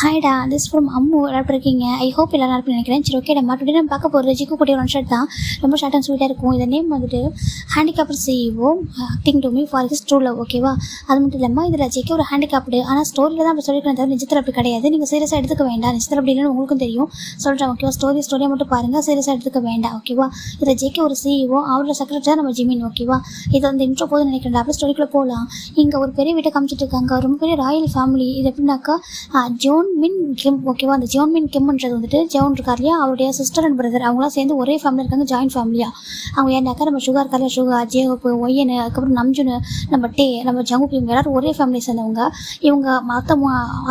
ஹாய்டா, this from Ammu. எப்படி இருக்கீங்க? I hope எல்லாரும் இருப்பேன் நினைக்கிறேன். சரி, ஓகே, நம்ம டுடே நம்ம பார்க்க போகிறது ஜிக்கு குட்டி ஒன் ஷர்ட் தான். ரொம்ப ஷார்ட் அண்ட் ஸ்வீட்டாக இருக்கும். இந்த நேம் வந்துட்டு handicapped CEO acting to me for his true love. ஓகேவா? அது மட்டும் இல்லாமல் இதில் ஜெக்கி ஒரு ஹேண்டிகேப்டு, ஆனால் ஸ்டோரியில் தான் அப்படி சொல்லியிருக்கேன் தவிர நிஜத்தில் அப்படி கிடையாது. நீங்கள் சீரியஸாக எடுத்துக்க வேண்டாம். நிஜத்தில் அப்படி இல்லைன்னு உங்களுக்கும் தெரியும். சொல்கிறேன், ஓகேவா? ஸ்டோரியை மட்டும் பாருங்கள், சீரியஸாக எடுத்துக்க வேண்டாம். ஓகேவா? இதில் ஜெக்கி ஒரு சிஇஓ, அவரோட செக்ரட்டரி தான் நம்ம ஜிமின். ஓகேவா? இது வந்து இன்ட்ரோ போதும் நினைக்கிறேன். அப்படி ஸ்டோரிக்குள்ளே போகலாம். இங்கே ஒரு பெரிய வீட்டை காமிச்சிட்டு இருக்காங்க. ரொம்ப பெரிய ராயல் ஃபேமிலி. இது எப்படின்னாக்கா ஜோன் மின் கிம். ஓகேவா? அந்த ஜோன் மின் கிம்ன்றது வந்துட்டு ஜோன் இருக்கார் இல்லையா, அவருடைய சிஸ்டர் அண்ட் பிரதர், அவங்களாம் சேர்ந்து ஒரே ஃபேமிலி இருக்காங்க, ஜாயின்ட் ஃபேமிலியாக. அவங்க ஏன்னாக்கா நம்ம சுகர் இருக்கார்ல, சுகர், ஜேஹோப்பு, ஒய்யனு, அதுக்கப்புறம் நம்ஜுனு, நம்ம டே, நம்ம ஜங்குப், இவங்க எல்லாரும் ஒரே ஃபேமிலி சேர்ந்தவங்க. இவங்க மற்ற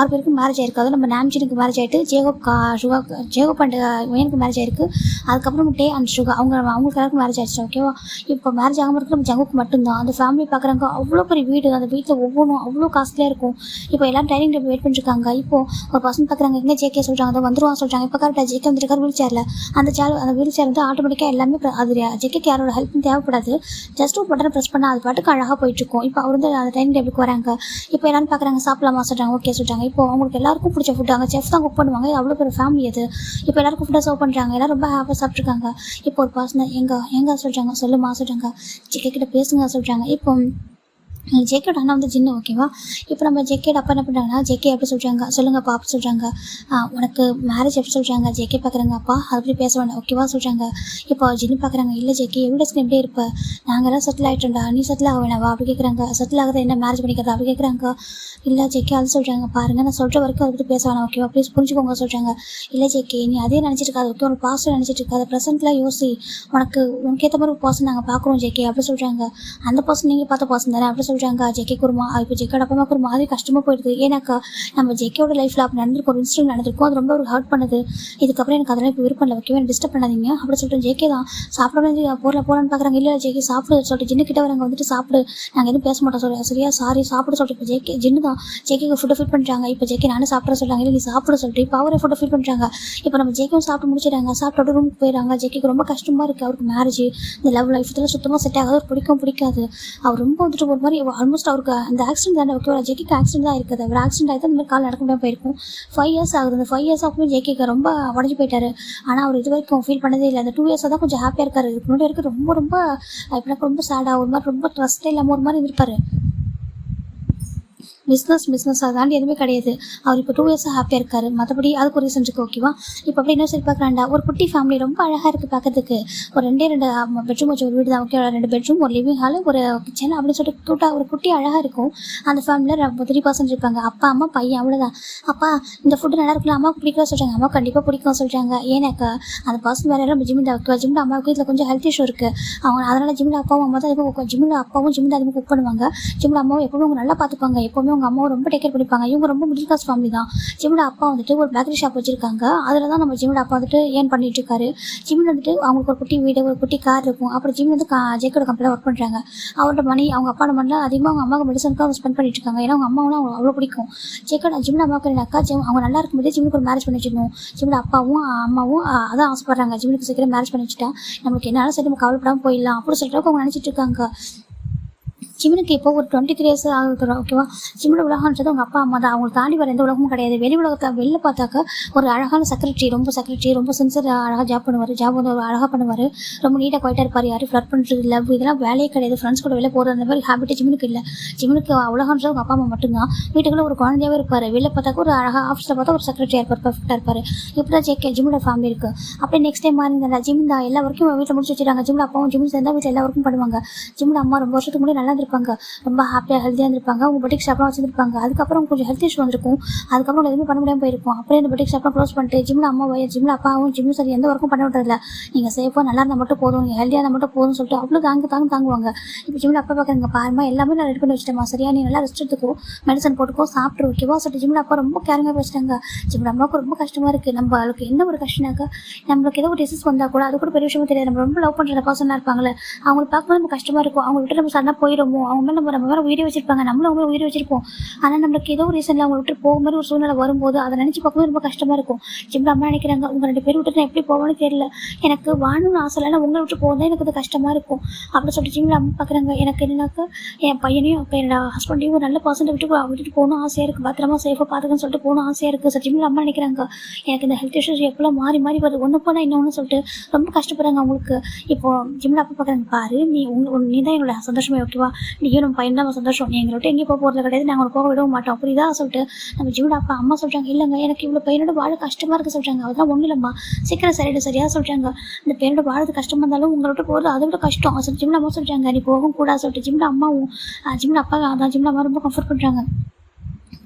6 பேருக்கும் மேரேஜ் ஆயிருக்காது. நம்ம நாம்ஜினுக்கு மேரேஜ் ஆகிட்டு, ஜேஹோப் அண்ட் ஒய்யனுக்கு மேரேஜ் ஆயிருக்கு. அதுக்கப்புறம் டே அண்ட் சுகர் அவங்களுக்கு எல்லாருக்கும் மேரேஜ் ஆயிடுச்சு. ஓகேவா? இப்போ மேரேஜ் ஆகாமல் இருக்கிற நம்ம ஜங்குக்கு மட்டும்தான். அந்த ஃபேமிலி பார்க்குறாங்க. அவ்வளோ பெரிய வீடு, அந்த வீட்டில் ஒவ்வொன்றும் அவ்வளோ காஸ்ட்லியாக இருக்கும். இப்போ எல்லாம் டைனிங் டேபிள் வெயிட் பண்ணிருக்காங்க. இப்போ ஒரு பர்சன் பார்க்குறாங்க, எங்கே ஜேகே சொல்கிறாங்க, அதை வந்துருவாங்க சொல்கிறாங்க. இப்போ கரெக்டாக ஜேகே வந்துருக்காரு வீல் சேரில். அந்த வீல் சேர் வந்து ஆட்டோமேட்டிக்காக எல்லாமே அது ஜேகேக்கு யாரோட ஹெல்ப்பும் தேவைப்படாது. ஜஸ்ட் ஒரு பட்டன் ப்ரெஸ் பண்ணால் அது பாட்டுக்கு அழகாக போயிட்டுருக்கும். இப்போ அவர் வந்து அந்த டைனிங் டேபிளுக்கு வராங்க. இப்போ எல்லாரும் பார்க்குறாங்க, சாப்பிடலாமா சொல்கிறாங்க. ஓகே சொல்கிறாங்க. இப்போ அவங்களுக்கு எல்லாருக்கும் பிடிச்ச ஃபுட் அங்கே செஃப் தான் குக் பண்ணுவாங்க. அவ்வளோ பெரிய ஃபேமிலி அது. இப்போ எல்லாருக்கும் ஃபுட்டாக சர்வ் பண்ணுறாங்க. எல்லோரும் ரொம்ப ஹாப்பியாக சாப்பிட்ருக்காங்க. இப்போ ஒரு பர்சன் எங்கே சொல்கிறாங்க, சொல்லுமா சொல்கிறாங்க, ஜேகே கிட்ட பேசுங்க சொல்கிறாங்க. இப்போ ஜேகேட அண்ணா வந்து ஜின்னு. ஓகேவா? இப்போ நம்ம ஜேகேட அப்பா என்ன பண்ணுறாங்கன்னா, ஜேகே எப்படி சொல்கிறாங்க, சொல்லுங்கப்பா அப்படி சொல்கிறாங்க. உனக்கு மேரேஜ் எப்படி சொல்கிறாங்க. ஜேகே பார்க்குறாங்க, அப்பா அப்படி பேச வேண்டாம் ஓகேவா சொல்கிறாங்க. இப்போ ஜின்னு பார்க்குறாங்க, இல்லை ஜேகே எவ்வளோ எப்படி இருப்ப, நாங்கள் எல்லாம் செட்டில் ஆகிட்டோம்டா, நீ செட்டில் ஆக வேணாவா அப்படி கேட்குறாங்க. செட்டில் ஆகுது என்ன, மேரேஜ் பண்ணிக்கிறதா அப்படி கேட்குறாங்க. இல்லை ஜேகே அது சொல்கிறாங்க, பாருங்கள் நான் சொல்கிற வரைக்கும் அதை பற்றி பேச வேணாம் ஓகேவா, ப்ளீஸ் புரிஞ்சுக்கோங்க சொல்கிறாங்க. இல்லை ஜேகே நீ அதே நினச்சிட்டு இருக்காது, ஓகே உனக்கு பாஸ்ட் நினச்சிட்டு இருக்காது, ப்ரெசென்ட்டில் யோசி, உனக்கு ஏற்ற மாதிரி ஒரு பர்சன் நாங்கள் பார்க்குறோம் ஜேகே அப்படி சொல்கிறாங்க. அந்த பர்சன் நீங்கள் பார்த்த பர்சன் தானே அப்படி சொல்கிறாங்க. ஜேகே குருமா இப்போ ஜேக்கோட அப்பா அம்மாவுக்கு ஒரு மாதிரி கஷ்டமாக போயிடுது. ஏன்னாக்கா நம்ம ஜேக்கோட லைஃப்பில் அப்படி நடந்திருக்கும், ஒரு இன்சிடென்ட் நடந்திருக்கும், அது ரொம்ப ஒரு ஹர்ட் பண்ணுது. இதுக்கப்புறம் எனக்கு அதெல்லாம் இப்போ விருப்பம் இல்லை ஓகேவா, டிஸ்டர்ப் பண்ணாதீங்க அப்படி சொல்லிட்டு ஜேகே தான் சாப்பிட போகலான்னு பார்க்குறாங்க. இல்லை ஜேகே சாப்பிடு சொல்லிட்டு ஜின்னு கிட்ட வரவங்க வந்துட்டு சாப்பிடு, நாங்கள் எதுவும் பேச மாட்டோம் சொல்ல சரியா, சாரி சாப்பிட சொல்லிட்டு இப்போ ஜேகே ஜின்னு தான் ஜேகேக்கு ஃபுட்டை ஃபில் பண்ணுறாங்க. இப்போ ஜேகே நானும் சாப்பிட சொல்கிறாங்க. இல்லை நீ சாப்பிட சொல்லிட்டு இப்போ அவரே ஃபுட்டை ஃபில் பண்ணுறாங்க. இப்போ நம்ம ஜேக்கும் சாப்பிட்டு முடிச்சிடறாங்க. சாப்பிட்டு ரூமுக்கு போயிடறாங்க. ஜேக்கு ரொம்ப கஷ்டமாக இருக்குது. அவருக்கு மேரேஜ் இந்த லவ் லைஃப் இதெல்லாம் சுத்தமாக செட் ஆகாது, பிடிக்காது. அவர் ரொம்ப வந்துட்டு ஒரு மாதிரி ஆல்மோஸ்ட் அவருக்கு அந்த ஆக்சிடென்ட் தானே ஓகேவா, ஜேக்கு ஆக்சிடென்ட் தான் இருக்குது. அவர் ஆக்சிடென்ட் ஆகிட்டு அந்த மாதிரி கால் நடக்க முடியாமல் போயிருக்கும். 5 இயர்ஸ் ஆகுது. அந்த 5 இயர்ஸ் ஆகும்போது ஜேக்கு ரொம்ப உடஞ்சி போயிட்டாரு. ஆனால் அவர் இது வரைக்கும் ஃபீல் பண்ணதே இல்லை. அந்த 2 இயர்ஸாக தான் கொஞ்சம் ஹாப்பியாக இருக்காரு. இதுக்கு முன்னாடி வரைக்கும் ரொம்ப இப்போ ரொம்ப சேடாக ஒரு மாதிரி ரொம்ப ட்ரஸ்ட்டே இல்லாமல் ஒரு மாதிரி இருப்பார். பிஸ்னஸ் அதை தாண்டி எதுவுமே கிடையாது. அவர் இப்போ 2 இயர்ஸாக ஹாப்பியாக இருக்கார். மற்றபடி அதுக்கு ஒரு ரீசன் இருக்குது ஓகேவா. இப்போ அப்படி என்ன சரி பார்க்குறாண்டா, ஒரு குட்டி ஃபேமிலி ரொம்ப அழகாக இருக்குது பார்க்கறதுக்கு. ஒரு 2 பெட்ரூம் வச்சு ஒரு வீடு தான் ஓகே, 2 பெட்ரூம், ஒரு லிவிங் ஹால், ஒரு கிச்சன் அப்படின்னு சொல்லிட்டு க்யூட்டாக ஒரு குட்டி அழகாக இருக்கும். அந்த ஃபேமிலியில் 3% இருப்பாங்க, அப்பா அம்மா பையன், அவ்வளோதான். அப்பா இந்த ஃபுட்டு நல்லா இருக்குல்ல, அம்மாவுக்கு பிடிக்கல சொல்கிறாங்க. அம்மா கண்டிப்பாக பிடிக்கும் சொல்கிறாங்க. ஏன்னாக்கா அந்த பர்சன் வேறு யாரும் ஜிமின் ஓகேவா. ஜிமின் அம்மாவுக்கு இதில் கொஞ்சம் ஹெல்த் இஷ்யூ இருக்குது. அவங்க அதனால் ஜிமின் அப்பாவும் அம்மா தான் அதிகமாக ஜிமின் அப்பாவும் ஜிமின் அதிகமாக குக் பண்ணுவாங்க. ஜிமின் அம்மாவும் எப்போவுமே அவங்க நல்லா பார்த்துப்பாங்க. எப்போவுமே அவங்க அம்மாவும் ரொம்ப டேக் கேர் பண்ணிப்பாங்க. இவங்க ரொம்ப மிடில் கிளாஸ் ஃபேமிலி தான். ஜிமியோட அப்பா வந்துட்டு ஒரு பேக்கரி ஷாப் வச்சிருக்காங்க. அதில் தான் நம்ம ஜிமியோட அப்பா வந்துட்டு ஏர்ன் பண்ணிட்டு இருக்காரு. ஜிமின் வந்துட்டு அவங்களுக்கு ஒரு குட்டி வீடு, ஒரு குட்டி கார் இருக்கும். அப்புறம் ஜிமின் வந்து ஜேக்கோட கம்பெனியில் ஒர்க் பண்ணுறாங்க. அவரோட மணி அவங்க அப்பாவோட மணியில் அதிகமாக அவங்க அம்மாவுக்கு மெடிசனுக்கு அவங்க ஸ்பெண்ட் பண்ணிட்டு இருக்காங்க. ஏன்னா அவங்க அம்மாவும் அவங்க அவ்வளோ பிடிக்கும். ஜிமின் அம்மாவுக்கு அக்கா அவங்க நல்லா இருக்கும்போதே ஜிமினுக்கு ஒரு மேரேஜ் பண்ணி வச்சிடணும். ஜிமியோட அப்பாவும் அம்மாவும் அதான் ஆசைப்படுறாங்க. ஜிமினுக்கு சீக்கிரம் மேரேஜ் பண்ணி வச்சுட்டா நம்மளுக்கு என்னாலும் சரி நம்ம கவலைப்படாமல் போயிடலாம் அப்படி சொல்லிட்டு அவங்க நினச்சிட்டு இருக்காங்க. ஜிமினுக்கு இப்போ ஒரு 23 இயர்ஸ் ஆகுது ஓகேவா. ஜிமினோட உலகன்றது அவங்க அப்பா அம்மா தான். அவங்களுக்கு தாண்டி வர எந்த உலகமும் கிடையாது. வெளில பார்த்தாக்க ஒரு அழகான செக்ரட்டரி, ரொம்ப சின்சர் அழகாக ஜாப் வந்து ஒரு அழகாக பண்ணுவார். ரொம்ப நீட்டாக குவைட்டாக இருப்பார். யாரும் ஃப்ளட் பண்ணுறது லவ் இதெல்லாம் வேலையே கிடையாது. ஃப்ரெண்ட்ஸ் கூட வெளில போகிறது அந்த மாதிரி ஹேபிட்டு ஜிமினுக்கு இல்லை. ஜிமினுக்கு உலகன்றது அவங்க அப்பா அம்மா மட்டும்தான். வீட்டுக்குள்ளே ஒரு குழந்தையாகவே இருப்பார். வெளில பார்த்தாக்க ஒரு அழகாக ஆஃபீஸில் பார்த்தா ஒரு செக்ரட்டரியாக இருப்பார், பர்ஃபெக்டாக இருப்பார். இப்படி தான் ஜிமினோட ஃபேமிலி இருக்குது. அப்படியே நெக்ஸ்ட் டைம் மாறி இருந்தா ஜிமின் தான் எல்லா வரைக்கும் வீட்டில் முடிச்சு வச்சுருக்காங்க. ஜிமின் அப்பாவும் ஜிமின் சேர்ந்தா வீட்டில் எல்லா வரைக்கும் பண்ணுவாங்க. ஜிமின் அம்மா ரொம்ப வருஷத்துக்கு முன்னாடி நல்லா இருப்பாங்க, ரொம்ப ஹாப்பியாக ஹெல்த்தியாக இருந்திருப்பாங்க. அவங்க பொட்டிக் ஷாப்லாம் வச்சுருப்பாங்க. அதுக்கப்புறம் கொஞ்சம் ஹெல்த் இஷ்யூ வந்திருக்கும். அதுக்கப்புறம் எதுவுமே பண்ண முடியாமல் போயிருக்கும். அப்படியே இந்த பொட்டிக் ஷாப்லாம் க்ளோஸ் பண்ணிட்டு ஜிமின் அம்மா ஜிமின் அப்பாவும் ஜிம்மும் சரி எந்த ஒர்க்கும் பண்ண விட்றதில்ல. நீங்கள் சேஃபாக நல்லா இருந்தால் மட்டும் போதும், நீங்கள் ஹெல்த்தியாக இருந்தால் மட்டும் போதும்னு சொல்லிட்டு அவ்வளோ தாங்குவாங்க. இப்போ ஜிமின் அப்பா பார்க்குறங்க, பாருமா எல்லாமே நான் ரெடி பண்ணி வச்சுட்டேமா, சரியா நீ நல்லா ரெஸ்ட் எடுத்துக்கோ, மெடிசன் போட்டுக்கோ, சாப்பிட்டு ஓகேவா சொல்லிட்டு ஜிமின் அப்பா ரொம்ப கேரிங்காக வச்சுட்டாங்க. ஜிமின் அம்மாவுக்கு ரொம்ப கஷ்டமாக இருக்குது. நம்மளுக்கு என்ன ஒரு கஷ்டம்னாக்கா, நம்மளுக்கு ஏதோ ஒரு டிசீஸ் வந்தால் கூட அது கூட பெரிய விஷயமா தெரியாது. நம்ம ரொம்ப லவ் பண்ணுற பர்சனாக இருப்பாங்களே, அவங்களை பார்க்கும்போது நம்ம கஷ்டமாக இருக்கும். அவங்க விட்டு நம்ம சடனாக போயிடுமோ போவோம், அவங்க மேலே நம்ம மேலே உயிரை வச்சிருப்பாங்க, நம்மளும் அவங்க மேலே உயிரை வச்சிருப்போம். ஆனால் நம்மளுக்கு ஏதோ ஒரு ரீசனில் அவங்க விட்டு போக மாதிரி ஒரு சூழ்நிலை வரும்போது அதை நினச்சி பார்க்கும்போது ரொம்ப கஷ்டமாக இருக்கும். ஜிம்ல அம்மா நினைக்கிறாங்க, உங்கள் 2 பேரும் விட்டு நான் எப்படி போவேன்னு தெரியல, எனக்கு வாழணும்னு ஆசை இல்லை, உங்களை விட்டு போகும்போது எனக்கு அது கஷ்டமாக இருக்கும் அப்படின்னு சொல்லிட்டு ஜிம்ல அம்மா பார்க்குறாங்க. எனக்கு என்னன்னாக்கா என் பையனையும் அப்போ என்னோட ஹஸ்பண்டையும் ஒரு நல்ல பர்சன்ட் விட்டுட்டு போகணும் ஆசையாக இருக்குது, பத்திரமா சேஃபாக பார்த்துக்கன்னு சொல்லிட்டு போகணும் ஆசையாக இருக்குது. ஸோ ஜிம்ல அம்மா நினைக்கிறாங்க, எனக்கு இந்த ஹெல்த் இஷ்யூஸ் எப்போல்லாம் மாறி மாறி வருது, ஒன்று போனால் இன்னொன்று சொல்லிட்டு ரொம்ப கஷ்டப்படுறாங்க அவங்களுக்கு. இப்போ ஜிம்ல அப்பா பார்க்குறாங்க, பாரு நீ தான் எங்களோட சந்தோஷமே, ஓகேவா, நீயும் நம்ம பையன் தான் சந்தோஷம், நீ எங்களை விட்டு எங்கேயும் போகிறது கிடையாது, நாங்கள் போக விடவும் மாட்டோம், புரியுதா சொல்லிட்டு நம்ம ஜிம்ல அப்பா அம்மா சொல்கிறாங்க. இல்லைங்க, எனக்கு இவ்வளோ பையனோட வாழ கஷ்டமாக இருக்குது சொல்கிறாங்க. அதெல்லாம் ஒன்றும் இல்லைம்மா, சீக்கிரம் சரியாக சொல்கிறாங்க, இந்த பையனோட வாழது கஷ்டமாக இருந்தாலும் உங்களை விட்டு போகிறது அதை விட கஷ்டம் சொல்லி ஜிம்ல அம்மா சொல்கிறாங்க. நீ போகவும் கூடாது சொல்லிட்டு ஜிம்ல அம்மாவும் ஜிம்ல அப்பா அதான் ஜிம்ல அம்மா ரொம்ப கம்ஃபர்ட் பண்ணுறாங்க.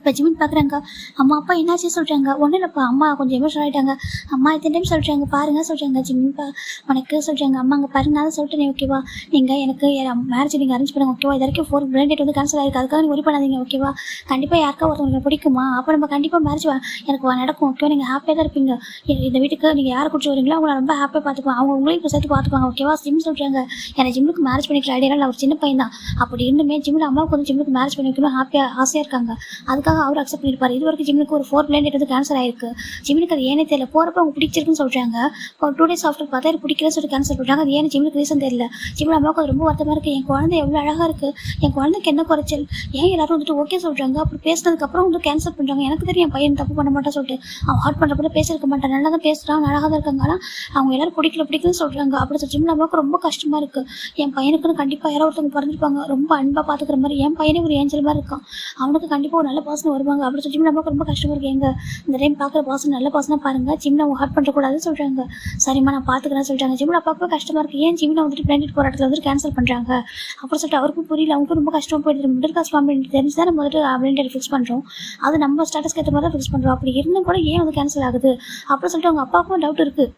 இப்போ ஜிமின் பார்க்குறாங்க, அம்மா அப்பா என்னாச்சு சொல்கிறாங்க. ஒன்றும் இல்லைப்பா, அம்மா கொஞ்சம் எமோஷனல் ஆகிட்டாங்க, அம்மா இத்தனை டைம் சொல்கிறாங்க பாருங்க சொல்கிறாங்க. ஜிமின்ப்பா உனக்கு சொல்கிறாங்க, அம்மா அங்கே பாருங்க நான் சொல்லிட்டேன், ஓகேவா, நீங்கள் எனக்கு மேரேஜ் நீங்கள் அரேஞ்ச் பண்ணுங்க, ஓகேவா, இது வரைக்கும் 4 பிளைண்ட் டேட் வந்து கேன்சல் ஆகிருக்கு, அதுக்காக நீங்கள் ஒரி பண்ணாதீங்க, ஓகேவா, கண்டிப்பாக யாருக்கா ஒருத்தவங்களுக்கு பிடிக்குமா, அப்போ நம்ம கண்டிப்பாக மேரேஜ் எனக்கு நடக்கும், ஓகேவா, நீங்கள் ஹாப்பியாக தான் இருப்பீங்க, இந்த வீட்டுக்கு நீங்கள் யாரை குடிச்சு வரீங்களோ அவங்கள ரொம்ப ஹாப்பியாக பார்த்துப்பாங்க, அவங்க உங்களையும் இப்போ சேர்த்து பார்த்துப்பாங்க, ஓகேவா. ஜிம் சொல்கிறாங்க, எனக்கு ஜிம்முக்கு மேரேஜ் பண்ணிக்கிற ஐடியா ஒரு சின்ன பையன் தான், அப்படி இருந்துமே ஜிம்மில் அம்மாவுக்கு வந்து ஜிம்முக்கு மேரேஜ் பண்ணி வைக்கணும் ஹாப்பியாக ஆசையாக இருக்காங்க, அதுக்காக அவர் அக்செப்ட் பண்ணியிருப்பார். இது வரைக்கும் ஜிம்முக்கு ஒரு 4 பிளைண்ட் வந்து கேன்சல் ஆயிருக்கு. ஜிம்முக்கு அது ஏனே தெரியல, போகிறப்ப அவங்க பிடிச்சிருக்குன்னு சொல்கிறாங்க, ஒரு 2 days ஆஃப்டர் பார்த்தா எனக்கு பிடிக்கலன்னு சொல்லிட்டு கேன்சல் பண்ணுறாங்க. அது ஏன்னு ஜிம்முக்கு ரீசன் தெரியல. ஜிம்மில் அம்மாவுக்கு அது ரொம்ப வருத்தமாக இருக்குது, என் குழந்தை எவ்வளோ அழகாக இருக்குது, என் குழந்தைக்கு என்ன குறைச்சல், ஏன் எல்லாரும் வந்துட்டு ஓகே சொல்கிறாங்க, அப்புறம் பேசினதுக்கப்புறம் வந்து கேன்சல் பண்ணுறாங்க, எனக்கு தெரியும் என் பையன் தப்பு பண்ண மாட்டான் சொல்லிட்டு, அவன் ஹார்ட் பண்ணுறப்ப பேசியிருக்க மாட்டான், நல்லா தான் பேசுகிறான், அழகாக தான் இருக்காங்க, ஆனால் அவங்க எல்லாரும் பிடிக்கலன்னு சொல்கிறாங்க. அப்படி சொல்லி ஜிம்மில் அம்மாவுக்கு ரொம்ப கஷ்டமாக இருக்குது. என் பையனுக்குன்னு கண்டிப்பாக யாரோ ஒருத்தவங்க பிறந்திருப்பாங்க, ரொம்ப அன்பாக பார்த்துக்கிற மாதிரி, என் பையனே ஒரு ஏஞ்சல் மாதிரி இருக்கான், அவனுக்கு கண்டிப்பாக ஒரு நல்ல பர்சன் வருவாங்க. அப்படி சொல்லி ஜிம்மில் அம்மாவுக்கு ரொம்ப கஷ்டமாக இருக்குது. எங்க இந்த டைம் பார்க்குற பர்சன் நல்ல பர்சனாக பாருங்கள், ஜிம்மில் அவங்க ஹார்ட் பண்ணுறக்கூடாதுன்னு சொல்கிறாங்க. சரிம்மா நான் பார்த்துக்கிறேன்னு சொல்லிட்டாங்க. ஜிம்மில் அப்பாவுக்கு கஷ்டமாக இருக்குது, ஏன் ஜிம்மில் வந்துட்டு பிளானட் போகிற இடத்துல வந்துட்டு கேன்சல் பண்ணுறாங்க அப்படின்னு சொல்லிட்டு அவருக்கும் புரியல, அவங்களுக்கும் ரொம்ப கஷ்டமாக போயிடுது. மிடில் கிளாஸ் ஃபேமிலி தெரிஞ்சு தான் நம்ம வந்துட்டு பிளானட் ஃபிக்ஸ் பண்ணுறோம், அது நம்ம ஸ்டேட்டஸ்க்கு ஏற்ற மாதிரி தான் ஃபிக்ஸ் பண்ணுறோம், அப்படி இருந்தும் கூட ஏன் வந்து கேன்சல் ஆகுது அப்படின்னு சொல்லிட்டு அவங்க அப்பாவுக்கும் டவுட் இருக்குது.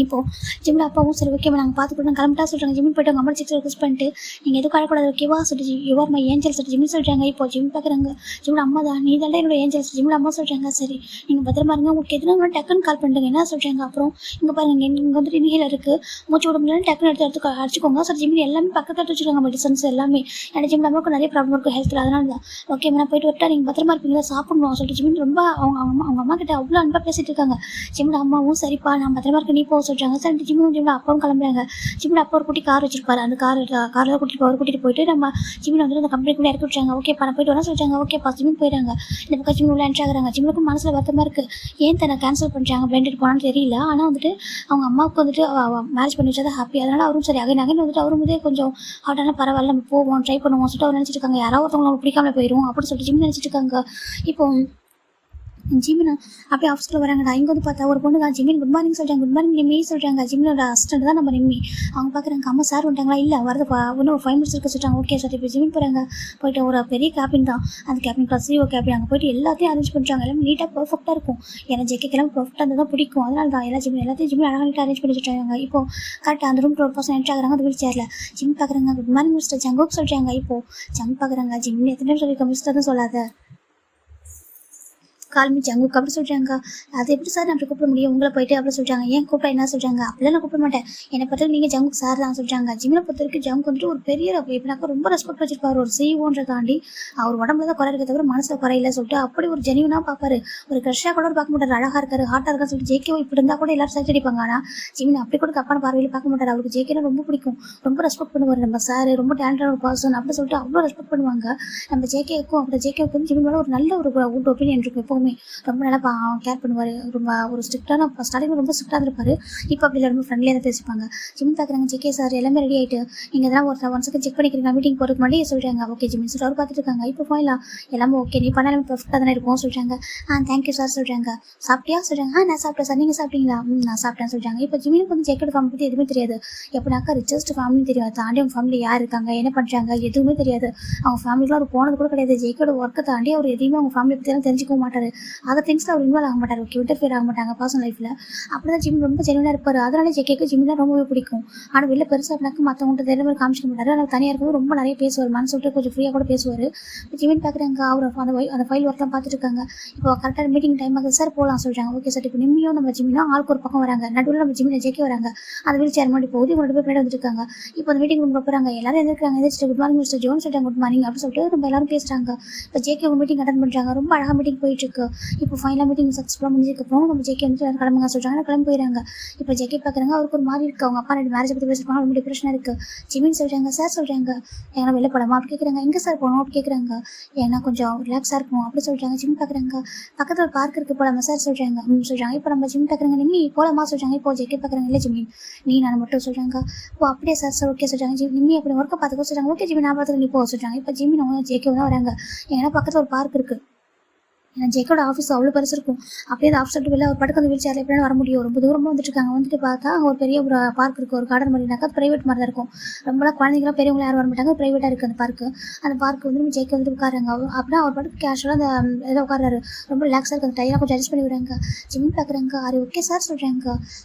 இப்போது ஜிம்மில் அப்பாவும் சரி ஓகே நாங்கள் பார்த்துக்கிட்டோம் கிளம்பிட்டா சொல்கிறாங்க. ஜிம்மில் போய்ட்டு அவங்க அம்மா சிக்ஸ் ரிக்வஸ்ட் பண்ணிட்டு நீங்கள் எதுவும் கழக்கூடாது, ஓகேவா சொல்லிட்டு யுவர் மை ஏஞ்சல் சொல்லிட்டு ஜிம்மில் சொல்கிறாங்க. இப்போ ஜிம் பார்க்குறாங்க, ஜிம்மில் அம்மா தான் நீ தான் என்னோட ஏஞ்சல், ஜிம்மில் அம்மா சொல்கிறாங்க. சரி நீங்கள் பத்திரமா இருங்க, உங்களுக்கு எதுனா டக்குன்னு கால் பண்ணுங்க என்ன சொல்கிறாங்க. அப்புறம் இங்கே பாருங்க, இங்கே வந்துட்டு இன்ஹேலர் இருக்குது, மூச்சு விட முடியல, டக்குன்னு எடுத்து அடிச்சுக்கோங்க சார். ஜிம்மில் எல்லாமே பக்கத்தில் எடுத்து வச்சுருக்காங்க மெடிசன்ஸ் எல்லாமே, ஏன்னா ஜிம்மில் அம்மாவுக்கு நிறைய ப்ராப்ளம் இருக்குது ஹெல்த்தில், அதனால தான் ஓகே நான் போய்ட்டு வரட்டா, நீங்கள் பத்திரமா இருப்பீங்களா, சாப்பிடணும் சொல்லிட்டு ஜிம்மில் ரொம்ப அவங்க அம்மா கிட்ட அவ்வளோ அன்பாக பேசிகிட்டு இருக்காங்க. ஜிம்மில் அம்மாவும் சரிப்பா நான் பத்திரமா இருக்க நீ போக சொல்கிறாங்க. சரி ஜிம்மில் அப்பாவும் கிளம்புறாங்க. ஜிம்மில் அப்பா ஒரு குட்டி கார் வச்சிருப்பாரு, அந்த காரில் கூட்டிகிட்டு போயிட்டு நம்ம ஜிம்மில் வந்துட்டு அந்த கம்பெனிக்குள்ளே இறக்கி விட்டாங்க. ஓகேப்பா நான் போய்ட்டு வரேன் சொல்லிட்டாங்க. ஓகேப்பா ஜிம்மில் போயிடுறாங்க. இந்த பக்கம் ஜிம்மில் உள்ள என்ட்ரி ஆகுறாங்க. ஜிம்முக்கும் மனசில் வருத்தமாக இருக்குது, ஏன் தன்னை கேன்சல் பண்ணுறாங்க பிளண்டட் போனான்னு தெரியல. ஆனால் வந்துட்டு அவங்க அம்மாவுக்கு வந்துட்டு மேரேஜ் பண்ணி வச்சா தான் ஹாப்பி, அதனால் அவரும் சரி அகைன் வந்துட்டு அவரும் வந்து கொஞ்சம் ஹார்ட்டான பரவாயில்ல நம்ம போவோம் ட்ரை பண்ணுவோம் சொல்லிட்டு அவர் நினச்சிட்டு இருக்காங்க, யாராவது ஒருத்தவங்க பிடிக்காம போயிடும் அப்படின்னு சொல்லிட்டு ஜிம்மில் நினச்சிட்டு இருக்காங்க. இப்போ ஜிமின் அப்படியே ஆஃபீஸ்க்குள்ள வராங்கடா. இங்கே வந்து பார்த்தா ஒரு பொண்ணு தான் ஜிமின் குட் மார்னிங் சொல்கிறாங்க. குட் மார்னிங் நிம்மி சொல்கிறாங்க. ஜிமினோட அசிஸ்டன்ட் தான் நம்ம நிம்மி. அவங்க பார்க்குறாங்க, அம்மா சார் வந்துட்டாங்களா, இல்லை வரதுப்பா இன்னும் ஒரு 5 minutes இருக்க சொல்லிட்டாங்க. Okay sir. இப்போ ஜிமின் போகிறாங்க. போயிட்டு ஒரு பெரிய கேபின் தான், அந்த கேபின் ப்ளஸ் கேபின், அங்கே போயிட்டு எல்லாத்தையும் அரேஞ்ச் பண்ணுறாங்க. எல்லாமே நீட்டாக பர்ஃபெக்டாக இருக்கும். ஏன்னா ஜெக்கெல்லாம் பர்ஃபெக்டாக இருந்தால் தான் பிடிக்கும், அதனால தான் எல்லாத்தையும் ஜிமின் அழகாக நீட்டாக அரேஞ்ச் பண்ணி வச்சுட்டாங்க. இப்போ கரெக்டாக அந்த ரூம் ஒரு பர்சன் என்ட்ரு ஆகிறாங்க, அது வீல் சேரில். ஜிம் பார்க்குறாங்க, குட் மார்னிங் மிஸ்டர் ஜங்குக் சொல்கிறாங்க. இப்போது ஜங் பார்க்குறாங்க, ஜிமின் எத்தனை டைம் சொல்லியிருக்க மிஸ்டர்னு சொல்லாத, கால்மி ஜங்குக்கு அப்படி சொல்கிறாங்க. அது எப்படி சார் நான் அப்படி கூப்பிட முடியும், உங்களை போயிட்டு அப்படி சொல்கிறாங்க. ஏன் கூப்பிட்டா என்ன சொல்கிறாங்க, அப்படிலாம் நான் கூப்பிட மாட்டேன், என்னை பற்றி நீங்கள் ஜங்குக்கு சார் தான் சொல்கிறாங்க. ஜிம்மில் பொறுத்த வரைக்கும் ஜங்கு வந்துட்டு ஒரு பெரிய எப்படினாக்கா ரொம்ப ரெஸ்பெக்ட் வச்சிருப்பாரு, ஒரு சிஓன்ற தாண்டி அவர் உடம்புல தான் குறை இருக்க தவிர மனசில் குறையில சொல்லிட்டு அப்படி ஒரு ஜெனியூனாக பார்ப்பாரு. ஒரு க்ரஷ்ஷாக கூட பார்க்க மாட்டார், அழகாக இருக்காரு ஹார்ட்டாக இருக்கான்னு சொல்லிட்டு ஜேகே இப்படி இருந்தால் கூட எல்லாரும் சர்ச் அடிப்பாங்க. ஆனால் ஜிமின் அப்படி கூட தப்பான பார்வையில் பார்க்க மாட்டார். அவருக்கு ஜேகேனா ரொம்ப பிடிக்கும், ரொம்ப ரெஸ்பெக்ட் பண்ணுவார். நம்ம சார் ரொம்ப டேலண்டான ஒரு பர்சன் அப்படி சொல்லிட்டு அவ்வளோ ரெஸ்பெக்ட் பண்ணுவாங்க. நம்ம ஜேகேக்கும் அப்படி ஜேகேவுக்கு வந்து ஜிமின் மேலே ஒரு நல்ல ஒரு குட் ஒப்பீனியன் இருக்கும், எப்போவுமே ரொம்ப நல்லா கேர் பண்ணுவார். ரொம்ப ஒரு ஸ்ட்ரிக்டான ஸ்டார்டிங்கில் ரொம்ப ஸ்ட்ரிக்டாக இருப்பார், இப்போ அப்படி ரொம்ப ஃப்ரெண்ட்லியாக தான் பேசிப்பாங்க. ஜிம் பார்க்குறாங்க, ஜேகே சார் எல்லாமே ரெடி ஆகிட்டு நீங்கள் இதெல்லாம் ஒரு 1 செகண்ட் செக் பண்ணிக்கிறீங்க, மீட்டிங் போகிறதுக்கு முன்னாடி சொல்கிறாங்க. ஓகே ஜிமின் சார் அவர் பார்த்துட்டு இருக்காங்க. இப்போ போயிடலாம் எல்லாமே ஓகே, நீ பண்ண எல்லாமே பர்ஃபெக்டாக தானே இருக்கும் சொல்கிறாங்க. தேங்க்யூ சார் சொல்கிறாங்க. சாப்பிட்டியா சொல்கிறாங்க. நான் சாப்பிட்டேன் சார், நீங்கள் சாப்பிட்டீங்களா? நான் சாப்பிட்டேன்னு சொல்கிறாங்க. இப்போ ஜிமினுக்கு வந்து ஜேக்கோட ஃபேமிலி பற்றி எதுவுமே தெரியாது, எப்படினாக்கா ரிச்சஸ்ட் ஃபேமிலி தெரியும், அதை தாண்டி அவங்க ஃபேமிலி யார் இருக்காங்க என்ன பண்ணுறாங்க எதுவுமே தெரியாது. அவங்க ஃபேமிலிக்குலாம் அவர் போனது கூட கிடையாது. ஜேக்கோட ஒர்க்கை தாண்டி அவர் எதையுமே அவங்க ஃபேமிலி பற்றியெல்லாம் தெரிஞ்சிக்கவும் மாட்டார். அதை திங்ஸில் அவர் இன்வால்வ் ஆக மாட்டார், ஓகே, இன்டர்ஃபியர் ஆக மாட்டாங்க பர்சனல் லைஃப்பில். அப்படி தான் ஜிம் ரொம்ப ஜென்யூனாக இருப்பார். அதனால ஜேகேக்கு ஜிம்னா ரொம்பவே பிடிக்கும். ஆனால் வெளில பெருசாக இருந்தாக்க மற்றவங்கள்ட்ட தெரிஞ்ச மாதிரி காமிச்சிக்க மாட்டார். ஆனால் தனியாக இருக்கும்போது ரொம்ப நிறைய பேசுவார், மனசு விட்டு கொஞ்சம் ஃப்ரீயாக கூட பேசுவார். ஜிமின் பார்க்குறாங்க, அவர் அந்த ஃபைல் ஒர்க்லாம் பார்த்துட்டு இருக்காங்க. இப்போ கரெக்டாக மீட்டிங் டைம் ஆகுது, சார் போகலாம் சொல்கிறாங்க. Okay sir. இப்போ நிம்மியும் நம்ம ஜிமினும் ஆளுக்கு ஒரு பக்கம் வராங்க, நடுவில் நம்ம ஜிமினை ஜேகே வராங்க. அந்த வீல் சேர் மாதிரி போகுது, இவங்க போய் பின்னாடி வந்துட்டு இருக்காங்க. இப்போ அந்த மீட்டிங் ரூம் போகிறாங்க, எல்லாரும் எதிர்க்கிறாங்க. எதிர்த்து குட் மார்னிங் மிஸ்டர் ஜோன் சொல்லிட்டாங்க, குட் மார்னிங் அப்படின்னு சொல்லிட்டு நம்ம எல்லாரும் பேசுகிறாங்க. இப்போ ஜேகே ஒரு மீட்டிங் அட்டன் பண்ணுறாங்க, ரொம்ப அழகாக மீட்டிங் போயிட்டு இருக்கு. இப்போ ஃபைனலாக மீட்டிங் சக்ஸஸ்ஃபுல்லாக முடிஞ்சதுக்கப்புறம் நம்ம ஜேகே வந்து கிளம்புங்க சொல்கிறாங்க, கிளம்பி போயிடறாங்க. இப்போ ஜேகே பார்க்குறாங்க, அவருக்கு ஒரு மாதிரி இருக்குது, அவங்க அப்பா ரெண்டு மேரேஜ் பற்றி பேசிருப்பாங்க, ரொம்ப டிப்ரெஷனாக இருக்குது. ஜிமின் சொல்கிறாங்க, சார் சொல்கிறாங்க, எங்கன்னா வெளில போகலாமா அப்படி கேட்குறாங்க. எங்கே சார் போகணும் அப்படி கேட்குறாங்க. ஏன்னா கொஞ்சம் ரிலாக்ஸாக இருக்கும் அப்படி சொல்கிறாங்க. ஜிம் பார்க்குறாங்க, பக்கத்தில் ஒரு பார்க் இருக்குது போகலாமா சார் சொல்கிறாங்க. சொல்கிறாங்க. இப்போ நம்ம ஜிம் பார்க்குறாங்க, நிம்மி போகலாமா சொல்கிறாங்க. இப்போ ஜேகே பார்க்குறாங்க, இல்லை ஜிமின் நீ நான் மட்டும் சொல்கிறாங்க. ஓ அப்படியே சார் சார் ஓகே சொல்கிறாங்க. நிம்மி அப்படி ஒர்க்கை பார்த்துக்க சொல்கிறாங்க. ஓகே ஜிமின் நான் பார்த்துக்க நீ போக சொல்கிறாங்க. இப்போ ஜிமின் அவங்க ஜேகே தான் வராங்க. ஏன்னா பக்கத்தில் ஒரு பார்க் இருக்குது. ஏன்னா ஜேக்கோட ஆஃபீஸ் அவ்வளோ பெருசு இருக்கும். அப்படியே அந்த ஆஃபீஸ் விட்டு வெளில ஒரு படுக்க அந்த வீல் சேர்ல எப்படின்னா வர முடியும். ரொம்ப தூரமாக வந்துட்டு இருக்காங்க. வந்துட்டு பார்த்தா அங்கே ஒரு பெரிய ஒரு பார்க் இருக்குது, ஒரு கார்டன் மாதிரினாக்கா ப்ரைவேட் மாதிரி தான் இருக்கும். ரொம்பலாம் குழந்தைங்களாம் பெரியவங்க யாரும் வர மாட்டாங்க, ப்ரைவேட்டாக இருக்குது அந்த பார்க்கு. அந்த பார்க்கு வந்து நம்ம ஜேக்கே வந்து உட்காராங்க. அப்படின்னா அவர் படுக்க கேஷுவலாக அந்த இதை உட்காராரு, ரொம்ப ரிலாக்ஸாக இருக்குது. அந்த டைலாம் கொஞ்சம் அட்ஜஸ்ட் பண்ணி விடுறாங்க. ஜிம் பார்க்குறாங்க, அது ஓகே சார் சொல்கிறாங்க.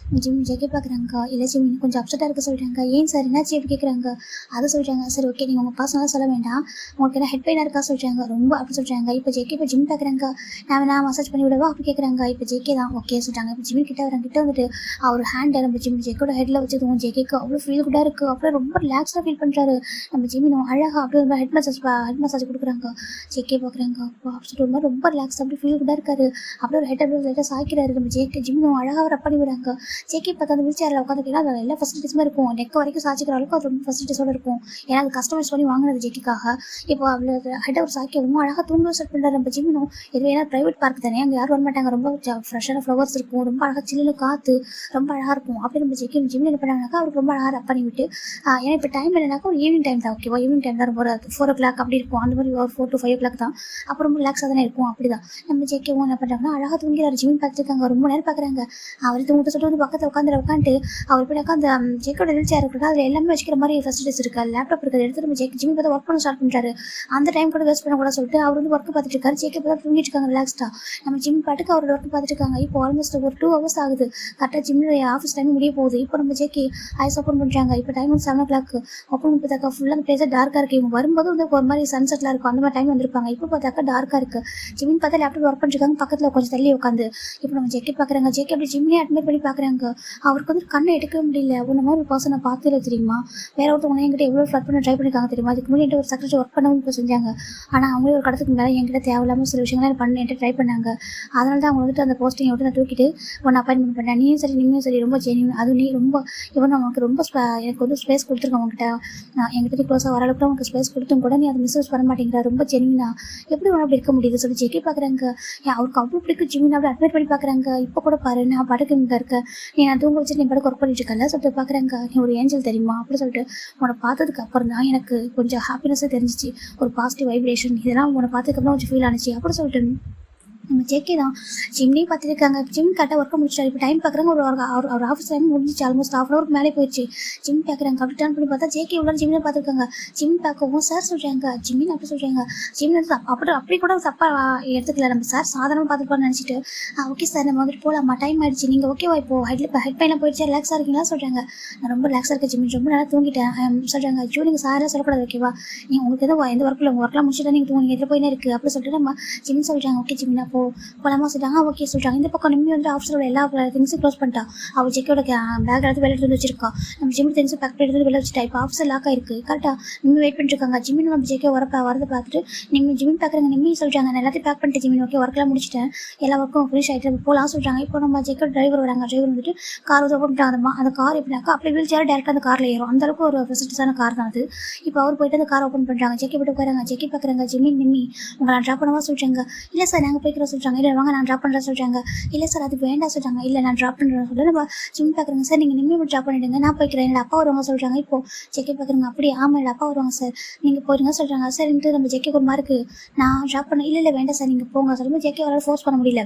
ஜிம் ஜேக்கே பார்க்குறாங்க, இல்லை ஜிம் கொஞ்சம் அப்செட்டாக இருக்க சொல்கிறாங்க. ஏன் சார் என்னாச்சு எப்படி கேட்குறாங்க. அதை சொல்கிறாங்க. சரி ஓகே நீங்கள் உங்கள் பர்சனலாக சொல்ல வேண்டாம், உங்களுக்கு என்ன ஹெட் பெயினாக இருக்கா சொல்கிறாங்க. ரொம்ப அப்படி சொல்கிறாங்க. இப்போ ஜேகே இப்போ ஜிம் பார்க்குறாங்க, நான் மசாஜ் பண்ணி விடவா அப்படி கேட்குறாங்க. இப்போ ஜேகே தான் ஓகே சொல்லிட்டாங்க. இப்போ ஜிமின் கிட்ட வராங்க. கிட்ட வந்துட்டு அவர் ஹேண்டை நம்ம ஜேக்கோட ஹெட்டில் வச்சதும் ஜேகேக்கு அவ்வளோ ஃபீல் குட்டாக இருக்குது. அப்புறம் ரொம்ப ரிலாக்ஸாக ஃபீல் பண்ணுறாரு. நம்ம ஜிமினும் அழகாக அப்படியே ஹெட் மசாஜ் கொடுக்குறாங்க. ஜேகே பார்க்குறாங்க, அப்போ அப்படி ஒரு மாதிரி ரொம்ப ரிலாக்ஸாக அப்படி ஃபீல் குட்டாக இருக்காரு. அப்படியே ஒரு ஹெட் அப்படியே லைட்டாக சாய்க்கிறாரு. நம்ம ஜிமினும் அழகாக ரப் பண்ணி விடுறாங்க. ஜேகே பார்த்தா அந்த வீல் சேரில் உட்காந்துக்கிட்டா அதில் எல்லா ஃபெசிலிட்டிஸுமே இருக்கும். நெக் வரைக்கும் சாய்ச்சிக்கிற அளவுக்கு அது ரொம்ப ஃபெசிலிட்டிஸோடு இருக்கும். ஏன்னா அது கஸ்டமைஸ் பண்ணி வாங்கினது ஜேக்கேக்காக. இப்போ அவ்வளோ ஹெட்டை ஒரு சாய்க்க ரொம்ப அழகாக தூங்க செட் பண்ணுறாரு. நம்ம ஜிமினும் இது ஏன்னா ப்ரைவேட் பார்க் தானே, அங்கே யாரும் வரமாட்டாங்க, ரொம்ப ஃப்ரெஷ்ஷான ஃப்ளவர்ஸ் இருக்கும், ரொம்ப அழகாக சில்லுன்னு காற்று ரொம்ப அழகாக இருக்கும். அப்படி நம்ம ஜிமின் என்ன பண்ணாங்கனாக்கா அவருக்கு ரொம்ப அழகாக ரப் பண்ணி விட்டு ஏன்னா இப்போ டைம் என்னன்னாக்கா ஒரு ஈவினிங் டைம் தான், ஓகேவா, ஈவினிங் டைம் தான், ஒரு 4 o'clock அப்படி இருக்கும். அந்த மாதிரி ஒரு 4 to 5 o'clock தான். அப்போ ரொம்ப ரிலாக்ஸாக தானே இருக்கும். அப்படி தான் நம்ம ஜேகேவும் என்ன பண்ணுறாங்கன்னா அழகாக தூங்கிறாரு. ஜிமின் பார்த்துருக்காங்க, ரொம்ப நேரம் பார்க்குறாங்க. அவர் தூங்கிட்டு சொல்லிட்டு வந்து பக்கத்தில் உட்காந்துட்டு அவர் போனாக்கா அந்த ஜேக்கோட வீல் சேர் இருக்கிறதா அதில் எல்லாமே வச்சுக்கிற மாதிரி ஃபெசிலிட்டிஸ் இருக்குது. லேப்டாப் இருக்கிறத எடுத்து நம்ம ஜிமின் பார்த்து ஒர்க் பண்ண ஸ்டார்ட் பண்ணுறாரு. அந்த டைம் கூட வேஸ்ட் பண்ணக்கூடாது சொல்லிட்டு அவர் வந்து ஒர்க் பார்த்துட்டு இருக்காரு. ஜேகே பார்த்தா தூங்கிட்டு இருக்காங்க ரிலாக்ஸ்டாக. நம்ம ஜிம் பாட்டுக்கு அவரோட ஒர்க் பார்த்துட்டு இருக்காங்க. இப்போ ஆல்மோஸ்ட் ஒரு 2 hours ஆகுது. கரெக்டாக ஜிம்முடைய ஆஃபீஸ் டைம் முடிய போகுது. இப்போ நம்ம ஜேகே ஐஸ் ஓப்பன் பண்ணுறாங்க. இப்போ டைம் வந்து 7 o'clock ஓப்பன் பண்ணி பார்த்தாக்கா ஃபுல்லாக அந்த பிளேஸாக டார்க்காக இருக்குது. இவங்க வரும்போது வந்து ஒரு மாதிரி சன்செட்லாம் இருக்கும், அந்த மாதிரி டைம் வந்திருப்பாங்க. இப்போ பார்த்தாக்கா டார்க்காக இருக்குது. ஜிமின் பார்த்தா லேப்டாப் ஒர்க் பண்ணிருக்காங்க, பக்கத்தில் கொஞ்சம் தள்ளி உட்காந்து. இப்போ நம்ம ஜேகே பார்க்குறாங்க. ஜேகே அப்படி ஜிம்னே அட்மிட் பண்ணி பார்க்குறாங்க. அவருக்கு வந்து கண்ணை எடுக்கவே முடியல. உன்ன மாதிரி ஒரு பர்சனை பார்த்துல தெரியுமா, வேற ஒருத்தவங்க என்கிட்ட எவ்வளோ ஃப்ளட் பண்ண ட்ரை பண்ணியிருக்காங்க தெரியுமா, அதுக்கு முன்னாடி ஒரு செக்ரட்டரி ஒர்க் பண்ணவும் இப்போ செஞ்சாங்க. ஆனால் அவங்களே ஒரு கடத்துக்கு மேலே என்கிட்ட தேவையில்லாமல் சில விஷயங்கள்லாம் பண்ணிட்டு ட்ரை பண்ணாங்க. அதனால தான் அவங்க வந்துட்டு அந்த போஸ்டிங்கை விட்டு நான் தூக்கிட்டு ஒன்று அப்பாயின்மெண்ட் பண்ணேன். நீயும் சரி நீங்களும் சரி ரொம்ப ஜென்யூன், அதுவும் நீ ரொம்ப இவன் அவனுக்கு ரொம்ப எனக்கு வந்து ஸ்பேஸ் கொடுத்துருக்கேன். அவங்ககிட்ட என்கிட்ட க்ளோஸாக வர அளவுக்கு அவனுக்கு ஸ்பேஸ் கொடுத்தும் கூட நீ அதை மிஸ்யூஸ் பண்ண மாட்டேங்கிற, ரொம்ப ஜென்யூனா எப்படி ஒன்று அப்படி இருக்க முடியுது சொல்லி ஜெக்கி பார்க்குறாங்க. அவருக்கு அவ்வளோ பிடிக்கும் ஜிமின், அப்படி அட்மிட் பண்ணி பார்க்குறாங்க. இப்போ கூட பாரு நான் படுக்க இங்கே இருக்கேன், நீ நான் தூங்க வச்சுட்டு நீ படுக்க ஒர்க் பண்ணிட்டு இருக்கல சொல்லிட்டு பார்க்குறாங்க. நீ ஒரு ஏஞ்சல் தெரியுமா அப்படி சொல்லிட்டு உன்னை பார்த்ததுக்கு அப்புறம் தான் எனக்கு கொஞ்சம் ஹாப்பினஸ்ஸாக தெரிஞ்சிச்சு, ஒரு பாசிட்டிவ் வைப்ரேஷன், இதெல்லாம் உன்னை பார்த்ததுக்கப்புறம் கொஞ்சம் ஃபீல் ஆனிச்சு அப்படி சொல்லிட்டு நம்ம ஜேகே தான் ஜிம்லேயும் பார்த்துருக்காங்க. ஜிம் கரெக்டாக ஒர்க்கை முடிச்சிட்டாரு. இப்போ டைம் பார்க்குறாங்க, ஒரு ஆஃபீஸ் டைம் முடிஞ்சிச்சு, ஆல்மோஸ்ட் ½ hour மேலே போயிடுச்சு. ஜிம் பார்க்குறாங்க. அப்படி டர்ன் பண்ணி பார்த்தா ஜேகே உள்ள ஜிம்மில் பார்த்துருக்காங்க. ஜிம் பார்க்கவும் சார் சொல்கிறாங்க, ஜிம்மின்னு அப்படி சொல்கிறாங்க. ஜிம்மில் அப்படி கூட தப்பாக எடுத்துக்கல, நம்ம சார் சாதாரணமாக பார்த்துப்பான்னு நினச்சிட்டு ஓகே சார் நம்ம வந்துட்டு போகலாமா, டைம் ஆகிடுச்சு, நீங்கள் ஓகேவா இப்போ ஹெட் பெயினாக போயிடுச்சு, ரிலாக்ஸாக இருக்கீங்களா சொல்கிறாங்க. நான் ரொம்ப ரிலாக்ஸாக இருக்கேன் ஜிம்மின், ரொம்ப நல்லா தூங்கிட்டேன் சொல்கிறாங்க. ஐயோ நீங்கள் சாரெல்லாம் சொல்லக்கூடாது ஓகேவா, நீங்கள் உங்களுக்கு எந்த ஒர்க்கில் உங்கள் ஒர்க்லாம் முடிச்சுட்டா நீங்கள் தூங்க எதில் போயினே இருக்குது அப்படி சொல்லிட்டு நம்ம ஜிம்மின் சொல்கிறாங்க. ஓகே ஜிம்மின் அப்போ போலாமா சொல்லிட்டாங்க. ஓகே சொல்லிட்டாங்க. இந்த பக்கம் நிம்மி வந்து ஆஃபீஸரோட எல்லா திங்ஸும் க்ளோஸ் பண்ணிட்டா. அவள் ஜெக்கோட பேக் எடுத்து வெளில எடுத்து வச்சிருக்கா. நம்ம ஜிம்மி திங்ஸ் பேக் பண்ணி எடுத்து வெளில வச்சுட்டா. இப்போ ஆஃபீஸர் லாக் ஆயிருக்கு. கரெக்டாக நிம்மி வெயிட் பண்ணிருக்காங்க. ஜிம்மின் நம்ம ஜெக்கோ வரதை பார்த்துட்டு ஜிம்மின் பார்க்குறாங்க. நிம்மி சொல்லிட்டாங்க நான் எல்லாத்தையும் பேக் பண்ணிட்டு ஜிம்மின் ஓகே ஒர்க்கெலாம் முடிச்சிட்டேன், எல்லா ஒர்க்கும் ஃபினிஷ் ஆகிட்டு போகலாம் சொல்லிட்டாங்க. இப்போ நம்ம ஜெக்கோ டிரைவர் வராங்க. டிரைவர் வந்துட்டு கார் வந்து ஓப்பன் பண்ணிட்டாங்க. அந்த கார் எப்படினாக்கா அப்படியே வீல் சேர் டேரெக்டாக அந்த காரில் ஏறும், அந்தளவுக்கு ஒரு ஃபெசிலிட்டிஸான கார் தான் அது. இப்போ அவர் போயிட்டு அந்த கார் ஓப்பன் பண்ணுறாங்க. ஜெக்கி போட்டு உட்காராங்க. ஜெக்கி பார்க்குறாங்க. ஜிம்மின் நிம்மி உங்களை நான் ட்ராப் பண்ணவா சொல்லிட்டாங்க. இல்லை சார் நாங்கள் போய்க்கிறோம் சொல்லிட்டாங்க. இல்லை வாங்க நான் ட்ராப் பண்ணுறேன் சொல்கிறாங்க. இல்லை சார் அது வேண்டாம் சொல்கிறாங்க. இல்லை நான் ட்ராப் பண்ணுறேன் சொல்ல நம்ம ஜிம் பார்க்குறேங்க. சார் நீங்கள் நிம்மி ட்ராப் பண்ணிவிடுங்க, நான் போய்க்கிறேன், என்னோட அப்பா வருவாங்க சொல்கிறாங்க. இப்போ ஜெக்கி பார்க்குறேங்க. அப்படியே ஆமாம் என்னோட அப்பா வருவாங்க சார், நீங்கள் போயிருங்க சொல்கிறாங்க. சரின்ட்டு நம்ம ஜெக்கி ஒரு மார்க்கு நான் ட்ராப் பண்ண இல்லை வேண்டாம் சார் நீங்கள் போங்க சொல்லும்போது ஜெக்கி அவரால் ஃபோர்ஸ் பண்ண முடியல.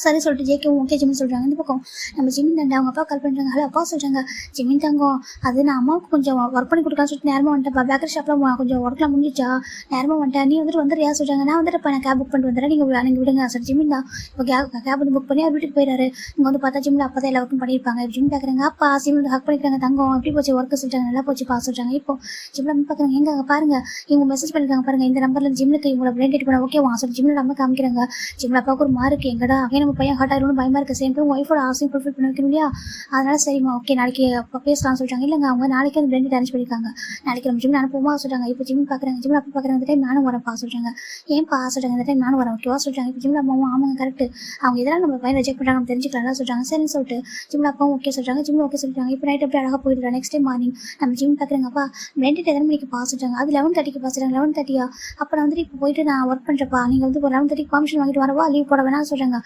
சரி சொல்லிட்டு ஜேகேவும் ஓகே ஜிமின் சொல்கிறாங்க. இந்த பக்கம் நம்ம ஜிமின் தண்டை அவங்க அப்பா கால் பண்ணுறாங்க. ஹலோ அப்பா சொல்கிறாங்க. ஜிமின் தங்கம் அது நான் அம்மாவுக்கு கொஞ்சம் ஒர்க் பண்ணி கொடுக்கலாம்னு சொல்லிட்டு நேரமாக வந்துட்டேன். பேக்கரி ஷாப்பில் கொஞ்சம் ஒர்க்லாம் முடிஞ்சிச்சா, நேரமாக வந்துட்டேன். நீ வந்துடுறியா சொல்கிறாங்க. நான் வந்துட்டு நான் கேப் புக் பண்ணிட்டு வந்துடுறேன், நீங்கள் விடுங்க சார். ஜிமின் தான் இப்போ கேப் வந்து புக் பண்ணி அவர் வீட்டுக்கு போயிடாரு. இங்கே வந்து பார்த்தா ஜிமில் அப்போ தான் எல்லா ஒர்க்கும் பண்ணியிருப்பாங்க. ஜிமின் பார்க்குறாங்க. அப்பா ஜிமின் ஹக் பண்ணிக்கிறாங்க. தங்கம் எப்படி போச்சு ஒர்க்கு சொல்லிட்டாங்க. நல்லா போச்சுப்பா சொல்கிறாங்க. இப்போ ஜிமில் பார்க்குறாங்க. எங்க பாருங்க இவங்க மெசேஜ் பண்ணியிருக்காங்க பாருங்க, இந்த நம்பரில் ஜிம்லுக்கு இவங்களை பிளேன் டேட் பண்ண ஓகே வா சொல்லி ஜிமில் நம்ம காமிக்கிறாங்க. ஜிமில் அப்பாவுக்கு ஒரு மார்க்கு எங்கடா அங்கே நம்ம பையன் ஹார்ட் ஆகிடும் பயமாக இருக்குது. சேம் டைம் ஒய்ஃபோட ஆசையும் ஃபுல்ஃபில் பண்ண வைக்கணும் இல்லையா, அதனால சரிம்மா ஓகே நாளைக்கு பேசலாம்னு சொல்லிட்டாங்க. இல்லைங்க அவங்க நாளைக்கு அந்த பிளேன் டேட் அரேஞ்ச் பண்ணியிருக்காங்க, நாளைக்கு நம்ம ஜிமில் அனுப்புவோமா சொல்கிறாங்க. இப்போ ஜிமில் பார்க்குறாங்க. ஜிமில் அப்பா பார்க்குறாங்க. இந்த டைம் நானும் வரேன்ப்பா சொல்கிறாங்க. ஏன்ப்பா சொல்கிறாங்க. இந்த டைம் நானும் வரேன் ஓகேவா சொல்கிறாங்க. இப்போ ஜிமில் அம்மாவும் ஆமாங்க கரெக்ட், அவங்க இதெல்லாம் நம்ம பையன் ரிஜெக்ட் பண்ணுறாங்க தெரிஞ்சுக்கலாம் சொல்கிறாங்க. சரின்னு சொல்லிட்டு ஜிமில் அப்பாவும் ஓகே சொல்கிறாங்க. ஜிமில் ஓகே சொல்லிட்டாங்க. இப்போ நைட் எப்படி அழகாக போயிடுறா. நெக்ஸ்ட் டைம் மார்னிங் நம்ம ஜிம் பார்க்குறாங்கப்பா பிளேன் டேட் எத்தனை மணிக்கு பாஸ் சொல்கிறாங்க. அது 11:30க்கு பாஸ் சொல்கிறாங்க. 11:30 அப்போ நான் வந்துட்டு இப்போ போயிட்டு நான் ஒர்க் பண்ணுறப்பா, நீங்கள் வந்து 11:30 பர்மிஷன் வாங்கிட்டு வரவா, லீவ் போட வேணாம் சொல்கிறாங்க.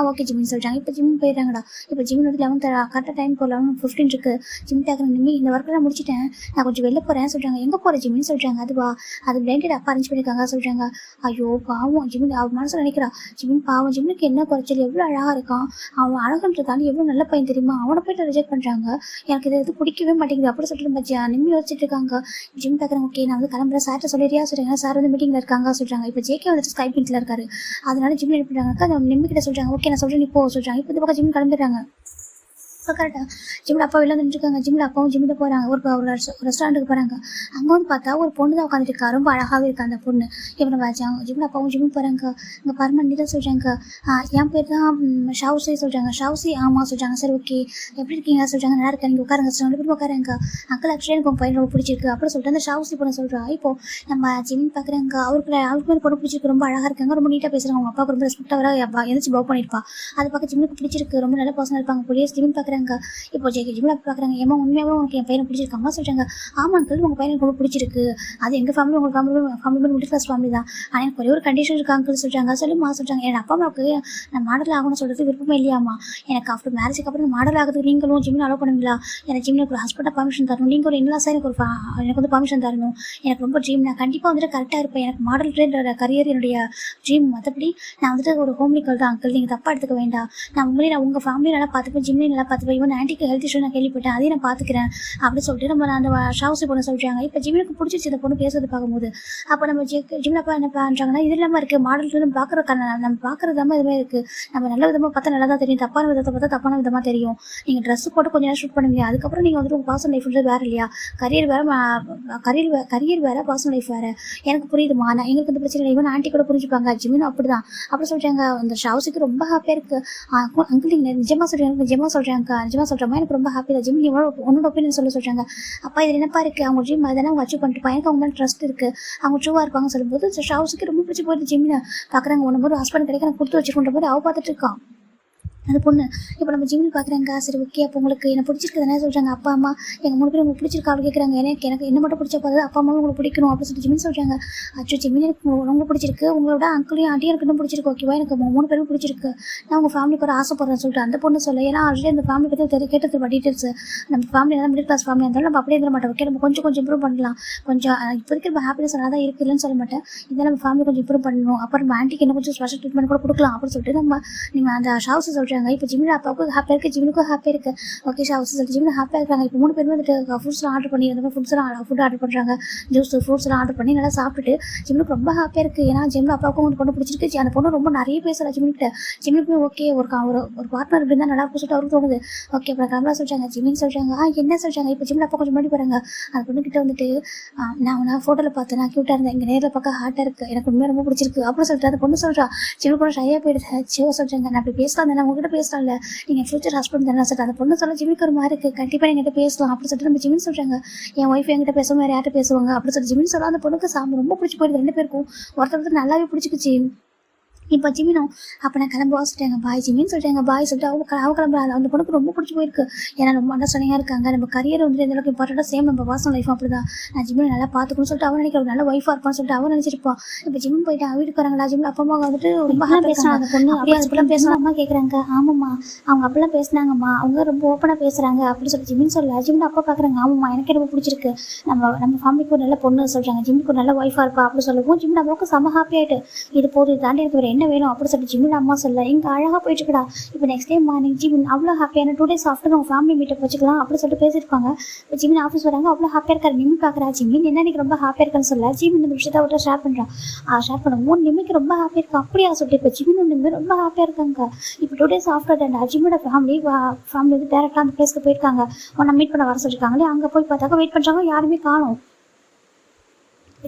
ஓகே ஜிமின் சொல்கிறாங்க. இப்போ ஜிம் போயிடுறாங்கடா. இப்போ ஜிமின் வந்து 11 கரெக்டாக டைம் இப்போ 11:15 இருக்குது. ஜிம் கேட்குறேன். நிம்மி இந்த ஒர்க்கெல்லாம் முடிச்சிட்டேன், நான் கொஞ்சம் வெளில போகிறேன் சொல்கிறாங்க. எங்கே போகிற ஜிமின்னு சொல்கிறாங்க. அதுவா அது பிளேண்டட் அப்பா அரேஞ்ச் பண்ணியிருக்காங்க சொல்கிறாங்க. ஐயோ பாவம் ஜிமின் அவன் மனசில் நினைக்கிறா. ஜிமின் பாவம் ஜிமினுக்கு என்ன குறைச்சல், எவ்வளோ அழகாக இருக்கான் அவன், அழகுன்றதாண்டி எவ்வளோ நல்ல பையன் தெரியுமா, அவனை போய்ட்டு ரிஜெக்ட் பண்ணுறாங்க, எனக்கு இது பிடிக்கவே மாட்டேங்குது அப்படி சொல்லிட்டு பச்சியா நிம்மி வச்சுட்டு இருக்காங்க. ஜிம் கேட்குறேன். ஓகே நான் வந்து கிளம்புறேன் சார்ட்ட சொல்லிடுறியா சொல்கிறாங்க. சார் வந்து மீட்டிங்கில் இருக்காங்க சொல்கிறாங்க. இப்போ ஜேகே வந்துட்டு ஸ்கைப் மீட்டில் இருக்காரு, அதனால ஜிம் என்ன பண்ணுறாங்க அந்த நிம்மி கிட்ட சொல்கிறாங்க. ஓகே நான் சொல்கிறேன் நீ போ சொல்கிறாங்க. இப்போ இந்த பக்கம் ஜிம் கிளம்பிடுறாங்க. இப்போ கரெக்டாக ஜிம்மில் அப்பா வெளில வந்துட்டுருக்காங்க. ஜிம்மில் அப்பாவும் ஜிம்மில் போகிறாங்க. ஒரு ரெஸ்டாரண்ட்டுக்கு போகிறாங்க. அங்கே வந்து பார்த்தா ஒரு பொண்ணு தான் உட்காந்துருக்கா, ரொம்ப அழகாகவே இருக்கா அந்த பொண்ணு. இவனை வாச்சாங்க. ஜிம்மில் அப்பாவும் ஜிம்முக்கு போகிறாங்க. இங்கே பர்மனெண்ட் தான் சொல்கிறாங்க. என் பேர் தான் ஷவுசி சொல்கிறாங்க. ஷவுசி ஆமாம் சொல்கிறாங்க. சரி ஓகே எப்படி இருக்கீங்க சொல்கிறாங்க. நல்லா இருக்கேன் நீங்கள் உட்காருங்க சொல்கிறாங்க. எப்படி உட்காருங்க அங்கிள் ஆக்சுவலி எனக்கு உங்கள் பையன் ரொம்ப பிடிச்சிருக்கு அப்படின்னு சொல்லிட்டு அந்த ஷவுசி பொண்ணு சொல்கிறா. இப்போது நம்ம ஜிம் பார்க்குறாங்க. அவருக்கு பொண்ணு பிடிச்சிருக்கு, ரொம்ப அழகாக இருக்காங்க, ரொம்ப நீட்டாக பேசுகிறாங்க. அவங்க அப்பாவுக்கு ரொம்ப ரெஸ்பெக்டாக எந்திரிச்சு பவ் பண்ணியிருப்பா. அதை பார்க்க ஜிம்முக்கு பிடிச்சிருக்கு, ரொம்ப நல்ல பர்சனாக இருப்பாங்க போலீஸ். ஜிம் பார்க்குறாங்க. இப்போ ஜிம்மில் பார்க்குறாங்க. ஏமா உண்மையாகவே உனக்கு என் பையனை பிடிச்சிருக்காங்க சொல்கிறாங்க. ஆமாம் அங்கிள் உங்கள் பையனுக்கு ரொம்ப பிடிச்சிருக்கு, அது எங்கள் ஃபேமிலி உங்கள் ஃபேமிலி மிடில் கிளாஸ் ஃபேமிலி தான், ஆனால் எனக்கு ஒரே ஒரு கண்டிஷன் இருக்கா அங்கிள் சொல்கிறாங்க. சொல்லுமா சொல்கிறாங்க. என் அப்பா அம்மாவுக்கு நான் மாடல் ஆகணும்னு சொல்கிறது விருப்பமே இல்லையாம்மா, எனக்கு ஆஃப்டர் மேரேஜுக்கு அப்புறம் மாடல் ஆகிறதுக்கு நீங்களும் ஜிம்மில் அலோவ் பண்ணுவீங்களா, எனக்கு ஜிம்மில் ஒரு ஹஸ்பண்டாக பர்மிஷன் தரணும், நீங்கள் ஒரு இன்லாஸாக எனக்கு வந்து பர்மிஷன் தரணும், எனக்கு ரொம்ப ட்ரீம், நான் கண்டிப்பாக வந்துட்டு கரெக்டாக இருப்பேன், எனக்கு மாடல் ட்ரெயினோட கரியர் என்னுடைய ட்ரீம், மற்றபடி நான் வந்துட்டு ஒரு ஹோம்லிக்கல் தான் அங்கிள், நீங்கள் தப்பாக எடுத்துக்க வேண்டாம், நான் உங்கள் ஃபேமிலி நல்லா பார்த்துப்பேன், ஜிம்லேயும் நல்லா பார்த்துப்பேன், இவன் ஆன்ட்டிக்கு ஹெல்த் இஷ்யூ நான் கேள்விப்பட்டேன், அதையும் நான் பார்த்துக்கிறேன் அப்படின்னு சொல்லிட்டு நம்ம அந்த ஷாவுசி பொண்ணு சொல்கிறாங்க. இப்போ ஜிம்முக்கு பிடிச்சிச்சு இந்த பொண்ணு பேசுறது பார்க்கும்போது. அப்போ நம்ம ஜிம்மில் அப்பா என்ன பண்ணுறாங்கன்னா இது இல்லாமல் இருக்குது மாடல் நம்ம பார்க்குறது தான் இதுவே இருக்குது, நம்ம நல்ல விதமாக பார்த்தா நல்லா தான் தெரியும், தப்பான விதத்தை பார்த்தா தப்பான விதமாக தெரியும், நீங்கள் ட்ரெஸ்ஸு போட்டு கொஞ்சம் நேரம் ஷூட் பண்ணுவீங்க, அதுக்கப்புறம் நீங்கள் வந்துட்டு உங்கள் பர்சனல் லைஃப் வேறு இல்லையா, கரியர் வேறு பர்சனல் லைஃப் வேறு, எனக்கு புரியுதுமா, நான் எங்களுக்கு வந்து பிரச்சனை இல்லை, இவன் ஆண்டி கூட புரிஞ்சுப்பாங்க, ஜிம்மினும் அப்படி தான் அப்படி சொல்கிறாங்க. அந்த ஷாவுசிக்கு ரொம்ப ஹாப்பியாக இருக்குது. அங்கிள் நீங்கள் நிஜமாக சொல்கிறேன், நிஜமாக சொல்கிறேன் எனக்கு ரொம்ப ஹாப்பி தான், ஜிம் நீ உன்னோட ஒப்பீனியன் சொல்கிறாங்க. அப்பா இதில் என்னப்பா இருக்குது, அவங்க ட்ரீம் அதெல்லாம் அவங்க அச்சீவ் பண்ணிட்டு எனக்கு அவங்க மேலே ட்ரஸ்ட் இருக்குது, அவங்க ட்ரூவாக இருப்பாங்கன்னு சொல்லும்போது ஷாவுஸுக்கு ரொம்ப பிடிச்சி போயிட்டு ஜிம்மில் பார்க்குறாங்க. ஒன்று மாதிரி ஹஸ்பண்ட் கிடைக்க நான் கொடுத்து வச்சுக்கின்ற மாதிரி அவள் பார்த்துட்டு இருக்கான் அந்த பொண்ணு. இப்போ நம்ம ஜிம்மில் பார்க்குறாங்க. சரி ஓகே அப்போ உங்களுக்கு என்ன பிடிச்சிருக்குதுன்னு சொல்கிறாங்க. அப்பா அம்மா எங்கள் 3 பேரும் உங்களுக்கு பிடிச்சிருக்கா அப்படி கேட்குறாங்க. எனக்கு என்ன மட்டும் பிடிச்சா பார்த்து அப்பா அம்மாவும் உங்களுக்கு பிடிக்கணும் அப்படின்னு சொல்லிட்டு ஜிம்மின் சொல்கிறாங்க. அச்சோ ஜிம்மின் எனக்கு ரொம்ப பிடிச்சிருக்கு, உங்களோட அங்கிளையும் ஆண்டியும் எனக்கு இன்னும் பிடிச்சிருக்கு, ஓகேவா எனக்கு 3 பேரும் பிடிச்சிருக்கு, நான் உங்கள் ஃபேமிலிக்கு ஒரு ஆசைப்படுறேன்னு சொல்லிட்டு அந்த பொண்ணு சொல்ல. ஏன்னா ஆல்ரெடி அந்த ஃபேமிலி பற்றி கேட்டது டீட்டெயில்ஸ், நம்ம ஃபேமிலி தான் மிடில் கிளாஸ் ஃபேமிலி இருந்தாலும் நம்ம அப்படியே இருக்க மாட்டோம், ஓகே நம்ம கொஞ்சம் இம்ப்ரூவ் பண்ணலாம், கொஞ்சம் இப்போதைக்கு நம்ம ஹாப்பினஸ் நல்லா தான் இருக்குது இல்லைன்னு சொல்ல மாட்டேன், இதெல்லாம் நம்ம ஃபேமிலி கொஞ்சம் இம்ப்ரூவ் பண்ணணும், அப்புறம் நம்ம ஆண்டிக்கு என்ன கொஞ்சம் ஸ்பெஷல் ட்ரீட்மெண்ட் கூட கொடுக்கலாம் அப்படின்னு சொல்லிட்டு நீங்கள் அந்த ஷாவுஸ் சொல்கிறாங்க. இப்போ ஜிம்மில் அப்பா ஹாப்பியாக இருக்குது, ஜிம்முக்கும் ஹாப்பியாக இருக்குது, ஓகே ஷாவுஸ் சொல்லிட்டு ஜிம்மில் ஹாப்பியாக இருக்காங்க. இப்போ 3 பேருமே வந்துட்டு ஃபுட்ஸ்லாம் ஆர்டர் பண்ணி அந்த மாதிரி ஃபுட் ஆர்டர் பண்ணுறாங்க, ஜூஸ் ஃப்ரூட்ஸ்லாம் ஆர்டர் பண்ணி நல்லா சாப்பிட்டுட்டு ஜிம்முக்கு ரொம்ப ஹாப்பியாக இருக்குது. ஏன்னா ஜிம்மில் அப்பாவுக்கும் ஒரு பொண்ணு பிடிச்சிருக்கு, அந்த பொண்ணு ரொம்ப நிறைய பேசுகிறா ஜிம்முக்கு ஓகே ஒரு பார்ட்னர் இப்படி தான் நல்லா இருக்கும் சொல்லிட்டு அவருக்கு தோணுது. ஓகே அப்புறம் கிளம்பலாம் சொல்கிறாங்க. ஜிம்மின்னு சொல்கிறாங்க. என்ன சொல்கிறாங்க. இப்போ ஜிம்மில் அப்பா கொஞ்சம் முன்னாடி போகிறாங்க. அந்த பொண்ணுக்கிட்ட வந்துட்டு நான் ஃபோட்டோவில் பார்த்தேன், நான் க்யூட்டாக இருந்தேன், இங்கே நேரில் பார்க்க ஹார்ட்டாக இருக்குது, எனக்கு உண்மையாக ரொம்ப பிடிச்சிருக்கு அப்படின்னு சொல்லிட்டு அந்த பொண்ணு சொல்கிறா. ஜிம்மு கூட ஷையாக போயிடுது. சிவ சொல்கிறாங்க. நான் அப்படி பேசலாம் தானே உங்ககிட்ட பேசலாம்ல, நீங்கள் ஃபியூச்சர் ஹஸ்பண்ட் தானே சொல்லிட்டு அந்த பொண்ணு சொல்ல. ஜிம்மிக்கு ஒரு மாதிரி இருக்குது, கண்டிப்பாக என்கிட்ட பேசலாம் அப்படின்னு சொல்லிட்டு நம்ம ஜிம்மின்னு சொல்கிறாங்க. என் ஒய்ஃப் என்கிட்ட பேசுவோம் வேறு யார்கிட்ட பேசுவாங்க அப்படின்னு சொல்லிட்டு ஜிம்மின்னு சொல்ல. அந்த பொண்ணுக்கு ரொம்ப பிடிச்சி போயிடுது, 2 பேருக்கும் ஒருத்தர் நல்லாவே பிடிச்சிக்குச்சு. இப்போ ஜிமினும் அப்போ நான் கிளம்புவா சொல்லிட்டாங்க. பாய் ஜிமின்னு சொல்லிட்டாங்க. பாய் சொல்லிட்டு அவங்க கிளம்புறாங்க. அந்த பொண்ணுக்கு ரொம்ப பிடிச்சி போயிருக்கு, ஏன்னா ரொம்ப அண்டர்ஸ்டாண்டிங்காக இருக்காங்க, நம்ம கரியர் வந்து எந்த அளவுக்கு இம்பார்ட்டண்ட்டாக சேம் நம்ம பர்சனல் லைஃப் அப்படி தான், நான் ஜிம்மில் நல்லா பார்த்துக்கணும்னு சொல்லிட்டு அவன் நினைக்கிற நல்ல ஒய்ஃபாக இருப்பான்னு சொல்லிட்டு அவன் நினச்சிருப்பான். இப்போ ஜிம் போயிட்டு வீட்டுக்கு வராங்களா, ஜிம்மில் அப்பா அம்மா வந்துட்டு ரொம்ப பேசுகிறாங்க. அந்த பொண்ணு அப்படியே அப்பெல்லாம் பேசலாம் அம்மா கேட்குறாங்க. ஆமாம்மா அவங்க அப்பெல்லாம் பேசினாங்கம்மா, அவங்க ரொம்ப ஓப்பனாக பேசுகிறாங்க அப்படின்னு சொல்லி ஜிம்மின்னு சொல்ல. ஜிம்மில் அப்பா பார்க்குறாங்க. ஆமாம்மா எனக்கு ரொம்ப பிடிச்சிருக்கு, நம்ம ஃபேமிலிக்கு ஒரு நல்ல பொண்ணு சொல்கிறாங்க, ஜிம்முக்கு ஒரு நல்ல ஒய்ஃபாக இருப்பா அப்படின்னு சொல்லவும் ஜிம்மில் அம்மாவுக்கு செம ஹாப்பி ஆகிட்டு இது போதும், இது தாண்டி எனக்கு என்ன வேணும் அப்படின்னு சொல்லிட்டு ஜிமின் அம்மா சொல்ல இங்கே அழகாக போயிட்டுருக்கடா. இப்போ நெக்ஸ்ட் டே மார்னிங் ஜிமின் அவ்வளோ ஹாப்பியான 2 days ஆஃப்டர் அவங்க ஃபேமிலி மீட்டப் வச்சுக்கலாம் அப்படின்னு சொல்லிட்டு பேசியிருப்பாங்க. இப்போ ஜிமின் ஆஃபீஸ் வராங்க, அவ்வளோ ஹாப்பியாக இருக்காரு. நிம்மி பார்க்குறா ஜிமின் என்ன எனக்கு ரொம்ப ஹாப்பியாக இருக்கான்னு சொல்ல ஜிமின் இந்த விஷயத்த அவர்கிட்ட ஷேர் பண்ணுறான். ஷேர் பண்ணுவோம் நிம்மிக்கு ரொம்ப ஹாப்பியாக இருக்கா அப்படியா சொல்லிட்டு இப்போ ஜிமின் நிம்மி ரொம்ப ஹாப்பியாக இருக்காங்க. இப்போ 2 days ஆஃப்டர் தட் ஜிமியோட ஃபேமிலி வந்து டேரெக்டாக அந்த பிளேஸ்க்கு போயிருக்காங்க. உன்னை மீட் பண்ண வர சொல்லியிருக்காங்களே. அங்கே போய் பார்த்தாக்க வெயிட் பண்ணுறாங்க, யாருமே காணும்.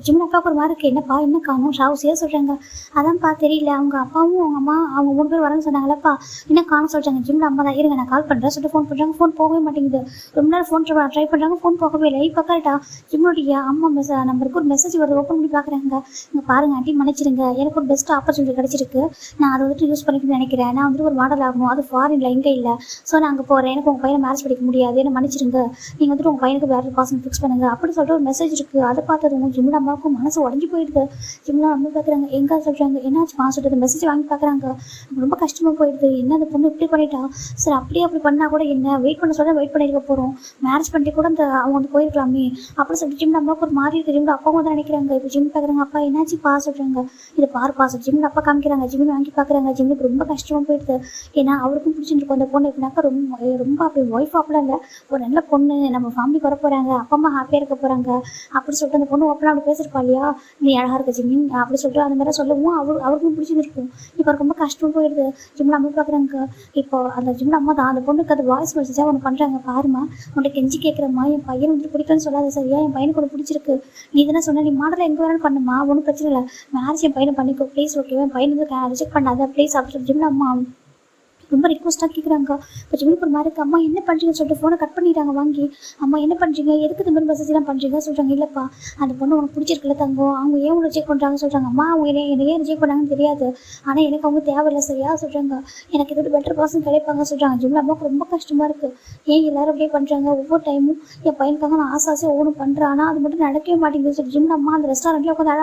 ஜிமின் அப்பாவுக்கு ஒரு மாதிரி இருக்குது, என்னப்பா என்ன காணும் ஷாவுசியா சொல்கிறாங்க. அதான்ப்பா தெரியல, அவங்க அப்பாவும் அவங்க அம்மா அவங்க 3 பேர் வரேன்னு சொன்னாங்களப்பா, என்ன காணும் சொல்கிறாங்க. ஜிமின் அம்மா தான் இருங்க நான் கால் பண்ணுறேன் சொல்லிட்டு ஃபோன் பண்ணுறாங்க. ஃபோன் போகவே மாட்டேங்குது. ரொம்ப நேரம் ஃபோன் ட்ரை பண்ணுறாங்க, ஃபோன் போகவே இல்லை. இப்போ கரெக்டா ஜிமினுடைய அம்மா நம்பருக்கு ஒரு மெசேஜ் வருது, ஓப்பன் பண்ணி பார்க்குறாங்க. இங்கே பாருங்க ஆண்டி மன்னிச்சிருங்க, எனக்கு ஒரு பெஸ்ட் ஆப்பர்ச்சுனிட்டி கிடச்சிருக்கு, நான் அதை வந்துட்டு யூஸ் பண்ணிக்கணும்னு நினைக்கிறேன். நான் வந்துட்டு ஒரு மாடல் ஆகணும், அது ஃபாரின்ல இங்கே இல்லை. ஸோ நான் அங்கே போகிறேன், எனக்கு உங்கள் பையனை மேரேஜ் படிக்க முடியாது, என்ன மன்னிச்சிருங்க, நீங்கள் வந்துட்டு உங்கள் பையனுக்கு வேறு பர்சன் ஃபிக்ஸ் பண்ணுங்க அப்படின்னு சொல்லிட்டு ஒரு மெசேஜ் இருக்குது. அதை பார்த்ததும் ஜிமின் அம்மாவுக்கும் மனசு உடஞ்சி போயிடுது. ஜிம்லாம் அம்மா பார்க்குறாங்க, எங்கே சொல்கிறாங்க என்னாச்சு சொல்லிட்டு மெசேஜ் வாங்கி பார்க்குறாங்க. ரொம்ப கஷ்டமாக போயிடுது, என்ன அந்த பொண்ணு இப்படி பண்ணிட்டா, சரி அப்படியே அப்படி பண்ணால் கூட என்ன வெயிட் பண்ண சொல்ல வெயிட் பண்ணியிருக்க போகிறோம், மேரேஜ் பண்ணிட்டு கூட அவங்க வந்து போயிருக்கலாமே அப்படின்னு சொல்லிட்டு ஜிம் அம்மாவுக்கு ஒரு மாதிரி இருக்குது. ஜிம் அப்பாவும் வந்து நினைக்கிறாங்க. இப்போ ஜிம் பார்க்குறாங்க, அப்பா என்னாச்சு சொல்கிறாங்க. இதை பாருப்பா சொல்லி ஜிம் அப்பா காமிக்கிறாங்க. ஜிம் வாங்கி பார்க்குறாங்க. ஜிம்முக்கு ரொம்ப கஷ்டமாக போயிடுது. ஏன்னா அவருக்கும் பிடிச்சிருக்கும் அந்த பொண்ணு. எப்படின்னாக்கா ரொம்ப அப்படி ஒய்ஃப் அப்படிலாம் இல்லை, ஒரு நல்ல பொண்ணு, நம்ம ஃபேமிலிக்கு வர போகிறாங்க, அப்பா அம்மா ஹாப்பியாக இருக்க போகிறாங்க அப்படி சொல்லிட்டு அந்த பொண்ணு ஓப்பனாக அப்படி பேசியிருப்பா இல்லையா, நீ அழகாக இருக்க ஜிமின் அப்படி சொல்லிட்டு அந்த மாதிரி சொல்லவும் அவருக்கும் பிடிச்சிருக்கும். இப்போ ரொம்ப கஷ்டமாக போயிடுது. ஜிம்ல அம்மா பார்க்குறாங்க. இப்போ அந்த ஜிம்ல அம்மா தான் அந்த பொண்ணுக்கு அது வாய்ஸ் மெசேஜாக ஒன்று பண்ணுறாங்க. பாருமா உன்னை கெஞ்சி கேட்குறம்மா, என் பையன் வந்துட்டு பிடிக்குன்னு சொல்லாத சரியா, என் பையனுக்கு ஒன்று பிடிச்சிருக்கு, நீ தானே சொன்ன, நீ மாடலில் எங்கே வேணாலும் பண்ணுமா, ஒன்றும் பிரச்சனை இல்லை, மேரேஜ் என் பையனை பண்ணிக்கோ ப்ளீஸ், ஓகேவா, என் பையன் வந்து ரிஜெக்ட் பண்ணாத ப்ளீஸ் அப்படின்னு சொல்லி ஜிம்ல அம்மா ரொம்ப ரிக்வஸ்ட்டாக கேட்குறாங்க. இப்போ ஜிமினுக்கு ஒரு மாதிரி இருக்குது. அம்மா என்ன பண்ணுறீங்கன்னு சொல்லிட்டு ஃபோனை கட் பண்ணிடுறாங்க வாங்கி. அம்மா என்ன பண்ணுறீங்க, எதுக்கு இந்த மாதிரி மெசேஜ்லாம் பண்ணுறீங்க சொல்கிறாங்க. இல்லைப்பா அந்த பொண்ணு உனக்கு பிடிச்சிருக்குல்ல தங்கம், அவங்க ஏன் உங்களை ரிஜெக்ட் பண்ணுறாங்க சொல்கிறாங்க. அம்மா அவங்க என்னை ஏன் ரிஜெக்ட் பண்ணாங்கன்னு தெரியாது, ஆனால் எனக்கு அவங்க தேவையில்லை சரியா சொல்கிறாங்க, எனக்கு இதோட பெட்டர் பர்சன் கிடைப்பாங்க சொல்கிறாங்க. ஜிம்ல அம்மாவுக்கு ரொம்ப கஷ்டமாக இருக்குது. ஏன் எல்லோரும் அப்படியே பண்ணுறாங்க, ஒவ்வொரு டைமும் என் பையனுக்காக நான் ஆசை ஒவ்வொன்றும் பண்ணுறேன், ஆனால் அது மட்டும் நடக்கவே மாட்டேங்குது சொல்லி ஜிம்ல அம்மா அந்த ரெஸ்டாரண்ட்டில் உட்காந்து அழ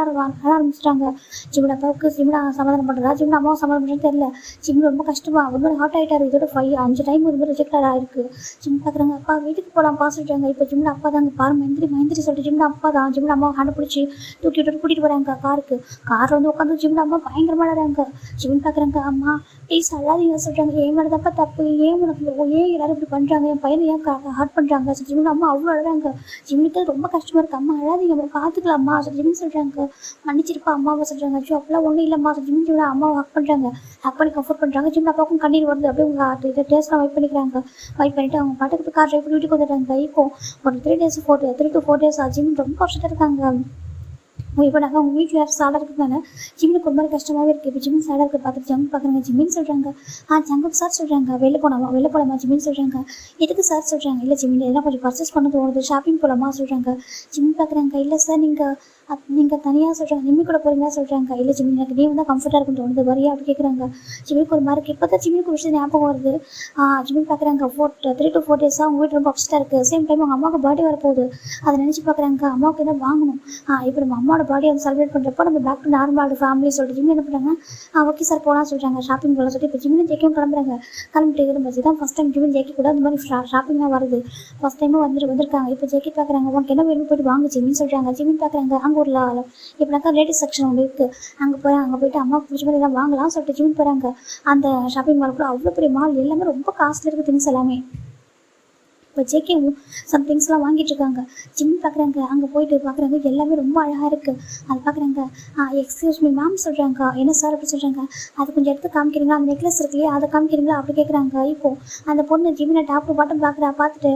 ஆரம்பிச்சிட்டாங்க. ஜிம்ல அப்பாவுக்கு ஜிம்ல சமாதானம் பண்ணுறதா ஜிம்ல அம்மாவும் சமாதானம் பண்ணுறது தெரியல. ஜிம்ல ரொம்ப கஷ்டமாக ஒரு மாதிரி ஹார்ட் ஆகிட்டார். இதோட 5 டைம் ஒரு மாதிரி ரிஜெக்டட் ஆகிருக்கு. ஜிம் பார்க்குறாங்க. அப்பா வீட்டுக்கு போகலாம்ப்பா சொல்லிட்டாங்க. இப்போ ஜிம்ல அப்பா தாங்க பாரு மந்திரி சொல்லிட்டு ஜிம்ல அப்பா தான் ஜிம்ல அம்மா ஹேண்ட் பிடிச்சி தூக்கிட்டு கூட்டிகிட்டு வராங்க காருக்கு. காரில் வந்து உட்காந்து ஜிம்ல அம்மா பயங்கரமாக அழறாங்க. ஜிம் பார்க்குறாங்க. அம்மா ப்ளீஸ் அழாதீங்க சொல்கிறாங்க. ஏன் மேலே தப்பா தப்பு, ஏன் உனக்கு ஏன் எல்லாரும் இப்படி பண்ணுறாங்க, என் பையனை ஏன் ஹார்ட் பண்ணுறாங்க ஜிம்ல அம்மா அவ்வளோ அழறாங்க. ஜிம்முக்கு ரொம்ப கஷ்டமாக இருக்குது. அம்மா அழாதீங்க, அம்மா பார்த்துக்கலாம்மா ஜிம் சொல்கிறாங்க. மன்னிச்சிருப்பா அம்மாவை சொல்கிறாங்க. ஜோ அப்பெல்லாம் ஒன்றும் இல்லைம்மா ஜிம்ல அம்மாவை ஹக் பண்ணுறாங்க. ஹக் பண்ணி கம்ஃபர்ட் பண்ணுறாங்க. ஜிம்ல அப்பாவுக்கும் கண்ணீர் வருது. அப்படியே உங்கள் இதை டேஸ்ட்லாம் வைப் பண்ணிக்கிறாங்க. வைப் பண்ணிவிட்டு அவங்க பாட்டுக்கு கார் ட்ரைவ் பண்ணி வீட்டுக்கு வந்துடுறாங்க. இப்போ ஒரு 3 to 4 days ஜிம் ரொம்ப கஷ்டத்தில் இருக்காங்க. இப்போ நாங்கள் அவங்க வீட்டில் யாரும் சாடாக இருக்கிறதுனால ஜிம்முக்கு ரொம்ப கஷ்டமாகவே இருக்குது. இப்போ ஜிம்மின் சாடாக இருக்குது பார்த்துட்டு ஜங்கு பார்க்குறாங்க. ஜிம்மின்னு சொல்கிறாங்க. ஜங்கு சார் சொல்கிறாங்க. வெளில போகலாமா ஜிம்மின்னு சொல்கிறாங்க. எதுக்கு சார் சொல்கிறாங்க. இல்லை ஜிம்மின் எதனா கொஞ்சம் பர்ச்சேஸ் பண்ண தோணுது, ஷாப்பிங் போகலாமா சொல்கிறாங்க. ஜிம் பார்க்குறாங்க. இல்லை சார் நீங்கள் தனியாக சொல்கிறாங்க. நிம்மி கூட போகிறீங்களா சொல்கிறாங்க. இல்லை ஜிம்மின் எனக்கு நீ வந்து கம்ஃபர்ட்டாக இருக்குன்னு தோணுது வரியா அப்படி கேட்குறாங்க. ஜிம்மிக்கு ஒரு மாதிரி இப்போ தான் ஜிம்மிக்கு ஒரு விஷயம் ஞாபகம் வருது. ஜிம்மின் பார்க்குறாங்க. 3 to 4 days அவங்க வீட்டு ரொம்ப அப்செட்டாக இருக்குது. சேம் டைம் அவங்க அம்மாவுக்கு பர்த்டே வரப்போகுது. அதை நினச்சி பார்க்குறாங்க. அம்மாவுக்கு என்ன வாங்கணும். இப்போ நம்ம அம்மாவோட பர்த்டே வந்து செலிப்ரேட் பண்ணுறப்போ நம்ம பேக் டு நார்மல் ஃபேமிலி சொல்லிட்டு ஜிம்மில் என்ன பண்ணுறாங்க. ஓகே சார் போகலாம் சொல்கிறாங்க. ஷாப்பிங் போகலாம் சொல்லிட்டு இப்போ ஜிம்மில் ஜெய்க்கும் கிளம்புறாங்க. கிளம்பிட்டு இருக்கும்போது தான் ஃபஸ்ட் டைம் ஜிம்மில் ஜெய்க்கி கூட அந்த மாதிரி ஷாப்பிங்லாம் வருது. ஃபஸ்ட் டைமும் வந்திருக்காங்க. இப்போ ஜெய்க்கி பார்க்குறாங்க. உனக்கு என்ன வேணும் போய்ட்டு வாங்க ஜிம்மின்னு சொல்கிறாங்க. ஜிம்மின் பார்க்குறாங்க. அங்கே ஒரு இப்போனாக்கா லேடிஸ் செக்ஷன் ஒன்று இருக்குது. அங்கே போயிட்டு அம்மாவுக்கு பிடிச்ச மாதிரி எல்லாம் வாங்கலாம் சொல்லிட்டு ஜிம்மின் போகிறாங்க. அந்த ஷாப்பிங் மால் கூட அவ்வளோ பெரிய மால், எல்லாமே ரொம்ப காஸ்ட்லி இருக்குது திங்ஸ் எல்லாமே. இப்போ ஜேகேவும் சம் திங்ஸ்லாம் வாங்கிட்டு இருக்காங்க. ஜிம் பார்க்குறாங்க. அங்கே போயிட்டு பார்க்குறாங்க எல்லாமே ரொம்ப அழகாக இருக்குது. அது பார்க்குறாங்க. எக்ஸ்கியூஸ் மீ மேம் சொல்கிறாங்க. என்ன சார் அப்படி சொல்கிறாங்க. அது கொஞ்சம் எடுத்து காமிக்கிறீங்களா, அந்த நெக்லஸ் இருக்குல்லையே அதை காமிக்கிறீங்களா அப்படி கேட்குறாங்க. இப்போது அந்த பொண்ணு ஜிம்மில் டாப்பு பாட்டம் பார்த்துட்டு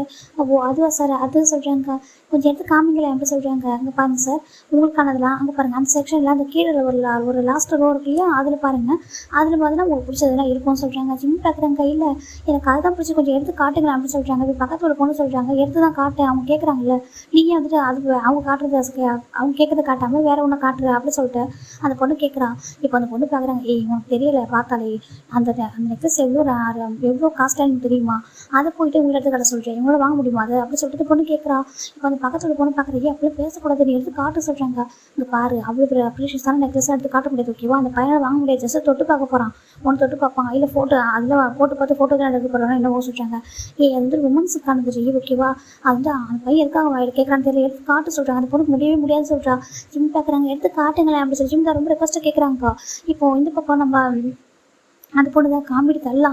அதுவா சார் அது சொல்கிறாங்க. கொஞ்சம் எடுத்து காமிங்களேன் அப்படி சொல்கிறாங்க. அங்கே பாருங்கள் சார் உங்களுக்கானதெல்லாம் அங்கே பாருங்கள், அந்த செக்ஷனில் அந்த கீழே ஒரு லாஸ்ட் ரோ இருக்கு இல்லையா, அதில் பாருங்கள், அதில் பார்த்தீங்கன்னா உங்களுக்கு பிடிச்சதெல்லாம் இருக்கும்னு சொல்கிறாங்க. ஜிம் பார்க்குறாங்க. இல்லை எனக்கு அதுதான் பிடிச்சி கொஞ்சம் எடுத்து காட்டுங்களேன் அப்படி சொல்கிறாங்க. இப்போ பக்கத்தில் ஒரு பொண்ணு சொல்கிறாங்க. எடுத்து தான் காட்டேன். அவங்க கேட்குறாங்கல்ல, நீங்கள் வந்துட்டு அது அவங்க காட்டுறது அவங்க கேட்குறத காட்டாமல் வேறு ஒன்று காட்டுற அப்படி சொல்லிட்டு அந்த பொண்ணு கேட்குறான். இப்போ அந்த பொண்ணு பார்க்குறாங்க. உனக்கு தெரியலை பார்த்தாலே அந்த நெக்லஸ் எவ்வளோ காஸ்ட்லின்னு தெரியுமா, அதை போயிட்டு உங்களை எடுத்து கடை சொல்கிறேன், இவங்கள வாங்க முடியுமா அது அப்படி சொல்லிட்டு பொண்ணு கேட்குறா. இப்போ அந்த பக்கத்தில் பொண்ணு பார்க்குறீங்க அப்படியே பேசக்கூடாது, நீ எடுத்து காட்ட சொல்கிறாங்க. இங்கே பாரு அவ்வளோ பெரிய அப்ரிஷியஸான நெக்லஸ் எடுத்து காட்ட முடியாது ஓகேவா, அந்த பையனை வாங்க முடியாது, ஜஸ்ட் தொட்டு பார்க்க போகிறான், ஒன்று தொட்டு பார்ப்பாங்க, இல்லை ஃபோட்டோ அதில் போட்டு பார்த்து ஃபோட்டோ தான் எடுக்க போகிறாங்க என்னவோ சொல்கிறாங்க. அது வந்து உமன்ஸுக்கான அந்த ஓகேவா. அதுதான் அந்த பையன் இருக்காங்க வாயில கேட்குறான்னு தெரியல, எடுத்து காட்டு சொல்கிறாங்க. அந்த பொண்ணுக்கு முடியவே முடியாதுன்னு சொல்கிறா. ஜிம் பார்க்குறாங்க, எடுத்து காட்டுங்களேன் அப்படி சொல்லி ஜிம் தான் ரொம்ப ரெக்வஸ்ட்டாக கேட்குறாங்கக்கா. இப்போ இந்த பக்கம் நம்ம அந்த பொண்ணு தான் காமெடி தள்ள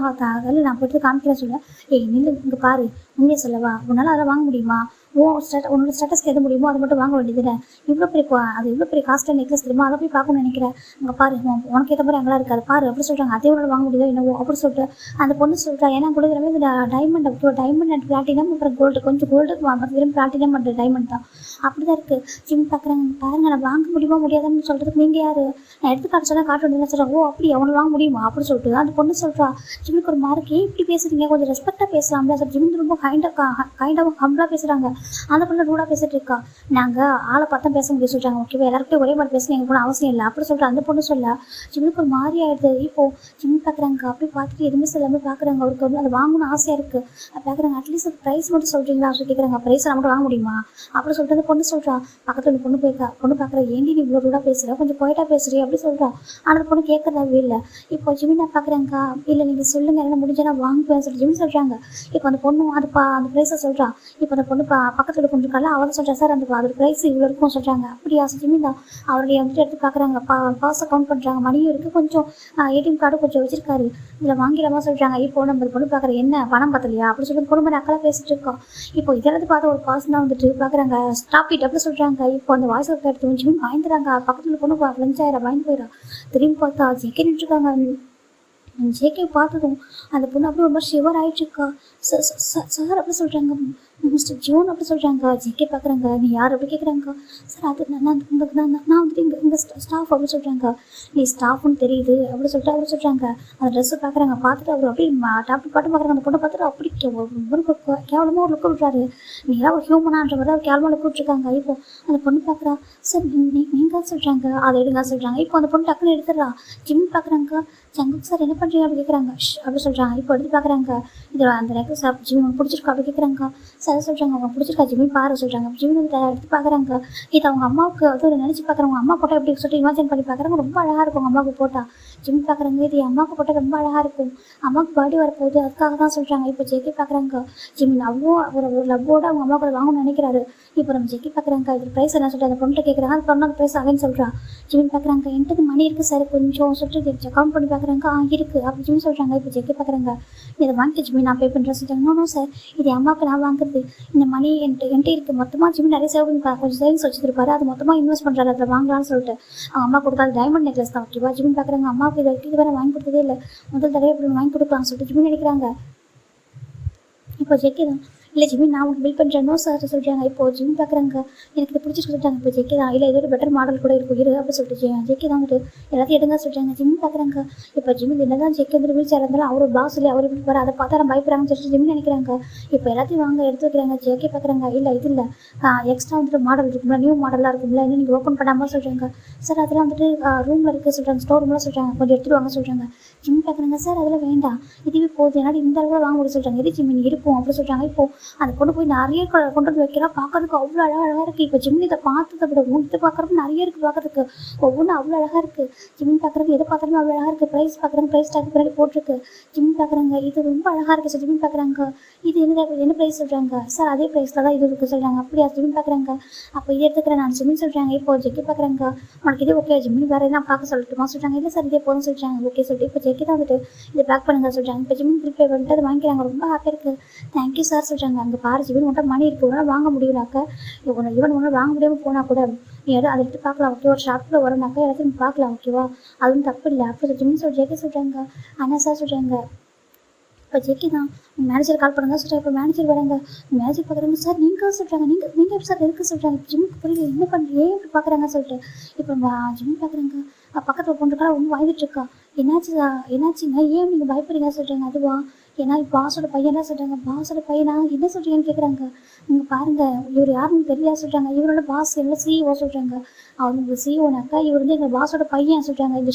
நான் போட்டு காமிக்கிறேன் சொல்ல. ஏய் நில்லு, இங்கே பாரு, உண்மையை சொல்லவா, உன்னால் அதெல்லாம் வாங்க முடியுமா? உன்னோட ஸ்டேட்டஸ்க்கு எது முடியுமோ அதை மட்டும் வாங்க வேண்டியது. இவ்வளோ பெரிய அது இவ்வளோ பெரிய காஸ்ட்லியாக நெக்லஸ் தெரியுமா, அதை போய் பார்க்கணும்னு நினைக்கிறேன். அங்கே பாரு, உனக்கு ஏற்ற மாதிரி அங்கெல்லாம் இருக்காது பாரு அப்படி சொல்கிறாங்க. அதே உன்னால வாங்க முடியுதோ என்னவோ அப்படி சொல்லிட்டு அந்த பொண்ணு சொல்கிறா. ஏன்னா கொடுக்குறவே இந்த diamond okay, diamond and platinum அப்புறம் கோல்டு, கொஞ்சம் கோல்டு வெறும் பிளாட்டினம் அண்ட் டைமண்ட் தான். அப்படி தான் இருக்குது. ஜிம் பார்க்குறாங்க, பாருங்க நான் வாங்க முடியுமா முடியாதுன்னு சொல்கிறதுக்கு நீங்கள் யார்? நான் எடுத்து காட்ட சொன்னால் காட்ட வேண்டியது சொல்கிறேன். ஓ அப்படி அவனை வாங்க முடியுமா அப்படி சொல்லிட்டு அந்த பொண்ணு சொல்கிறா. ஜிம்முக்கு ஒரு மார்க்கு இப்படி பேசுறீங்க, கொஞ்சம் ரெஸ்பெக்டாக பேசலாம்ல சார். ஜிம் ரொம்ப கைண்டாக ஹம்பிளாக பேசுகிறாங்க. அந்த பொண்ணு ரூடாக பேசிட்டு இருக்கா. நாங்கள் ஆளை பார்த்தா பேச முடியும் சொல்கிறாங்க. ஓகேவா, எல்லாருக்கும் ஒரே மாதிரி பேசணும் எங்கள் பொண்ணு அவசியம் இல்லை அப்படி சொல்லிட்டு அந்த பொண்ணு சொல்ல. ஜிம்முக்கு ஒரு மாதிரி ஆகிடுது. இப்போது ஜிம் பார்க்குறாங்க, அப்படி பார்த்துட்டு எதுவுமே சொல்லாமல் பார்க்குறாங்க. அவருக்கு வந்து அதை வாங்கணும்னு ஆசையாக இருக்குது. பார்க்குறாங்க, அட்லீஸ்ட் ஒரு ப்ரைஸ் மட்டும் சொல்கிறீங்களா அப்படி கேட்குறாங்க. ப்ரைஸ் மட்டும் வாங்க முடியுமா அப்படி சொல்லிட்டு அந்த பொண்ணு சொல்கிறா. பக்கத்தில் ஒரு பொண்ணு போயிருக்கா. பொண்ணு பார்க்குற, ஏண்டி நீ இவ்வளோ ரூடாக பேசுகிற, கொஞ்சம் போயிட்டா பேசுகிறீ அப்படி சொல்கிறா. ஆனால் அந்த பொண்ணு கேட்குறதாவே இல்லை. இப்போ ஜிமினா பார்க்குறாங்க, இல்லை நீங்கள் சொல்லுங்கள் என்ன முடிஞ்சா நான் வாங்குவேன் சொல்லி ஜிமின் சொல்கிறாங்க. இப்போ அந்த பொண்ணு அந்த ப்ரைஸை சொல்கிறா. இப்போ அந்த பொண்ணு பக்கத்தில் கொஞ்சம் இருக்கால அவள் சொல்கிறா, சார் அந்த அதோட ப்ரைஸ் இவ்வளோ இருக்கும் சொல்கிறாங்க. அப்படியா ஜிமின் தான் அவருடைய வந்துட்டு எடுத்து பார்க்குறாங்க. பாஸை கவுண்ட் பண்ணுறாங்க. மணியும் இருக்குது, கொஞ்சம் ஏடிஎம் கார்டு கொஞ்சம் வச்சிருக்காரு, இதில் வாங்கிடலாமா சொல்கிறாங்க. இப்போ நம்ம பொண்ணு பார்க்குற, என்ன பணம் பத்தலையா அப்படி சொல்லி பொண்ணு மாதிரி அக்கெல்லாம் பேசிட்டு இருக்கோம். இப்போ இதெல்லாம் பார்த்து ஒரு பாஸ் தான் வந்துட்டு பார்க்குறாங்க. ஸ்டாப் இட் அப்படி சொல்கிறாங்க. இப்போ அந்த வாய்ஸ் எடுத்து ஜிமின் வாங்கிடுறாங்க. பக்கத்தில் பொண்ணு லஞ்ச் ஆயிரம் வாங்கி போயிடா. திரும்பி பார்த்தா ஜெகே நின்றுருக்காங்க. ஜேகே பார்த்ததும் அந்த பொண்ணு அப்படியே ஒரு மாதிரி ஷிவர் ஆகிட்டுருக்கா. சார் அப்படி சொல்கிறாங்க. மிஸ்டர் ஜோன் அப்படி சொல்கிறாங்க. ஜேகே பார்க்குறாங்க. நீ யார் அப்படி கேட்குறாங்க. சார் அது நான் வந்துட்டு இங்கே ஸ்டாஃப் அப்படி சொல்கிறாங்க. நீ ஸ்டாஃப்னு தெரியுது அப்படி சொல்லிட்டு அப்படி சொல்கிறாங்க. அந்த ட்ரெஸ்ஸை பார்க்குறாங்க. பார்த்துட்டு அவர் அப்படியே டாப்டு பாட்டு பார்க்குறாங்க. அந்த பொண்ணை பார்த்துட்டு அப்படி கேவலமாக ஒரு லுக்கு விட்றாரு. நீ ஏதாவது ஒரு ஹியூமனான்ற மாதிரி அவர் கேவலமாக லுக்கு விட்ருக்காங்க. இப்போ அந்த பொண்ணு பார்க்குறா. சார் நீங்கள் சொல்கிறாங்க, அதை எடுங்க சொல்கிறாங்க. இப்போ அந்த பொண்ணு டக்குன்னு எடுத்துடுறா. ஜிம் பார்க்குறாங்க. சங்குக் சார் என்ன பண்ணுறீங்க அப்படி கேட்குறாங்க. அப்படி சொல்கிறாங்க. இப்போ எடுத்து பார்க்குறாங்க. இதில் அந்த நெக்லஸ் ஜிம் உங்களுக்கு பிடிச்சிருக்கா அப்படி கேட்குறாங்க. சார் சொல்கிறாங்க, அவங்க பிடிச்சிருக்கா ஜிம்மி பாரு சொல்கிறாங்க. ஜிம்மி எடுத்து பார்க்குறாங்க. இது அவங்க அம்மாவுக்கு அது ஒரு நினச்சி பார்க்குறாங்க. அம்மா போட்டால் எப்படி சொல்லிட்டு இமேஜின் பண்ணி பார்க்குறாங்க. ரொம்ப அழகாக இருக்கும் அம்மாவுக்கு போட்டால். ஜிம்மி பார்க்குறாங்க, இது அம்மாவுக்கு போட்டால் ரொம்ப அழகாக இருக்கும், அம்மாவுக்கு பர்த்டே வரப்போகுது அதுக்காக தான் சொல்கிறாங்க. இப்போ ஜெக்கி பார்க்குறாங்க. ஜிம்மி அவ்வளோ ஒரு லவ்வோடு அவங்க அம்மாவுக்கு அதை வாங்கணும்னு நினைக்கிறாரு. இப்போ நம்ம ஜெக்கி பார்க்குறாங்க. இது ப்ரைஸ் என்ன சொல்லிட்டு அந்த பொண்ணு கேட்குறாங்க. அந்த பொண்ணு அந்த ப்ரைஸ் அகைன்னு சொல்கிறான். ஜிம்மி பார்க்குறாங்க, என்கிட்ட மணி இருக்குது சார் கொஞ்சம் சொல்லிட்டு அக்கௌண்ட் பண்ணி பார்க்குறாங்க. இருக்குது அப்படி ஜிம்மி சொல்கிறாங்க. இப்போ ஜெக்கி பார்க்குறாங்க, இதை வாங்கிக்க ஜிம்மி நான் பே பண்ணுறேன் சொல்லிட்டாங்க. நோ சார், இது அம்மாவுக்கு நான் வாங்குறது, இந்த மணி என்கிட்ட இருக்குது மொத்தமாக. ஜிம்மி நிறைய சேவிங் கொஞ்சம் சேவிங்ஸ் வச்சுருப்பாரு, அது மொத்தமாக இன்வெஸ்ட் பண்ணுறாரு அதில் வாங்கலாம்னு சொல்லிட்டு. அவங்க அம்மா கொடுத்தா அது டைமண்ட் நெக்லஸ் தான். ஓகேவா, ஜிம்மி பார்க்குறாங்க. அம்மாவுக்கு இதை இது வேறு வாங்கி கொடுத்ததே இல்லை, முதல் தடவை இப்படி வாங்கி கொடுக்கலாம்னு சொல்லிட்டு ஜிம்மி நினைக்கிறாங்க. இப்போ ஜெக்கி தான், இல்லை ஜிம்மி நான் உங்களுக்கு பில் பண்ணுறேன் நோ சார் சொல்கிறாங்க. இப்போ ஜிம்மி பார்க்குறாங்க, எனக்கு இது பிடிச்சி சொல்லிட்டாங்க. இப்போ ஜெக்கி தான், இல்லை இதோட பெட்டர் மாடல் கூட இருக்கும் இரு அப்படி சொல்லிட்டு ஜெக்கி தான் வந்துட்டு எல்லாத்தையும் எடுங்க சொல்கிறாங்க. ஜிம்மி பார்க்குறாங்க. இப்போ ஜிம்மி என்ன தான் ஜெக்கி வந்து வீல் சேர் இருந்தாலும் அவர் பாஸ் இல்லை, அவர் வர அதை பார்த்தா நம்ம பயப்படுறாங்கன்னு சொல்லிட்டு ஜிம்மி நினைக்கிறாங்க. இப்போ எல்லாத்தையும் வாங்க எடுத்து வைக்கிறாங்க. ஜெக்கி பார்க்குறாங்க, இல்லை இது இல்லை எக்ஸ்ட்ரா வந்துட்டு மாடல் இருக்கும்ல, நியூ மாடலாக இருக்கும்ல, இன்னும் நீங்கள் ஓப்பன் பண்ணாமல் சொல்கிறாங்க. சார் அதெல்லாம் வந்துட்டு ரூமில் இருக்குது சொல்கிறாங்க, ஸ்டோர் ரூம்லாம் சொல்கிறாங்க, கொஞ்சம் எடுத்துகிட்டு வாங்க சொல்கிறாங்க. ஜிம்மி பார்க்குறாங்க. சார் அதெல்லாம் வேண்டாம், இதுவே போதும், என்னால் இந்த அளவுக்கு வாங்க முடியும் சொல்கிறாங்க. இது ஜிம்மி இருப்போம் அப்படி சொல்கிறாங்க. இப்போ அந்த பொண்ணு போய் நிறைய கொண்டு வந்து வைக்கிறா. பார்க்கறதுக்கு அவ்வளோ அழகாக இருக்குது. இப்போ ஜிம்மி இதை பார்த்ததை விட இதை பார்க்குறதுக்கு நிறைய இருக்குது பார்க்குறதுக்கு, ஒவ்வொன்றும் அவ்வளோ அழகாக இருக்குது. ஜிம்மி பார்க்குறது எதை பார்த்தாலுமே அவ்வளோ அழகாக இருக்குது. ப்ரைஸ் பார்க்குறாங்க, ப்ரைஸ் டேக் பின்னாடி போட்டிருக்கு. ஜிம்மி பார்க்குறாங்க, இது ரொம்ப அழகாக இருக்குது சார். ஜிம்மி பார்க்குறாங்க, இது என்ன ப்ரைஸ் சொல்கிறாங்க. சார் அதே ப்ரைஸில் தான் இது இருக்குது சொல்கிறாங்க. அப்படியா ஜிம்மி பார்க்குறாங்க. அப்போ இது எடுத்துக்கிறேன் நான் ஜிம்மி சொல்கிறாங்க. இப்போ ஜெக்கி பார்க்குறாங்க, உனக்கு இதே ஓகே ஜிம்மி வேறு எதாவது பார்க்க சொல்லட்டுமா சொல்கிறாங்க. இல்லை சார் இதே போதும் சொல்கிறாங்க. ஓகே சொல்லிட்டு இப்போ ஜெக்கி தான் வந்துட்டு இதை பேக் பண்ணுங்க சொல்கிறாங்க. இப்போ ஜிம்மி பில் பே பண்ணிட்டு அதை வாங்கிக்கிறாங்க. ரொம்ப ஹாப்பியாக இருக்குது. தேங்க்யூ சார் சொல்கிறாங்க. அங்கே பாரு ஜிம்மி உன்ட்ட மணி இருக்குது, உன்னால் வாங்க முடியலாக்க, இவன் ஒன்றும் வாங்க முடியாமல் போனால் கூட நீ அதை எடுத்து பார்க்கலாம். ஓகே, ஒரு ஷாப்பில் வரனாக்கா எல்லாத்தையும் பார்க்கலாம். ஓகேவா, அதுவும் தப்பு இல்லை அப்படி ஜிம்மி ஜெக்கி சொல்கிறாங்க. ஆனால் சார் சொல்கிறாங்க. இப்போ ஜெக்கி தான் மேனேஜர் கால் பண்ணுங்க சொல்கிறாங்க. இப்போ மேனேஜர் வராங்க. மேனேஜர் பார்க்குறாங்க. சார் நீங்கள் சொல்கிறாங்க, நீங்கள் எப்படி சார் இருக்குது சொல்கிறாங்க. ஜிம்முக்கு புரியல, என்ன பண்ணுறீங்க ஏன் இப்படி பார்க்குறாங்க சொல்லிட்டு. இப்போ ஜிம்மி பார்க்குறாங்க. பக்கத்தில் பொண்ணுக்கா ரொம்ப வாங்கிட்டுருக்கா. என்னாச்சுங்க ஏன் நீங்கள் பயப்படுறீங்க சொல்கிறாங்க. அதுவா, ஏன்னா பாஸோட பையன் என்ன சொல்கிறாங்க. பாஸோட பையனா என்ன சொல்கிறீங்கன்னு கேட்குறாங்க. நீங்கள் பாருங்கள் இவர் யாருன்னு தெரியாது சொல்கிறாங்க. இவரோட பாஸ் எல்லாம் சிஇஓ சொல்கிறாங்க. அவங்க சிஇஓனாக்கா இவர் வந்து எங்கள் பாஸோட பையன் சொல்கிறாங்க. இந்த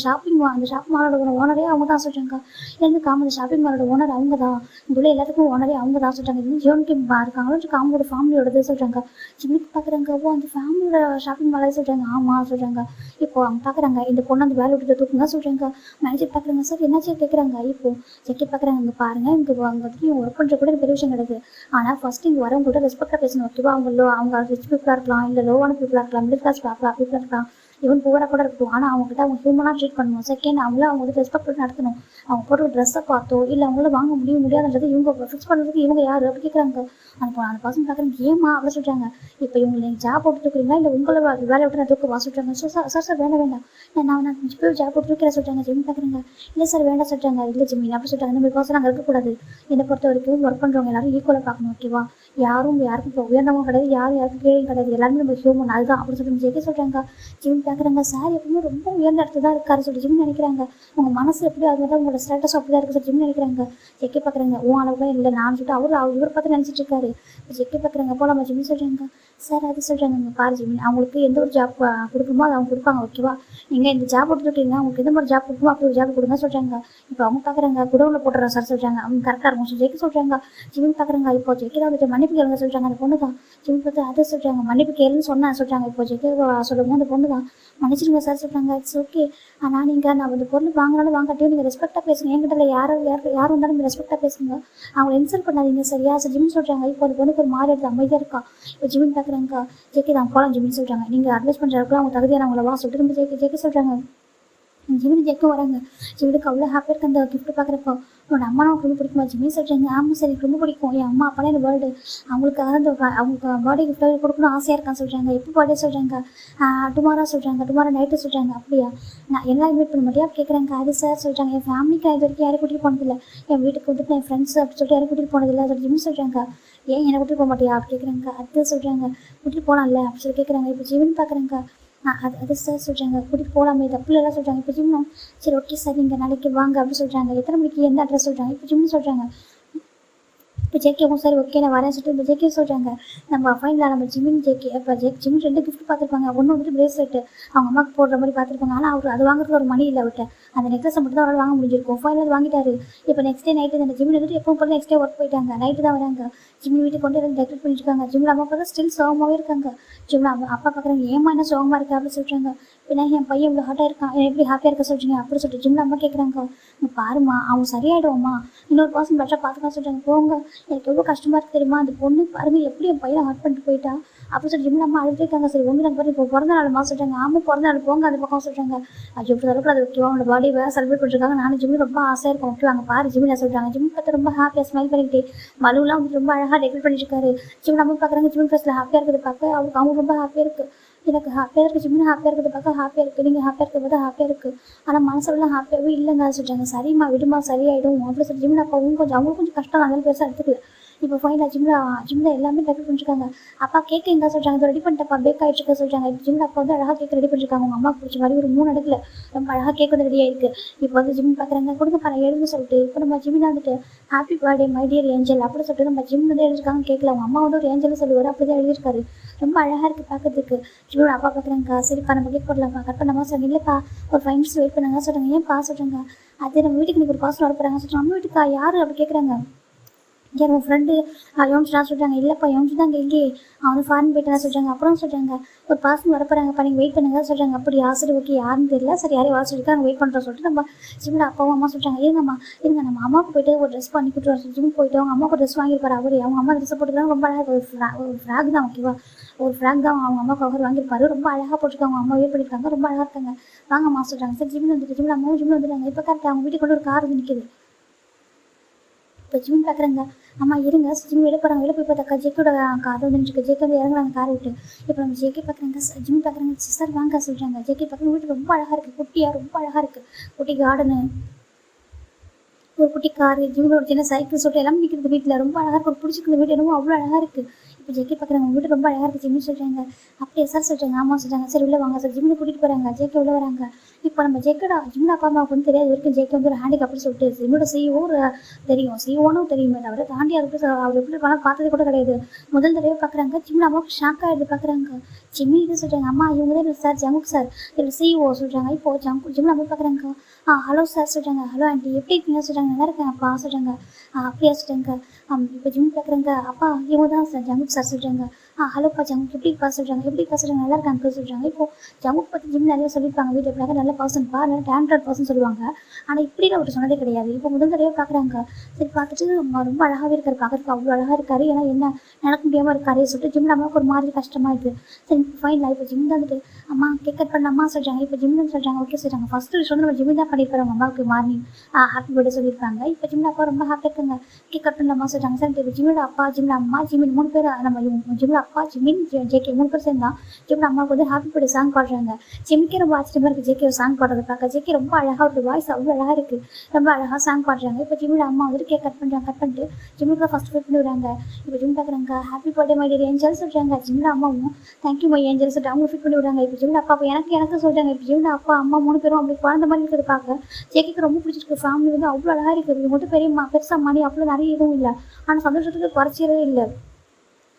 அந்த ஷாப்பிங் மாலோட ஓனரே அவங்க தான் சொல்கிறாங்க. எனக்கு காமோட ஷாப்பிங் மாலோட ஓனர் அவங்க தான், இங்குள்ள எல்லாத்துக்கும் ஓனரே அவங்க தான் சொல்கிறாங்க. இது ஜோனுக்கு இருக்காங்களோ காமோட ஃபேமிலியோடது சொல்கிறாங்க. ஜிம்மிக்கு பார்க்குறாங்க. ஓ அந்த ஃபேமிலியோட ஷாப்பிங் மாலே சொல்கிறாங்க. ஆமாம் சொல்கிறாங்க. இப்போ அவங்க பார்க்குறாங்க, இந்த பொண்ணு அந்த வேலை விட்டு தூக்குங்க சொல்கிறாங்க. மேனேஜர் பார்க்குறாங்க. சார் என்னாச்சு கேட்குறாங்க. இப்போ ஜெக்கி பார்க்குறாங்க. இங்கே பாருங்கள் இங்கே வந்துட்டு இவங்க ஒர்க் பண்ணுற கூட பெரிய விஷயம் கிடையாது. ஆனால் ஃபஸ்ட்டு இங்கே வரவங்க கூட ரெஸ்பெக்டாக பேசணும் ஓகேவா. அவங்க ரிச் பீப்புளாக இருக்கலாம், இல்லை லோவான பீப்புளாக இருக்கலாம், மிடில் கிளாஸ் பீப்புளாக இருக்கலாம், ஈவன் புவராக கூட இருக்கட்டும். ஆனால் அவங்ககிட்ட அவங்க ஹியூமனாக ட்ரீட் பண்ணணும். செகண்ட் அவங்க வந்து ரெஸ்பெக்ட் பண்ணி நடத்தணும். அவங்க போடுற ட்ரெஸ்ஸை பார்த்தோ இல்லை அவங்களால வாங்க முடியாதுன்றது இவங்க ஃபிக்ஸ் பண்ணுறதுக்கு இவங்க யார் அப்படி கேட்குறாங்க. அந்த பசங்க பார்க்குறாங்க ஏமா அப்படி சொல்கிறாங்க. இப்போ இவங்க நீங்கள் ஜாப் போட்டு தூக்குறீங்களா இல்லை உங்களை வேலை விட்டு நான் தூக்க வா சொல்கிறாங்க. சார் வேண்டாம் நான் போய் ஜாப் போட்டு தூக்கிற சொல்கிறாங்க. ஜிம் பார்க்குறாங்க. இல்லை சார் வேண்டாம் சொல்கிறாங்க. இல்லை ஜிம்மி அப்படி சொல்கிறாங்க. இந்த மாதிரி பர்சன் அங்கே இருக்கக்கூடாது. என்னை பொறுத்த வரைக்கும் ஒர்க் பண்ணுறவங்க எல்லாரும் ஈக்குவலாக பார்க்கணும் ஓகேவா. யாருக்கும் இப்போ உயர்ந்தவங்க கிடையாது, யாருக்கும் கீழே கிடையாது, எல்லாருமே நம்ம ஹியூமன் அதுதான் அப்படின்னு சொல்லிட்டு ஜெகே சொல்கிறாங்க. ஜிம் பார்க்குறாங்க. சார் எப்பவுமே ரொம்ப உயர்ந்த இடத்துல தான் இருக்காரு சொல்லி ஜிம் நினைக்கிறாங்க. உங்கள் மனசு எப்படி அது மாதிரி உங்களோட ஸ்டேட்டஸ் அப்படி தான் இருக்குது சொல்லி ஜிம் நினைக்கிறாங்க. ஜெக்கே பார்க்குறாங்க. அளவுலாம் இல்லை நான் சொல்லிட்டு இவர் பார்த்து நினச்சிட்டு இருக்காரு. ஜெக்கே பார்க்குறாங்க. அப்போ நம்ம ஜிம்மி சொல்கிறாங்க. சார் அது சொல்கிறாங்க பாரு ஜிம்மி அவங்களுக்கு எந்த ஒரு ஜாப் கொடுக்குமோ அதை அவங்க கொடுப்பாங்க ஓகேவா. நீங்கள் இந்த ஜாப் கொடுத்துருக்கீங்க அவங்களுக்கு எந்த மாதிரி ஜாப் கொடுக்குமோ அப்படி ஒரு ஜாப் கொடுங்க சொல்கிறாங்க. இப்போ அவங்க பார்க்குறாங்க. குடவுல போட்டுறேன் சார் சொல்கிறாங்க. அவங்க கரெக்டாக இருக்கும் சொல்லி ஜெக்கி சொல்கிறாங்க. ஜிம்மி பார்க்குறாங்க. இப்போ ஜெக்கி தான் வந்துட்டு மன்னிப்பு கேளுங்க சொல்கிறாங்க. அந்த பொண்ணு தான் ஜிம்மி பார்த்து அதை சொல்கிறாங்க. மன்னிப்பு கேளுன்னு சொன்னேன் சொல்கிறாங்க. இப்போ ஜெக்கி சொல்லும்போது அந்த பொண்ணு தான் மன்னிச்சிருங்க சார் சொல்கிறாங்க. It's okay. ஆனால் நான் வந்து பொருள் வாங்கினாலும் வாங்காட்டியும் நீங்கள் ரெஸ்பெக்டாக பேசுங்க. என்கிட்ட யார் வந்தாலும் நீங்கள் ரெஸ்பெக்டாக பேசுங்க. அவங்களை இன்சல்ட் பண்ணாதீங்க சரியா சார் ஜிம்மி சொல்கிறாங்க. இப்போ அந்த பொண்ணுக்கு ஒரு மாறி எடுத்து அமைதியாக இருக்கா. இப்போ ஜிம்மி பார்க்குறாங்க. ஜெக்கி தான் போகலாம் ஜிம்மி சொல்கிறாங்க. நீங்கள் அட்வைஸ் பண்ணுறதுக்குலாம் அவங்க தகுதியானவங்கள வா சொல்லிட்டு நம்ம ஜெக்கி சொல்கிறாங்க. ஜிமினி ஜெக்கும் வராங்க. ஜிமினுக்கு அவ்வளோ ஹாப்பியாக இருக்குது அந்த கிஃப்ட் பார்க்குறப்போ. உன்னோட அம்மா நமக்கு ரொம்ப பிடிக்குமா ஜிம்மி சொல்கிறாங்க. ஆமாம் சார் எனக்கு ரொம்ப பிடிக்கும். என் அம்மா அப்பாலாம் இந்த பேர்டு அவங்களுக்காக அந்த அவங்களுக்கு பர்த்டே கிஃப்ட்டாக கொடுக்கணும் ஆசையாக இருக்கான்னு சொல்கிறாங்க. எப்போ பர்த்டே சொல்கிறாங்க. டுமாரோ சொல்கிறாங்க. டுமாரோ நைட்டு சொல்கிறாங்க. அப்படியா நான் எல்லாம் இன்வைட் பண்ண மாட்டியா கேட்குறாங்க. அது சார் சொல்கிறாங்க. என் ஃபேமிலிக்கு இது வரைக்கும் யாரும் கூட்டிகிட்டு போனதில்லை. என் வீட்டுக்கு வந்துட்டு என் ஃப்ரெண்ட்ஸ் அப்படி சொல்லிட்டு யாரும் கூட்டிகிட்டு போனதில்லை சொல்லி ஜிம்மி சொல்கிறாங்க. ஏன் என்னை கூட்டிகிட்டு போக மாட்டியா அப்படி கேட்குறாங்க. அது சொல்கிறாங்க. கூட்டிகிட்டு போகலாம்ல அப்படி சொல்லி கேட்குறாங்க. இப்போ ஜிமின் பார்க்குறாங்க. அது சார் சொல்கிறாங்க. கூட்டிகிட்டு போகலாமே தப்புலாம் சொல்கிறாங்க. இப்போ ஜிம்னும் சரி ஓகே சார் நீங்கள் நாளைக்கு வாங்க அப்படின்னு சொல்கிறாங்க. எத்தனை மணிக்கு எந்த அட்ரஸ் சொல்கிறாங்க. இப்போ ஜிம்னு சொல்கிறாங்க. இப்போ ஜேகேவும் சரி ஓகே நான் வரேன் சொல்லிட்டு இப்போ ஜேகே சொல்கிறாங்க. நம்ம ஃபைனலாக நம்ம ஜிம்மின் ஜேகே இப்போ ஜிம்மின் 2 கிஃப்ட் பார்த்துருப்பாங்க. ஒன்று வந்துட்டு பிரேஸ்லெட்டு அவங்க அம்மாவுக்கு போடுற மாதிரி பார்த்துருப்பாங்க. ஆனால் அவர் அது வாங்குறதுக்கு ஒரு மணி இல்லை அவர்கிட்ட. அந்த நெக்லஸை மட்டும் தான் அவரால் வாங்க முடிஞ்சிருக்கும். ஃபைனல் வாங்கிட்டாரு. இப்போ நெக்ஸ்ட் டே நைட்டு அந்த ஜிம்மில் வந்துட்டு எப்பவும் போல நெக்ஸ்ட் டே ஒர்க் போயிட்டாங்க. நைட்டு தான் வராங்க. ஜிம்மி வீட்டுக்கு கொண்டு வந்து டெக்கரேட் பண்ணியிருக்காங்க. ஜிம்மில் அம்மா பார்த்தா ஸ்டில் சோகமாகவே இருக்காங்க. ஜிம்மில் அப்பா பார்க்குறாங்க. ஏமா என்ன சோகமாக இருக்கா அப்படின்னு சொல்கிறாங்க. பின்னா என் பையன் இவ்வளோ ஹாட்டாக இருக்கான் எப்படி ஹாப்பியாக இருக்க சொல்கிறீங்க அப்படி சொல்லிட்டு ஜிம்மில் அம்மா கேட்குறாங்க. பாருமா அவன் சரியாயிடுவோம்மா இன்னொரு பர்சன் பெட்டராக பார்த்துக்கலாம் சொல்கிறாங்க. போங்க எனக்கு எவ்வளோ கஷ்டமாக இருக்குது தெரியுமா. அந்த பொண்ணு பாருங்க எப்படி என் பையனை ஹார்ட் பண்ணிட்டு போயிட்டா அப்படி சொல்லி ஜிம்மில் அம்மா அழுதுட்டு இருக்காங்க. சரி ஒன்று நாங்கள் இப்போ பிறந்த நாளுமா சொல்கிறாங்க. ஆமாம் பிறந்த நாள் போங்க அந்த பக்கம் சொல்கிறாங்க. அது எப்படி அளவுக்கு அது ஓகேவா அவனோட பாடி வேறு செலிப்ரேட் பண்ணிருக்காங்க. நானும் ஜிம்மி ரொம்ப ஆசையாக இருக்கும் ஓகே அங்கே பாரு ஜிம்மில் சொல்கிறாங்க. ஜிம்மி பார்த்து ரொம்ப ஹாப்பியாக ஸ்மைல் பண்ணிக்கிட்டே மலுவெலாம் வந்துட்டு ரொம்ப அழகாக டெக்கரேட் பண்ணிட்டுருக்காரு. ஜிம்மில் அம்மா பார்க்குறாங்க. ஜிம்மி ஃபேஸில் ஹாப்பியாக இருக்குது பார்க்க அவங்க ரொம்ப ஹாப்பியாக இருக்குது. எனக்கு ஹாப்பியாக இருக்குது. ஜிம்மில் ஹாப்பியாக இருக்குது பார்க்க ஹாப்பியாக இருக்குது. நீங்கள் ஹாப்பியாக இருக்கிறது பார்த்தா ஹாப்பியாக இருக்குது. ஆனால் மனசெல்லாம் ஹாப்பியாகவே இல்லைங்க சொல்கிறாங்க. சரிம்மா விடுமா சரியாயிடும் அப்படி சொல்லி ஜிம்மில் அப்பாவும் அவங்களுக்கும் கொஞ்சம் கஷ்டம் அதனால பெருசாக எடுத்துக்கல. இப்போ ஃபைனலாக ஜிம்மில் எல்லாமே டெக்கரேட் பண்ணிருக்காங்க. அப்பா கேக் எங்கே சொல்கிறாங்க. அதை ரெடி பண்ணிட்டப்பா பேக் ஆகிட்டு சொல்கிறாங்க. இப்போ ஜிம்மில் அப்பா வந்து அழகாக கேக் ரெடி பண்ணிருக்காங்க. அவங்க அம்மாவுக்கு பிடிச்ச மாதிரி ஒரு 3 இடத்துல ரொம்ப அழகாக கேக் வந்து ரெடி ஆயிருக்கு. இப்போ வந்து ஜிம் பார்க்குறாங்க. கொடுங்க பாரு எழுந்து சொல்லிட்டு இப்போ நம்ம ஜிம்மில் வந்துட்டு happy birthday my dear angel அப்படி சொல்லிட்டு நம்ம ஜிம் வந்து எழுதிருக்காங்க. கேட்கல அவங்க அம்மா வந்து ஒரு ஏஞ்சல் சொல்லுவார் அப்படி தான் எழுதியிருக்காரு. ரொம்ப அழகாக இருக்குது பார்க்கறதுக்கு. ஜிம்மோட அப்பா பார்க்குறாங்க. சரிப்பா நம்ம கேக் போடலாம்ப்பா கட் பண்ணாமல் சொல்லுங்க. இல்லைப்பா ஒரு 5 minutes வெயிட் பண்ணுங்க சொல்கிறாங்க. ஏன்ப்பா சொல்கிறாங்க. அது நம்ம வீட்டுக்கு நீங்கள் ஒரு பார்சல் வரப்போகிறாங்க சொல்கிறாங்க. நம்ம வீட்டுக்கா யார் அப்படி கேட்குறாங்க. யார் உன் ஃப்ரெண்டு யோம்ஷா சொல்கிறாங்க. இல்லைப்பா யோம்ஷி தான் அங்கே இல்லையே அவன் வந்து ஃபாரின் போயிட்டான்னு சொல்கிறாங்க. அப்புறம் சொல்கிறாங்க ஒரு பார்சல் வரப்போகிறாங்கப்பா நீங்கள் வெயிட் பண்ணுங்க சொல்கிறாங்க. அப்படி சரி ஓகே யாருன்னு தெரியல சரி யாரையும் வர சொல்லிட்டு நாங்கள் வெயிட் பண்ணுறோம் சொல்லிட்டு நம்ம ஜிம்மில் அப்பாவும் அம்மா சொல்கிறாங்க. இருங்க நம்ம அம்மாவுக்கு போயிட்டு ஒரு ட்ரெஸ் பண்ணி கொடுத்து வர ஜிம் போயிட்டு அவங்க அம்மாவுக்கு ட்ரெஸ் வாங்கியிருப்பாரு. அவங்க அம்மா ட்ரெஸ் போட்டுருக்காங்க. ரொம்ப அழகாக ஒரு ஃப்ராக் தான் ஓகேவா ஒரு ஃப்ராக் தான் அவங்க அம்மாவுக்கு அவர் வாங்கியிருப்பாரு. ரொம்ப அழகாக போட்டுருக்காங்க. அவங்க அம்மா வேர் பண்ணியிருக்காங்க. ரொம்ப அழகாக இருக்காங்க. வாங்கம்மா சொல்கிறாங்க. சரி ஜிம்மில் வந்துட்டு ஜிம்மில் அம்மாவும் ஜிம்மில் வந்துட்டாங்க. இப்போ கரெக்டாக அவங்க வீட்டுக்கு கொண்டு ஒரு கார் வந்து நிற்கிது. இப்போ ஜிம் பார்க்குறாங்க. அம்மா இருங்க ஜிம் வெளியே போகிறாங்க. வெளியே போய் பார்த்தாக்கா ஜேக்கோட கார் வந்துருக்கு. ஜேக்கே வந்து இறங்குறாங்க காரை விட்டு. இப்போ நம்ம ஜேக்கே பார்க்குறாங்க. ஜிம் பார்க்குறாங்க. சிஸ்டர் வாங்க சொல்கிறாங்க. ஜேக்கே பார்க்குறாங்க. வீட்டு ரொம்ப அழகாக இருக்குது. குட்டியாக ரொம்ப அழகாக இருக்குது. குட்டி கார்டனு ஒரு குட்டி கார் ஜிம்மில் ஒரு சின்ன சைக்கிள் சொல்லிட்டு எல்லாமே நிற்கிறது. வீட்டில் ரொம்ப அழகாக இருக்குது. பிடிச்சிருக்குது வீடு என்னமோ அவ்வளோ அழகாக இருக்குது. இப்போ ஜேக்கே பார்க்குறாங்க. உங்கள் வீட்டு ரொம்ப அழகாக இருக்குது ஜிம்னு சொல்கிறாங்க. அப்படியே சார் சொல்கிறாங்க. ஆமாம் சொல்கிறாங்க. சரி உள்ளே வாங்க சார் ஜிம்மில் கூட்டிகிட்டு போகிறாங்க. ஜேக்கே உள்ளே வராங்க. இப்போ நம்ம ஜேக்கோட ஜிம்மில் அப்பா அம்மாவுக்கு வந்து தெரியாது வரைக்கும் ஜேக்கே வந்து ஒரு ஹேண்டிகேப்னு சொல்லிட்டு ஜிம்மோட சிஇஓ தெரியும். சிஇஓனும் தெரியுமே தவிர தாண்டி அவர் எப்படி இருப்பாங்க பார்த்தது கூட கிடையாது. முதல் தடவை பார்க்குறாங்க. ஜிம்மில் அம்மாவுக்கு ஷாக் ஆகிடுது பார்க்குறாங்க. ஜிம்மி இது சொல்கிறாங்க. அம்மா இவங்க தான் சார் ஜங்குக் சார் இதில் சிஇஓ சொல்கிறாங்க. இப்போது ஜிம்மில் அம்மா பார்க்குறாங்க. ஹலோ சார் சொல்கிறாங்க. ஹலோ ஆண்டி எப்படி இருக்கீங்க சொல்கிறாங்க. நல்லா இருக்கேன் அப்பா சொல்கிறாங்க. அப்படியா சொல்கிறாங்க. இப்போ ஜிம் பார்க்குறாங்க. அப்பா இவங்க தான் சார் ஜங்குக் சார் சொல்கிறாங்க. ஹலோப்பா ஜங்குக் எப்படிப்பா சொல்கிறாங்க, எப்படிப்பா சொல்கிறாங்க, நல்லா இருக்காங்க அங்கிள் சொல்கிறாங்க. இப்போது ஜங்குக் பற்றி ஜிம் நிறைய சொல்லியிருப்பாங்க, வீட்டில் எப்படினாக்க நல்ல பர்சன்ப்பா, நல்ல டேலண்டட் பர்சன் சொல்லுவாங்க. ஆனால் இப்படின்னு அவர் சொன்னதே கிடையாது. இப்போ முதல் தடவையாக பார்க்குறாங்க. சரி பார்த்துட்டு ரொம்ப அழகாகவே இருக்கார், பார்க்குறதுக்கு அவ்வளோ அழகாக இருக்காரு. ஏன்னா என்ன நடக்க முடியாமல் இருக்காரு சொல்லிட்டு ஜிம்மில் அம்மாவுக்கு ஒரு மாதிரி கஷ்டமாக இருக்குது. சரி ஃபைன், இப்போ ஜிம் வந்துட்டு அம்மா கேக் கட் பண்ண அம்மா சொல்கிறாங்க. இப்போ ஜிம்னு சொல்கிறாங்க, ஓகே சொல்கிறாங்க. ஃபஸ்ட்டு விஷயம் வந்து நம்ம ஜிம் தான் பண்ணியிருப்பாரு அவங்க அம்மாவுக்கு மார்னிங் ஹாப்பி பர்த்டே சொல்லியிருப்பாங்க. இப்போ ஜிம்மில் அப்பா ரொம்ப ஹாப்பியாக இருக்காங்க, கேக் கட் பண்ணலாமா சொல்கிறாங்க. சார் இப்போ ஜிம்மில் அப்பா, ஜிம்மில் அம்மா, ஜிம்மின் 3 பேர், நம்ம ஜிம்மில் அப்பா, ஜிம்மின் ஜேகே 3 பேர் சேர்ந்தா ஜிம்மில் அம்மாவுக்கு வந்து ஹாப்பி பர்த்டே சாங் பாடுறாங்க. ஜிம்மிக்கே ரொம்ப ஆச்சரியமாக இருக்குது ஜேகே சாங் பாடுறது பார்க்க. ஜேகே ரொம்ப அழகாக ஒரு வாய்ஸ் அவ்வளோ அழகாக இருக்குது, ரொம்ப அழகாக சாங் பாடுறாங்க. இப்போ ஜிம்மில் அம்மா வந்துட்டு கேக் கட் பண்ணுறாங்க. கட் பண்ணிட்டு ஜிம்முக்கு தான் ஃபஸ்ட் ஃபீட் பண்ணி விடுறாங்க. இப்போ ஜிம் பார்க்குறாங்க, happy birthday my dear angel சொல்கிறாங்க. ஜிம்மில் அம்மாவும் தேங்க்யூ மை ஏஞ்சல் சொல்லிட்டு அவங்க ஃபிட் பண்ணி விடுறாங்க. இப்போ ஜிம்மில் அப்பா எனக்கு சொல்கிறாங்க. இப்போ ஜிம்மில் அப்பா அம்மா 3 பேரும் அப்படி குழந்த மாதிரி இருக்கிறது பார்க்க ஜேகேக்கு ரொம்ப பிடிச்சிருக்கு. ஃபேமிலி வந்து அவ்வளோ அழகாக இருக்குது. இது மட்டும் பெருசாக மணி அவ்வளோ நிறைய எதுவும் இல்லை, ஆனால் சந்தோஷத்துக்கு குறைச்சவே இல்லை.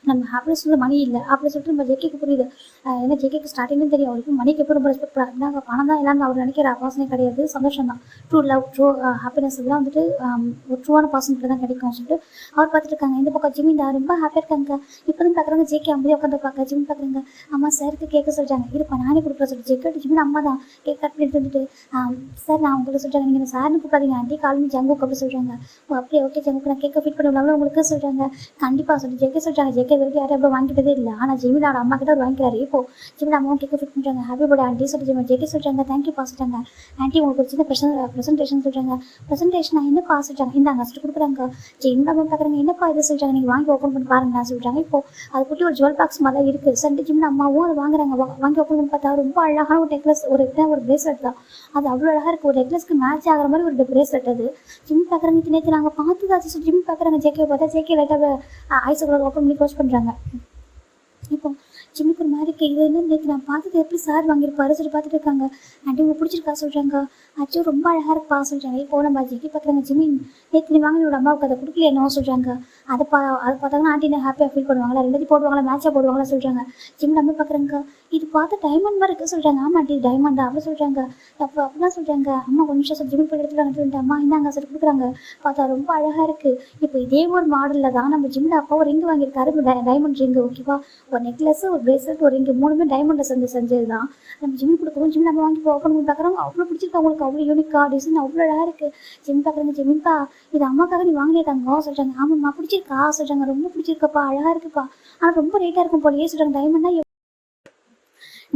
நம்ம ஹாப்பினஸ் வந்து மணி இல்லை அப்படின்னு சொல்லிட்டு நம்ம ஜேகேக்கு புரியுது. ஏன்னா ஜேகேக்கு ஸ்டார்டிங்கும் தெரியும், அவருக்கு மணிக்கு எப்போ ரொம்ப ரெஸ்பெக்ட் பண்ணாங்க. பணம் தான் எல்லாமே அவர் நினைக்கிற வாசனை கிடையாது, சந்தோஷம் தான். ட்ரூ லவ், ட்ரூ ஹாப்பினஸ் இதெல்லாம் வந்துட்டு ஒரு ட்ரூவான பர்சனுக்கு தான் கிடைக்கும் சொல்லிட்டு அவர் பார்த்துட்டு இருக்காங்க. இந்த பக்கம் ஜிமின் ரொம்ப ஹாப்பியாக இருக்காங்க. இப்போ தான் பார்க்குறாங்க ஜேகே அமைதியாக உட்காந்து பார்க்க. ஜிமின் பார்க்குறாங்க, அம்மா சாருக்கு கேட்க சொல்கிறாங்க. இருப்பா நானே கொடுக்குற சொல்லிட்டு ஜேகே ஜிமின் அம்மா தான் கேக் கட் பண்ணிட்டு வந்துட்டு சார் நான் உங்களுக்கு சொல்கிறாங்க, நீங்கள் இந்த சார்னு கூப்பிடாதீங்க ஆண்டி, காலமி ஜங்குக்கு அப்படி சொல்கிறாங்க. அப்படியே ஓகே ஜங்குக்கு நான் கேக்கை ஃபிட் பண்ணி விடாமல் உங்களுக்கு சொல்கிறாங்க. கண்டிப்பாக சொல்லிட்டு ஜேகே சொல்கிறாங்க. ஜேகே வரைக்கும் யாரும் எவ்வளோ வாங்கிட்டதே இல்லை, ஆனால் ஜிமினோட அம்மா கிட்ட அவர் வாங்கிக்கிறாரு. இப்போ ஜிமின் அம்மாவும் கேட்க ஃபிட் பண்ணுறாங்க. ஹாப்பி பர்த்டே ஆண்டி சொல்லிட்டு ஜேகே சொல்கிறாங்க. தேங்க்யூ சொல்கிறாங்க. ஆண்டி உங்களுக்கு ஒரு சின்ன ப்ரெசன்டேஷன் சொல்கிறாங்க. ப்ரெசன்டேஷன் என்னப்பா சொல்கிறாங்க. இந்தாங்க ஃபஸ்ட்டு கொடுக்குறாங்க. ஜிமின் அம்மா பார்க்குறாங்க, என்னப்பா இது சொல்கிறாங்க, நீங்கள் வாங்கி ஓப்பன் பண்ணி பாருங்க சொல்கிறாங்க. இப்போ அது குட்டி ஒரு ஜுவல் பாக்ஸ் மாதிரி தான் இருக்குது. சரி ஜிமின் அம்மாவும் அதை வாங்குறாங்க. வாங்கி ஓப்பன் பண்ணி பார்த்தா ரொம்ப அழகான ஒரு நெக்லஸ், ஒரு பிரேஸ்லெட் தான். அது அவ்வளோ அழகாக இருக்குது, ஒரு நெக்லஸ்க்கு மேட்ச் ஆகிற மாதிரி ஒரு பிரேஸ்லெட். அது ஜிம் பார்க்குறாங்க. நேற்று நாங்கள் பார்த்துதாச்சு சொல்லி ஜிம் பார்க்குறாங்க. ஜேகே பார்த்தா ஜேகே லைட்டாக ஐஸ் ஓப்பன் பண்ணி க்ளோஸ் பண்ணுறாங்க. இப்போ ஜிம்முக்கு ஒரு மாதிரி இது என்ன நேற்று நான் பார்த்தது எப்படி சார் வாங்கியிருப்பாரு சொல்லி பார்த்துட்டு இருக்காங்க. ஆண்டி உங்களுக்கு பிடிச்சிருக்கா சொல்கிறாங்க. அச்சோ ரொம்ப அழகாக இருப்பா சொல்கிறாங்க. இப்போ நம்ம ஜெகி பார்க்குறாங்க. ஜிமின் நேற்று நீ வாங்கினோட அம்மாவுக்கு அதை கொடுக்கலையோ சொல்கிறாங்க. அதை பார்த்தாங்கன்னா ஆண்டி ஹாப்பியாக ஃபீல் பண்ணுவாங்களா, ரெண்டுத்தையும் போடுவாங்களா, மேட்சாக போடுவாங்களா சொல்கிறாங்க. ஜிம் நம்ம பார்க்குறாங்க. இது பார்த்து டைமண்ட் மாதிரி இருக்குது சொல்கிறாங்க. ஆமாம் ஆண்டி டைமண்டா அப்படி சொல்கிறாங்க. அப்போ அப்படிலாம் சொல்கிறாங்க. அம்மா ஒரு நிமிஷம் சொல்லி ஜிமின் போய் எடுத்துட்டு அம்மா இந்தாங்க சொல்லி கொடுக்குறாங்க. பார்த்தா ரொம்ப அழகாக இருக்குது. இப்போ இதே ஒரு மாடலில் தான் நம்ம ஜிம்மில் அப்பா ஒரு ரிங்கு வாங்கியிருக்காரு, டைமண்ட் ரிங்கு. ஓகேவா, ஒரு நெக்லஸ், ஒரு பிரேஸ்லெட், ஒரு ரிங்கு, 3மே டைமண்டில் செஞ்சது தான். நம்ம ஜிம் கொடுக்குறோம். ஜிம் நம்ம வாங்கி ஓப்பன் பண்ணி பார்க்குறோம். அவ்வளோ பிடிச்சிருக்கு அவங்களுக்கு, அவ்வளோ யூனிக்காக டிசைன் அவ்வளோ அழகாக இருக்குது. ஜிம் பார்க்குறாங்க. ஜிமின்ப்பா இது அம்மாக்காக நீ வாங்கிட்டாங்க சொல்கிறாங்க. ஆமாம்மா பிடிச்சிருக்கா சொல்கிறாங்க. ரொம்ப பிடிச்சிருக்கப்பா, அழகாக இருக்குப்பா, ஆனால் ரொம்ப ரேட்டாக இருக்கும் போலையே சொல்கிறாங்க.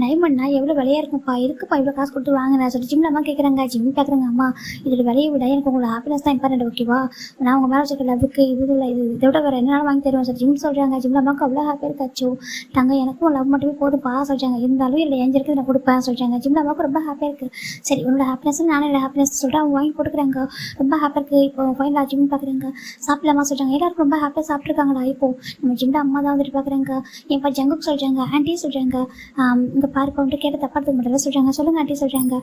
டைமண்ட்னா எவ்வளோ விலையாக இருக்கும்ப்பா, இருக்குப்பா இவ்வளோ காசு கொடுத்து வாங்கினேன் சொல்லிட்டு ஜிம்மில் அம்மா கேட்குறாங்க. ஜிம் பார்க்குறாங்க. அம்மா இதோட விலையை விட எனக்கு உங்களோட ஹாப்பினஸ் தான் இம்பார்ட்டன்ட், ஓகேவா, நான் உங்கள் மேலே வச்சுருக்க லவ்வுக்கு இது இல்லை, இதை விட வேறு என்னாலும் வாங்கி தருவேன் சார் ஜிம் சொல்கிறாங்க. ஜிம்மில் அம்மாவுக்கு அவ்வளோ ஹாப்பியாக இருக்காச்சோ, நாங்கள் எனக்கும் லவ் மட்டுமே போதும்ப்பா சொல்கிறாங்க. இருந்தாலும் இல்லை எஞ்சிருக்கு நான் கொடுப்பேன் சொல்கிறாங்க. ஜிம்மில் அம்மாவுக்கு ரொம்ப ஹாப்பியாக இருக்குது. சரி உன்னோட ஹாப்பினஸ் நானே என்னோட ஹாப்பினஸ் சொல்லிட்டு அவங்க வாங்கி கொடுக்குறாங்க. ரொம்ப ஹாப்பியாக இருக்குது. இப்போ ஃபைனலாக ஜிம் பார்க்குறாங்க. சாப்பிடலாமா சொல்கிறாங்க. எல்லாருக்கும் ரொம்ப ஹாப்பியாக சாப்பிட்ருக்காங்களா. இப்போது நம்ம ஜிம்மில் அம்மா தான் வந்துட்டு பார்க்குறாங்க. என் பா ஜங்குக்கு சொல்கிறாங்க. ஆண்டி சொல்கிறாங்க. இங்கே பார்க்க வந்துட்டு கேட்ட தப்பாக மாட்டேன் சொல்கிறாங்க. சொல்லுங்கள் ஆண்டி சொல்கிறாங்க.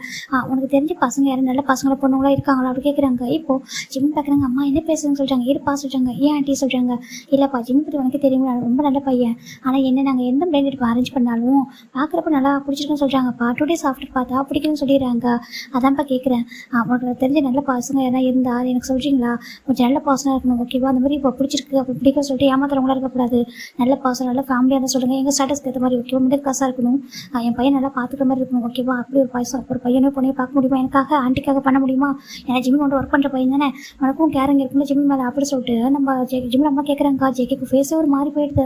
உனக்கு தெரிஞ்ச பசங்க யாரும் நல்ல பசங்களை பொண்ணுங்களா இருக்காங்களா அப்படி கேட்குறாங்க. இப்போது ஜிம் பார்க்குறாங்க. அம்மா என்ன பேசுறேன்னு சொல்கிறாங்க. இருப்பா சொல்கிறாங்க. ஏன் ஆண்டி சொல்கிறாங்க. இல்லைப்பா ஜிம் பற்றி உனக்கு தெரியும், ரொம்ப நல்ல பையன், ஆனால் என்ன நாங்கள் எந்த பிளேண்ட் இப்போ அரேஞ்ச் பண்ணாலும் பார்க்குறப்ப நல்லா பிடிச்சிருக்குன்னு சொல்கிறாங்கப்பா. 2 days ஆஃப்டர் பார்த்தா பிடிக்குன்னு சொல்லிடுறாங்க. அதான்ப்பா கேட்குறேன். உனக்கு தெரிஞ்ச நல்ல பசங்க யாராவது இருந்தால் எனக்கு சொல்கிறீங்களா, கொஞ்சம் நல்ல பர்சனாக இருக்கணும், ஓகேவா, அந்த மாதிரி இப்போ பிடிச்சிருக்கு அப்படி பிடிக்குன்னு சொல்லிட்டு ஏமாத்துறவங்களா இருக்கக்கூடாது, நல்ல பர்சன் நல்ல ஃபேமிலியாக இருந்தால் சொல்லுங்கள், எங்கள் ஸ்டேட்டஸ்க்கு ஏற்ற மாதிரி, ஓகேவா, மிடில் கிளாஸாக இருக்கணும், என் பையன் நல்லா பார்த்துக்கிற மாதிரி இருக்கணும், ஓகேவா, அப்படி ஒரு பையனே பொண்ணையை பார்க்க முடியுமா, எனக்காக ஆண்டிக்காக பண்ண முடியுமா, ஏன்னா ஜிம்மின் கொண்டு ஒர்க் பண்ணுற பையன் தானே, உனக்கும் கேரிங் இருக்குன்னு ஜிம்மின் மேலே அப்படி சொல்லிட்டு நம்ம ஜிம்மில் அம்மா கேட்குறாங்க. ஜேகேக்கு ஃபேஸே ஒரு மாறி போயிடுது.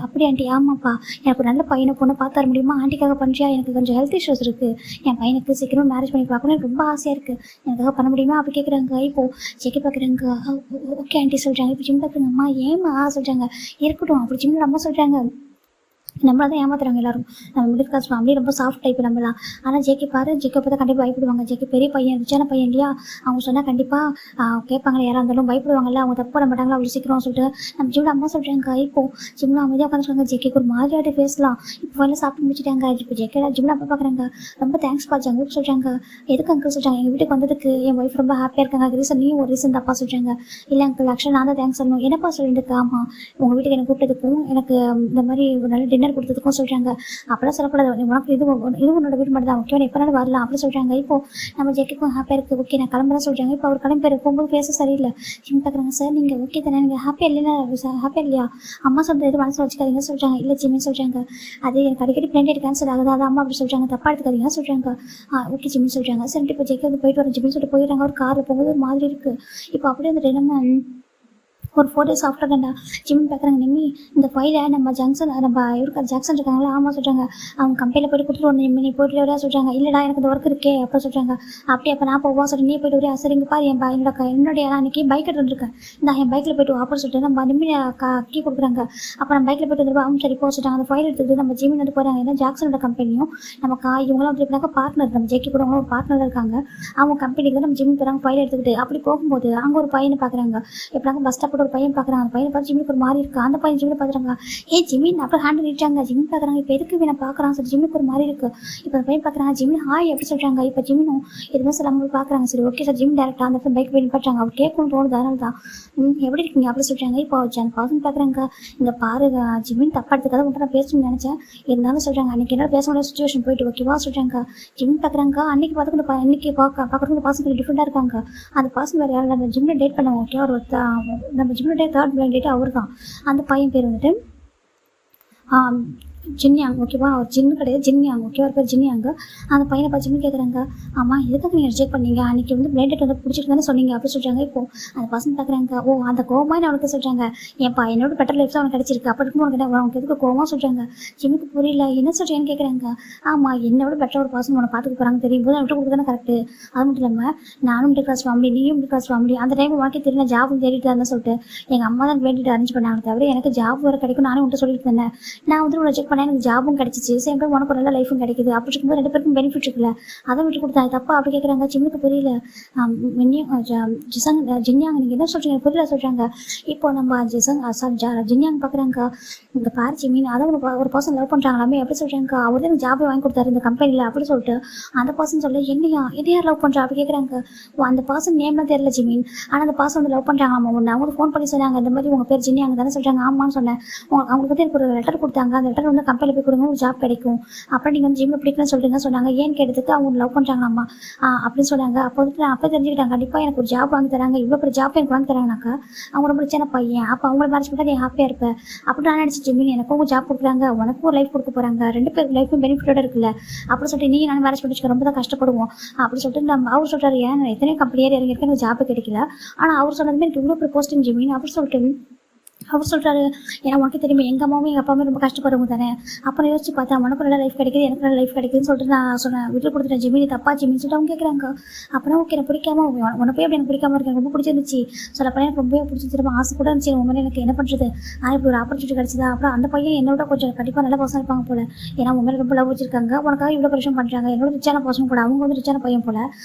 அப்படி ஆண்டி ஆமாப்பா, எனக்கு நல்ல பையனை பொண்ணை பார்த்து தர முடியுமா, ஆண்டிக்காக பண்ணுறியா, எனக்கு கொஞ்சம் ஹெல்த் இஷ்யூஸ் இருக்குது, என் பையனுக்கு சீக்கிரமாக மேரேஜ் பண்ணி பார்க்கணும், எனக்கு ரொம்ப ஆசையாக இருக்குது, எனக்காக பண்ண முடியுமா அப்படி கேட்குறாங்க. இப்போது ஜேகே பார்க்குறாங்க. ஓகே ஆண்டி சொல்கிறாங்க. இப்போ ஜிம் பார்க்குறாங்க. அம்மா ஏமா சொல்கிறாங்க. இருக்கட்டும் அப்படி ஜிம்மில் அம்மா சொல்கிறாங்க. நம்மளை தான் ஏமாத்துறாங்க எல்லாரும். நம்ம மிடில் கிளாஸ் ஃபேமிலி ரொம்ப சாஃப்ட் டைப் நம்மளாம். ஆனால் ஜேகே பாரு, ஜேகே பார்த்தா கண்டிப்பாக பயப்படுவாங்க. ஜேகே பெரிய பையன், ரிச்சான பையன் இல்லையா, அவங்க சொன்னால் கண்டிப்பாக கேட்பாங்களே, யாராக இருந்தாலும் பயப்படுவாங்கல்ல, அவங்க தப்பு பண்ண மாட்டாங்களா அவ்வளோ சீக்கிரம் சொல்லிட்டு நம்ம ஜிம்மில் அம்மா சொல்கிறாங்க. இப்போது ஜிம்மில் அமைதியாக உட்காந்து சொல்லுங்க. ஜேகேக்கு ஒரு மாதிரியாட்ட பேசலாம். இப்போ வரல சாப்பிட்டு முடிச்சுட்டாங்க. இப்போ ஜேகே ஜிம்மில் அப்பா பார்க்குறாங்க. ரொம்ப தேங்க்ஸ்ப்பா ஜங்குக்கு சொல்கிறாங்க. எதுக்கு அங்கிள் சொல்கிறாங்க. எங்கள் வீட்டுக்கு வந்ததுக்கு என் ஒய்ஃப் ரொம்ப ஹாப்பியாக இருக்காங்க, அது ரீசன் நீயும் ஒரு ரீசன் தப்பா சொல்கிறாங்க. இல்லை அங்கிள் ஆக்சுவலாக நான் தான் தேங்க்ஸ் சொல்லணும். என்னப்பா சொல்லிட்டு. ஆமாம் உங்கள் வீட்டுக்கு எனக்கு கூப்பிட்டதுக்கும் எனக்கு இந்த மாதிரி ஒரு நல்ல டின்னர் முன்னாடி கொடுத்ததுக்கும் சொல்கிறாங்க. அப்போலாம் சொல்லக்கூடாது, உனக்கு இது உன்னோட வீடு மட்டும் தான் ஓகே, எப்போனாலும் வரலாம் அப்படின்னு சொல்கிறாங்க. இப்போ நம்ம ஜெக்கிக்கும் ஹாப்பியாக இருக்குது, ஓகே நான் கிளம்புறேன் சொல்கிறாங்க. இப்போ அவர் கிளம்பி போகும்போது பேச சரியில்லை. ஜிம் பார்க்குறாங்க, சார் நீங்கள் ஓகே தானே, நீங்கள் ஹாப்பியாக இல்லைன்னா சார் ஹாப்பியாக இல்லையா, அம்மா சொல்கிறது எதுவும் மனசில் வச்சுக்காதீங்க சொல்கிறாங்க. இல்லை ஜிம்மின்னு சொல்கிறாங்க, அது எனக்கு அடிக்கடி பிளேண்டட் கேன்சல் ஆகுது, அது அம்மா அப்படி சொல்கிறாங்க, தப்பாக எடுத்துக்காதீங்க சொல்கிறாங்க. ஓகே ஜிம்மின்னு சொல்கிறாங்க. சரி இப்போ ஜெக்கி வந்து போயிட்டு வரேன் ஜிம்மின்னு சொல்லிட்டு போயிடுறாங்க. ஒரு காரில் போகும்போது ஒரு மாதிரி இருக்குது. இப்போ அப்படியே வந்துட்டு நம்ம ஒரு 4 days ஆஃப்டர் தான்டா ஜிம் பார்க்குறாங்க. நிம்மி இந்த ஃபைலை நம்ம இருக்க ஜாக்சன் இருக்காங்களா, ஆமாம் சொல்கிறாங்க, அவங்க கம்பெனியில் போய்ட்டு கொடுத்துட்டு வரணும் நிம்மி, நீ போய்ட்டு வரையா சொல்கிறாங்க. இல்லைடா எனக்கு இந்த ஒர்க் இருக்கே அப்போ சொல்கிறாங்க. அப்படியே அப்போ நான் போவா சொல்கிறேன், நீ போய்ட்டு வரையா, சரிங்க பாரு என்னுடைய அன்றைக்கி பைக் எடுத்துருக்கேன், நான் என் பைக்கில் போய்ட்டு வாப்பன்னு சொல்லிட்டு நம்ம நிம்மி கீ கொடுக்குறாங்க. அப்போ நம்ம பைக்கில் போய்ட்டு வந்துருவா, அவங்க சரி போக சொல்கிறாங்க. அந்த ஃபைல் எடுத்துட்டு நம்ம ஜிம்மில் வந்து போகிறாங்க. ஏன்னா ஜாக்சனோட கம்பெனியும் நம்ம இவங்களாம் வந்து எப்படினாக்கா பார்ட்னர், நம்ம ஜெக்கி கூட ஒரு பார்ட்னர் இருக்காங்க. அவங்க கம்பெனிக்கு தான் நம்ம ஜிம் போகிறாங்க ஃபைல் எடுத்துக்கிட்டு. அப்படி போகும்போது அங்கே ஒரு பையனை பார்க்குறாங்க. எப்படினாக்கா பஸ் ஸ்டாப்பில் ஒரு பையன் பார்க்குறாங்க. அந்த பையனை பார்த்து ஜிம்மிக்கு ஒரு மாதிரி இருக்குது. அந்த பையன் ஜிம்மில் பார்க்குறாங்க, ஜிம்மின் அப்புறம் ஹேண்டில் நிட்டாங்க. ஜிம் பார்க்குறாங்க, இப்போ எதுக்கு இவனை பார்க்குறாங்க சரி, ஜிம்மிக்கு ஒரு மாதிரி இருக்குது. இப்போ அந்த பையன் பார்க்குறாங்க, ஜிம்மின் ஹாய் எப்படி சொல்கிறாங்க. இப்போ ஜிம்மினும் எதுவுமே சொல்லாமல் பார்க்குறாங்க. சரி ஓகே சார், ஜிம் டேரக்டாக அந்த பைக் போய் பார்த்தாங்க. அவர் கேட்கணும்னு தோணுது, அதனால தான் எப்படி இருக்கீங்க அப்படி சொல்கிறாங்க. இப்போ அந்த பர்சன் பார்க்குறாங்க, இங்கே பாரு ஜிம்மின் தப்பா எடுத்துக்காத உங்கள்கிட்ட நான் பேசணும்னு நினச்சேன், இருந்தாலும் சொல்கிறாங்க அன்றைக்கி என்ன பேச முடியாத சுச்சுவேஷன் போயிட்டு ஓகேவா சொல்கிறாங்க. ஜிம் பார்க்குறாங்க, அன்றைக்கி பார்த்துக்கிட்டு இன்னைக்கு பார்க்குறதுக்கு பர்சன் டிஃப்ரெண்ட்டாக இருக்காங்க. அந்த பர்சன் வேறு யாரும் நம்ம ஜிம்மில் டேட் பண்ணுவோம் ஓகே, ஒரு நம்ம ஜிம்மில் டேட் 3rd பிளைண்ட் டேட் அவர் தான். அந்த பையன் பேர் வந்துட்டு ஜின்யாங் ஓகேவா, அவர் ஜின்னு கிடையாது ஜின்யாங் ஓகே, ஒரு பேர் ஜின்யாங்க. அந்த பையனை பார்த்து ஜிம்மி கேட்குறாங்க, ஆமாம் எதுக்காக நீங்கள் ரிஜெக்ட் பண்ணீங்க, அன்றைக்கி வந்து பிளேண்டட் வந்து பிடிச்சிட்டு தானே சொன்னீங்க அப்படி சொல்கிறாங்க. இப்போ அந்த பசங்க பார்க்குறாங்க, ஓ அந்த கோவமாக அவனுக்கு சொல்கிறாங்க, என் என்னோட பெட்டர் லைஃப் தான் அவனுக்கு கிடச்சிருக்கு, அப்படி இருக்கும் உனக்கு எதுக்கு கோவமாக சொல்கிறாங்க. ஜிம்மிக்கு புரியல, என்ன சொல்கிறேன்னு கேட்குறாங்க. ஆமாம் என்னோட பெட்டர் ஒரு பசங்க உனக்கு பார்த்துக்க போகிறாங்க தெரியும் போது விட்டு கொடுத்து தானே கரெக்டு. அது மட்டும் இல்லாமல் நானும் மிடில் கிளாஸ் ஃபேமிலி, நீயும் மிடில் கிளாஸ் ஃபேமிலி, அந்த டைம் உனக்கே தெரியல ஜாப் தேடிட்டு தான் சொல்லிட்டு எங்கள் அம்மா தான் பிளேண்டட் அரேஞ்ச் பண்ணாங்க, தவிர எனக்கு ஜாப் வேறு கிடைக்கும் நானும் உன்ட்டு சொல்லிட்டு இருந்தேன். நான் வந்து ரிஜெக்ட் பண்ணேன், எனக்கு ஜாபும் கிடைச்சிச்சு, சேம் டைம் உனக்கு ஒரு நல்ல லைஃபும் கிடைக்குது, அப்படி இருக்கும்போது 2 பேருக்கும் பெனிஃபிட் இருக்குல்ல, அதை விட்டு கொடுத்தாங்க தப்பா அப்படி கேட்குறாங்க. ஜிம்முக்கு புரியல. ஜின்யாங் நீங்கள் என்ன சொல்கிறீங்க புரியல சொல்கிறாங்க. இப்போ நம்ம ஜின்யாங் பார்க்குறாங்க, இந்த பார் ஜிமின் அதை ஒரு பர்சன் லவ் பண்ணுறாங்களாமே எப்படி சொல்கிறாங்க, அவர் தான் ஜாபை வாங்கி கொடுத்தாரு இந்த கம்பெனியில் அப்படி சொல்லிட்டு அந்த பர்சன் சொல்ல என்னையா லவ் பண்ணுறா அப்படி கேட்குறாங்க. அந்த பர்சன் நேம்லாம் தெரியல ஜிமின், ஆனால் அந்த பர்சன் வந்து லவ் பண்ணுறாங்களாமா ஒன்று. அவங்களுக்கு ஃபோன் பண்ணி சொன்னாங்க, இந்த மாதிரி உங்கள் பேர் ஜின்யாங் தானே சொல்கிறாங்க. ஆமான்னு சொன்னேன். அவங்களுக்கு வந்து எனக்கு ஒரு லெட்டர் கொடுத்தாங்க, அந்த லெட்டர் வந்து கம்பெனியில் போய் கொடுங்க ஜாப் கிடைக்கும், அப்புறம் நீங்கள் வந்து ஜிம்மில் பிடிக்கணும்னு சொல்லிட்டுங்க சொன்னாங்க. ஏன்னு கேட்டதுக்கு அவங்க லவ் பண்ணுறாங்களாம்மா அப்படின்னு சொன்னாங்க. அப்போ வந்துட்டு நான் அப்போ தெரிஞ்சுக்கிட்டாங்க, கண்டிப்பாக எனக்கு ஒரு ஜாப் வாங்கி தராங்க, இவ்வளோ பெரிய ஜாப் எனக்கு வாங்கி தராங்கனாக்கா அவங்க ரொம்ப சின்ன பையன், அப்போ அவங்கள மேரேஜ் பண்ணால் நீ ஹாப்பியாக இருப்பேன் அப்படி நான் நினச்சி ஜிம்மின் எனக்கும் ஜாப் கொடுக்குறாங்க, உனக்கும் ஒரு லைஃப் கொடுக்க போகிறாங்க, 2 பேருக்கு லைஃப்பும் பெனிஃபிட்டோட இருக்குல்ல அப்படி சொல்லிட்டு நீ நான் மேரேஜ் பண்ணிச்சுக்க ரொம்ப தான் கஷ்டப்படுவோம் அப்படி சொல்லிட்டு அவர் சொல்கிறாரு. ஏன் எத்தனையோ கம்பெனி ஏறி இறங்கியிருக்கேன் எனக்கு ஜாப் கிடைக்கல, ஆனால் அவர் சொன்னதுமே எனக்கு இவ்வளோ பெரிய போஸ்டிங் ஜிம்மின் அப்படி சொல்லிட்டு அவர் சொல்கிறாரு. ஏன்னா உனக்கு தெரியுமா எங்கள் அம்மாவும் எங்கள் அப்பாவுமே ரொம்ப கஷ்டப்படுறவங்க தானே, அப்புறம் யோசிச்சு பார்த்தா உனக்கு நல்ல லைஃப் கிடைக்குது எனக்கு நல்ல லைஃப் கிடைக்குதுன்னு சொல்லிட்டு நான் சொன்னேன், விட்டு கொடுத்துட்டேன் ஜிமினி தப்பா ஜிமின்னு சொல்லிட்டு அவங்க கேட்குறாங்க. அப்புறம் ஓகே எனக்கு பிடிக்காம உனக்கு போய் அப்படி எனக்கு பிடிக்காம இருக்கு, எனக்கு ரொம்ப பிடிச்சிருந்துச்சு சொல்லப்போ எனக்கு ரொம்ப பிடிச்சிருப்பா ஆசை கூட இருந்துச்சு உங்க மேலே எனக்கு என்ன பண்ணுறது, ஆனால் இப்படி ஒரு ஆப்பர்ச்சுனிட்டி கிடச்சிதா. அப்புறம் அந்த பையன் என்னோட கொஞ்சம் கண்டிப்பாக நல்ல பர்சன் இருப்பாங்க போல, ஏன்னா உங்க மேலே ரொம்ப லவ் வச்சிருக்காங்க, உனக்காக இவ்வளோ பிரச்சனை பண்ணுறாங்க, என்னோட ரிச்சான பர்சன் கூட அவங்க வந்து ரிச்சான பையன் போல,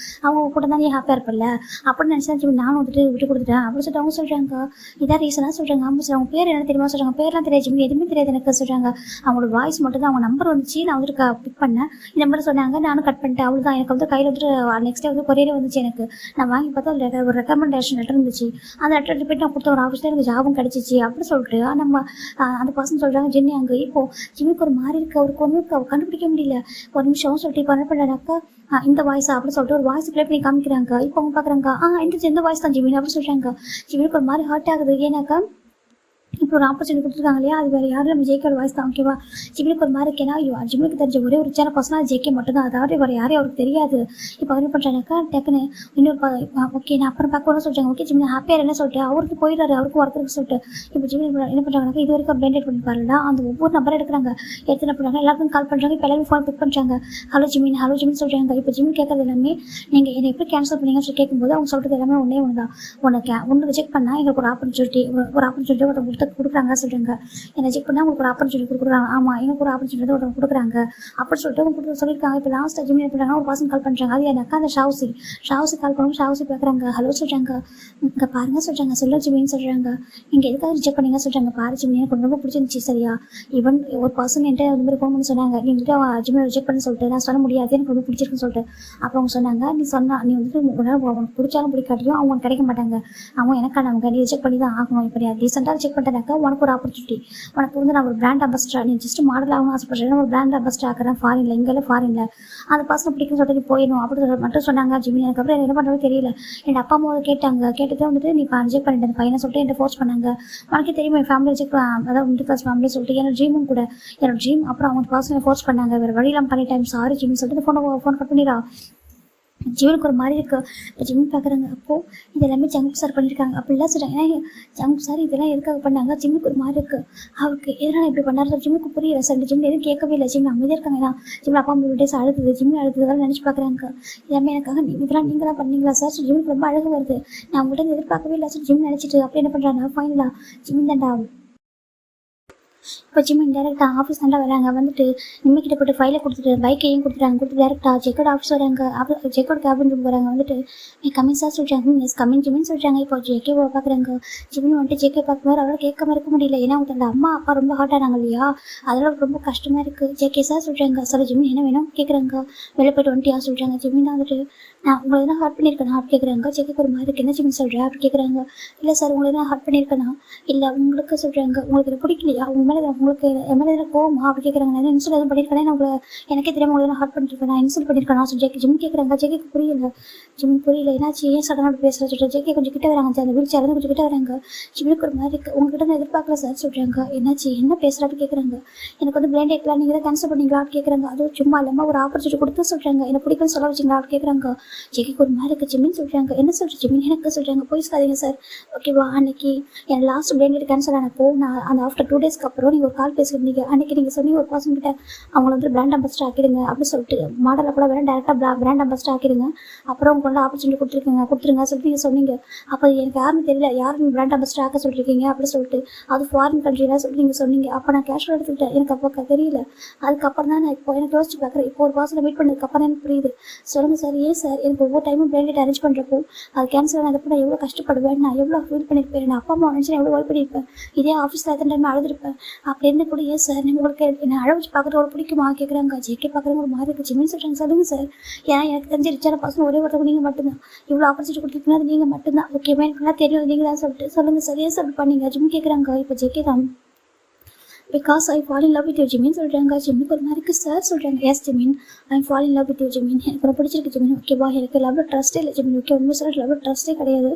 அவங்க கூட தான் நீ ஹாப்பியாக இருப்பில்ல அப்படின்னு நினச்சா ஜிமி நானும் வந்துட்டு விட்டு கொடுத்துட்டேன் அப்படின்னு சொல்லிட்டு அவங்க சொல்கிறாங்க. இதான் ரீசனாக சொல்கிறாங்க. ஆமாம் சார் அவங்க பேர் என்ன தெரியுமா சொல்கிறாங்க, பேர்லாம் தெரியாது ஜிம்மி எதுவுமே தெரியாது எனக்கு சொல்கிறாங்க. அவங்களோட வாய்ஸ் மட்டும் தான், அவங்க நம்பர் வந்துச்சு நான் வந்துட்டு பிக் பண்ணேன், இந்த மாதிரி சொன்னாங்க நானும் கட் பண்ணிட்டேன் அவ்வளோ தான். எனக்கு வந்து கையில் வந்துட்டு நெக்ஸ்ட் டே வந்து கொரியரே வந்துச்சு, எனக்கு நான் வாங்கி பார்த்தா ஒரு ரெக்கமெண்டேஷன் லெட்டர் இருந்துச்சு, அந்த லெட்டர் போய்ட்டு நான் கொடுத்த ஒரு ஆஃபீஸில் எனக்கு ஜாபும் கிடச்சிச்சு அப்படின்னு சொல்லிட்டு நம்ம அந்த பர்சன் சொல்கிறாங்க. ஜின்னி அங்கே இப்போது ஜிம்மிக்கு ஒரு மாதிரி இருக்குது, அவருக்கு ஒன்றும் கண்டுபிடிக்க முடியல, ஒரு நிமிஷம் சொல்லிட்டு இப்போ என்ன பண்ணுறாக்கா இந்த வாய்ஸா அப்படின்னு சொல்லிட்டு ஒரு வாய்ஸ் ப்ளே பண்ணி காமிக்கிறாங்க. இப்போ அவங்க பார்க்குறாங்க இந்த வாய்ஸ் தான் ஜிமின் அப்படின்னு சொல்கிறாங்க. ஜிமினுக்கு ஒரு மாதிரி ஹர்ட் ஆகுது, ஏன்னாக்கா இப்போ ஒரு ஆப்பர்ச்சுனிட்டி கொடுத்துருக்காங்க இல்லையா, அது வேறு யாரும் நம்ம ஜேகேயோட வாய்ஸ் தான் ஓகேவா. ஜிம்மிக்கு ஒரு மாதிரி இருக்கேன்னா ஜிம்மிக்கு தெரிஞ்ச ஒரே ஒரு சேனல் பர்சனாக ஜேகே மட்டும்தான், அதாவது வேறு யாரையும் அவருக்கு தெரியாது. இப்போ அவர் என்ன பண்ணுறாங்கக்கா டக்குன்னு இன்னொரு ஓகே நான் அப்புறம் பார்க்க சொல்கிறாங்க. ஓகே ஜிம்மி ஹாப்பியாக என்ன சொல்லிட்டு அவருக்கு போயிடுறாரு, அவருக்கு ஒர்க் இருக்கு சொல்லிட்டு. இப்போ ஜிம்மி என்ன பண்ணுறாங்கனாக்கா இது வரைக்கும் பிளேண்டட் பண்ணி பாருடா அந்த ஒவ்வொரு நம்பரை எடுக்கிறாங்க, எடுத்து என்ன பண்ணுறாங்க எல்லாருக்கும் கால் பண்ணுறாங்க. இப்போ எல்லாரும் ஃபோன் பிக் பண்ணுறாங்க, ஹலோ ஜிமின் சொல்கிறாங்க. இப்போ ஜிம்மி கேட்கறது எல்லாமே நீங்கள் என்னை எப்படி கேன்சல் பண்ணீங்கன்னு சொல்லி கேட்கும்போது அவங்க சொல்கிறது எல்லாமே ஒன்றே ஒன்று தான், ஒன்று ரிஜெக்ட் பண்ணால் எங்களுக்கு ஒரு ஆப்பர்ச்சுனிட்டி ஒருத்தர் கொடுக்குறாங்க சொல்கிறாங்க. என்னை செக் பண்ணால் உங்களுக்கு ஒரு ஆப்பர்ச்சுனிட்டி கொடுக்குறாங்க. ஆமாம் எனக்கு ஒரு ஆப்பர்ச்சுனிட்டி ஒருத்தர் கொடுக்குறாங்க அப்படின்னு சொல்லிட்டு அவங்க சொல்லியிருக்காங்க. இப்போ லாஸ்ட் ஜிம்மி என்ன பண்ணுறாங்க, ஒரு பர்சன் கால் பண்ணுறாங்க, அது எனக்கு அந்த ஷாவுசி கால் பண்ணுவோம். ஷாவுசி பார்க்குறாங்க, ஹலோ சொல்கிறாங்க, இங்கே பாருங்கள் சொல்கிறாங்க, சொல்ல ஜிம்மின்னு சொல்கிறாங்க, நீங்கள் எதுக்காக ரிஜெக்ட் பண்ணீங்க சொல்கிறாங்க. பாரு ஜிம்மி எனக்கு ரொம்ப பிடிச்சிருந்துச்சி சரியா, ஈவன் ஒரு பர்சன் என்கிட்ட இந்த மாதிரி ஃபோன் பண்ணி சொன்னாங்க நீங்கள்கிட்ட ஜிம்மியை ரிஜெக்ட் பண்ணி சொல்லிட்டு நான் சொல்ல முடியாது எனக்கு ரொம்ப பிடிச்சிருக்குன்னு சொல்லிட்டு. அப்போ அவங்க சொன்னாங்க நீ வந்துட்டு உனக்கு பிடிச்சாலும் பிடிக்காட்டியும் அவங்க கிடைக்க மாட்டாங்க, அவங்க எனக்கானவங்க நீ ரிஜெக்ட் பண்ணி தான் ஆகணும். இப்போ ரீசெண்டாக ரிஜெக்ட் பண்ணிட்டேன் பண்ணாக்கா உனக்கு ஒரு ஆப்பர்ச்சுனிட்டி, உனக்கு வந்து நான் ஒரு பிராண்ட் அம்பாசிடர், நீ ஜஸ்ட் மாடல் ஆகணும் ஆசைப்படுறேன், ஒரு பிராண்ட் அம்பாசிடர் ஆகிறேன் ஃபாரினில், இங்கெல்லாம் ஃபாரினில் அந்த பர்சனை பிடிக்குன்னு சொல்லிட்டு நீ போயிடணும் அப்படின்னு மட்டும் சொன்னாங்க ஜிமின். அதுக்கப்புறம் என்ன பண்ணுறது தெரியல. என் அப்பா அம்மாவை கேட்டாங்க, கேட்டுட்டு வந்துட்டு நீ இப்போ ரிஜெக்ட் பண்ணிட்டு அந்த பையனை சொல்லிட்டு என்ன ஃபோர்ஸ் பண்ணாங்க. உனக்கே தெரியுமா என் ஃபேமிலி ரிஜெக்ட், அதாவது மிடில் கிளாஸ் ஃபேமிலி சொல்லிட்டு என்னோட ட்ரீமும் கூட, என்னோட ட்ரீம். அப்புறம் அவங்க பர்சனை ஃபோர்ஸ் பண்ணாங்க, வேறு வழியெல்லாம் பண்ணிட்டேன், சாரி ஜிமின் சொல்லிட்டு ஃபோன் கட் பண்ணிடா. ஜிவனுக்கு ஒரு மாதிரி இருக்குது. இப்போ ஜிமின் பார்க்குறாங்க, அப்போது இது எல்லாமே ஜங்க் சார் பண்ணியிருக்காங்க அப்படிலாம் சொல்கிறாங்க. ஏன்னா ஜங்க் சார் இதெல்லாம் எதுக்காக பண்ணாங்க, ஜிம்முக்கு ஒரு மாதிரி இருக்குது, அவருக்கு எதனால் இப்படி பண்ணாரு ஜிம்முக்கு புரியல சார். ஜிம்மில் எதுவும் கேட்கவே இல்லை, ஜிம்மில் அமைதியாக இருக்காங்க. ஏன்னா ஜிம்மில் அப்பா அம்மா டேஸ் அழுதுது, ஜிம்மில் அழுதுதான் நினச்சி பார்க்குறாங்க. எல்லாமே எனக்காக இதெல்லாம் நீங்கள் தான் பண்ணீங்களா சார். ஜிம்முக்கு ரொம்ப அழகு வருது, நான் உங்கள்கிட்ட எதிர்பார்க்கவே இல்லை சார். ஜிம் நினச்சிட்டு அப்படி என்ன பண்ணுறாங்க, ஃபைனலாக ஜிம்மின் தான்டா. இப்போ ஜிமின் டேரெக்டாக ஆஃபீஸ் நல்லா வராங்க, வந்துட்டு நிம்மிக்கிட்ட போட்டு ஃபைலை கொடுத்துட்டு பைக்கையும் கொடுத்துட்டு டேரெக்டாக ஜெக்கோட ஆஃபீஸ் வராங்க. ஜெக்கோட கேபின் ரூம் போகிறாங்க, வந்துட்டு கமிங் சார் சொல்கிறாங்க. எஸ் கமிங் ஜிமின் சொல்கிறாங்க. இப்போ ஜெக்கேவை பார்க்குறாங்க. ஜிமின் வந்துட்டு ஜெக்கே பார்க்கும்போது அவரால் கேட்காம இருக்க முடியல, ஏன்னா அவங்க அம்மா அப்பா ரொம்ப ஹார்ட் ஆனாங்க இல்லையா, அதெல்லாம் ரொம்ப கஷ்டமாக இருக்குது. ஜெக்கே சார் சொல்கிறாங்க. சார் ஜிமின் என்ன வேணும் கேட்குறாங்க. வெளில போய்ட்டு வந்துட்டியா சொல்கிறாங்க. ஜிமின் தான் வந்துட்டு நான் உங்களை எதனா ஹார்ட் பண்ணியிருக்கேனா அப்படி கேட்குறாங்க. ஜெக்கேக்கு ஒரு மாதிரி என்ன ஜிமின் சொல்கிறேன் அப்படி கேட்குறாங்க. இல்லை சார் உங்களை எதனா ஹார்ட் பண்ணியிருக்கேனா, இல்லை உங்களுக்கு சொல்கிறாங்க. உங்களுக்கு இது பிடிக்கலையா, உங்க மேலே உங்களுக்கு என் மேலே எதாவது கோவமா அப்படி கேட்குறாங்க. நான் இன்சல்ட் எதுவும் பண்ணியிருக்கேன், நான் உங்களை எனக்கே தெரியாமல் உங்களுக்கு நான் ஹார்ட் பண்ணியிருக்கேன், நான் இன்சல்ட் பண்ணியிருக்கேன் நான் ஜெக்கி ஜிமின் கேட்குறாங்க. ஜெக்கிக்கு புரியல. ஜிமின் புரியல, ஏன்னாச்சு ஏன் சடனாக அப்படி பேசுகிற சொல்கிறேன். ஜெக்கி கொஞ்சம் கிட்ட வராங்க, அந்த வீல் சேர்ந்து கொஞ்சம் கிட்ட வராங்க. ஜிமினுக்கு ஒரு மாதிரி இருக்குது, உங்ககிட்ட நான் எதிர்பார்க்கல சார் சொல்கிறாங்க. என்னாச்சு என்ன பேசுகிற அப்படி கேட்குறாங்க. எனக்கு வந்து பிளைண்ட் டேட்லாம் நீங்கள் தான் கேன்சல் பண்ணீங்களா அப்படி கேட்குறாங்க. அதுவும் சும்மா இல்லாமல் ஒரு ஆப்பர்ச்சுனிட்டி கொடுத்து சொல்கிறாங்க, என்ன பிடிக்குன்னு சொல்ல வச்சிங்களா அப்படி கேட்குறாங்க. ஜெக்கிக்கு ஒரு மாதிரி இருக்குது. ஜிமின் சொல்கிறாங்க. என்ன சொல்கிறேன் ஜிமின் எனக்கு சொல்கிறாங்க. போயிஸ்க்காதீங்க சார் ஓகேவா. அன்னைக்கு என் லாஸ்ட் பிளைண்ட் டேட் கேன்சல் ஆனப்போ நான் அந்த ஆஃப்டர் 2 டேஸ்க்கு அப்புறம் நீங்கள் ஒரு கால் பேசியிருந்தீங்க. அன்றைக்கி நீங்கள் சொன்னீங்க ஒரு பர்சன் கிட்ட அவங்கள வந்து பிராண்ட் அம்பாசிடர் ஆக்கிடுங்க அப்படின்னு சொல்லிட்டு, மாடலில் கூட வேணால் டேரெக்டாக பிராண்ட் அம்பாசிடர் ஆக்கிடுங்க, அப்புறம் உங்களுக்கு வந்து ஆப்பர்ச்சுனிட்டி கொடுத்துருங்க சொல்லிட்டு நீங்கள் சொன்னீங்க. அப்போ எனக்கு யாருன்னு தெரியல, யாரும் நீங்கள் பிராண்ட் அம்பாசிடர் ஆக்க சொல்லியிருக்கீங்க அப்படின்னு சொல்லிட்டு, அது ஃபாரின் கண்ட்ரிலாம் சொல்லிட்டு நீங்கள் சொன்னீங்க. அப்போ நான் கேஷுவல் எடுத்துக்கிட்டேன், எனக்கு அப்போ தெரியல. அதுக்கப்புறம் தான் நான் இப்போ எனக்கு யோசிச்சு பார்க்குறேன். இப்போ ஒரு பர்சனை மீட் பண்ணதுக்கப்புறம் எனக்கு புரியுது. சொல்லுங்கள் சார் ஏன் சார் எனக்கு ஒவ்வொரு டைமும் பிராண்ட் டேட் அரேஞ்ச் பண்ணுறப்போ அது கேன்சல் ஆனதுக்கு நான் எவ்வளோ கஷ்டப்படுவேன், நான் எவ்வளோ ஃபீல் பண்ணியிருப்பேன், நான் அப்பா அம்மா நினச்சி நான் எவ்வளோ ஒர்க் பண்ணியிருப்பேன், இதே ஆஃபீஸில் எத்தனை டைம் அழுதுருப்பேன். அப்படி இருந்து கூட ஏன் சார் உங்களுக்கு என்னை அழ வச்சு பார்க்குறது ஒரு பிடிக்குமா கேட்குறாங்க. ஜெக்கே பார்க்குறவங்க ஒரு மாதிரி இருக்குது. ஜிமின் சொல்கிறாங்க. சொல்லுங்கள் சார், ஏன்னா எனக்கு தெரிஞ்ச ரிச்சான பர்சன் ஒரே ஒருத்தவங்க நீங்கள் மட்டும்தான், இவ்வளோ ஆப்பர்ச்சுனிட்டி கொடுத்துருக்கீங்கன்னா அது நீங்கள் மட்டும்தான் ஓகேவா, எனக்கு நல்லா தெரியும் நீங்கள் தான் சொல்லிட்டு சொல்லுங்கள் சார் ஏன் சார் பண்ணீங்க ஜிமின் கேட்குறாங்க. இப்போ ஜெக்கே தான் because I fall in love with you Jimin சொல்கிறாங்க. ஜிமினுக்கு ஒரு மாதிரி சார் சொல்கிறாங்க. Yes Jimin I fall in love with you Jimin, எனக்கு ரொம்ப பிடிச்சிருக்கு ஜிமின் ஓகேவா. எனக்கு லவ்ல ட்ரஸ்ட்டே இல்லை ஜிமின் ஓகே. உண்மை சொல்லிட்டு லவ்ல ட்ரஸ்ட்டே கிடையாது.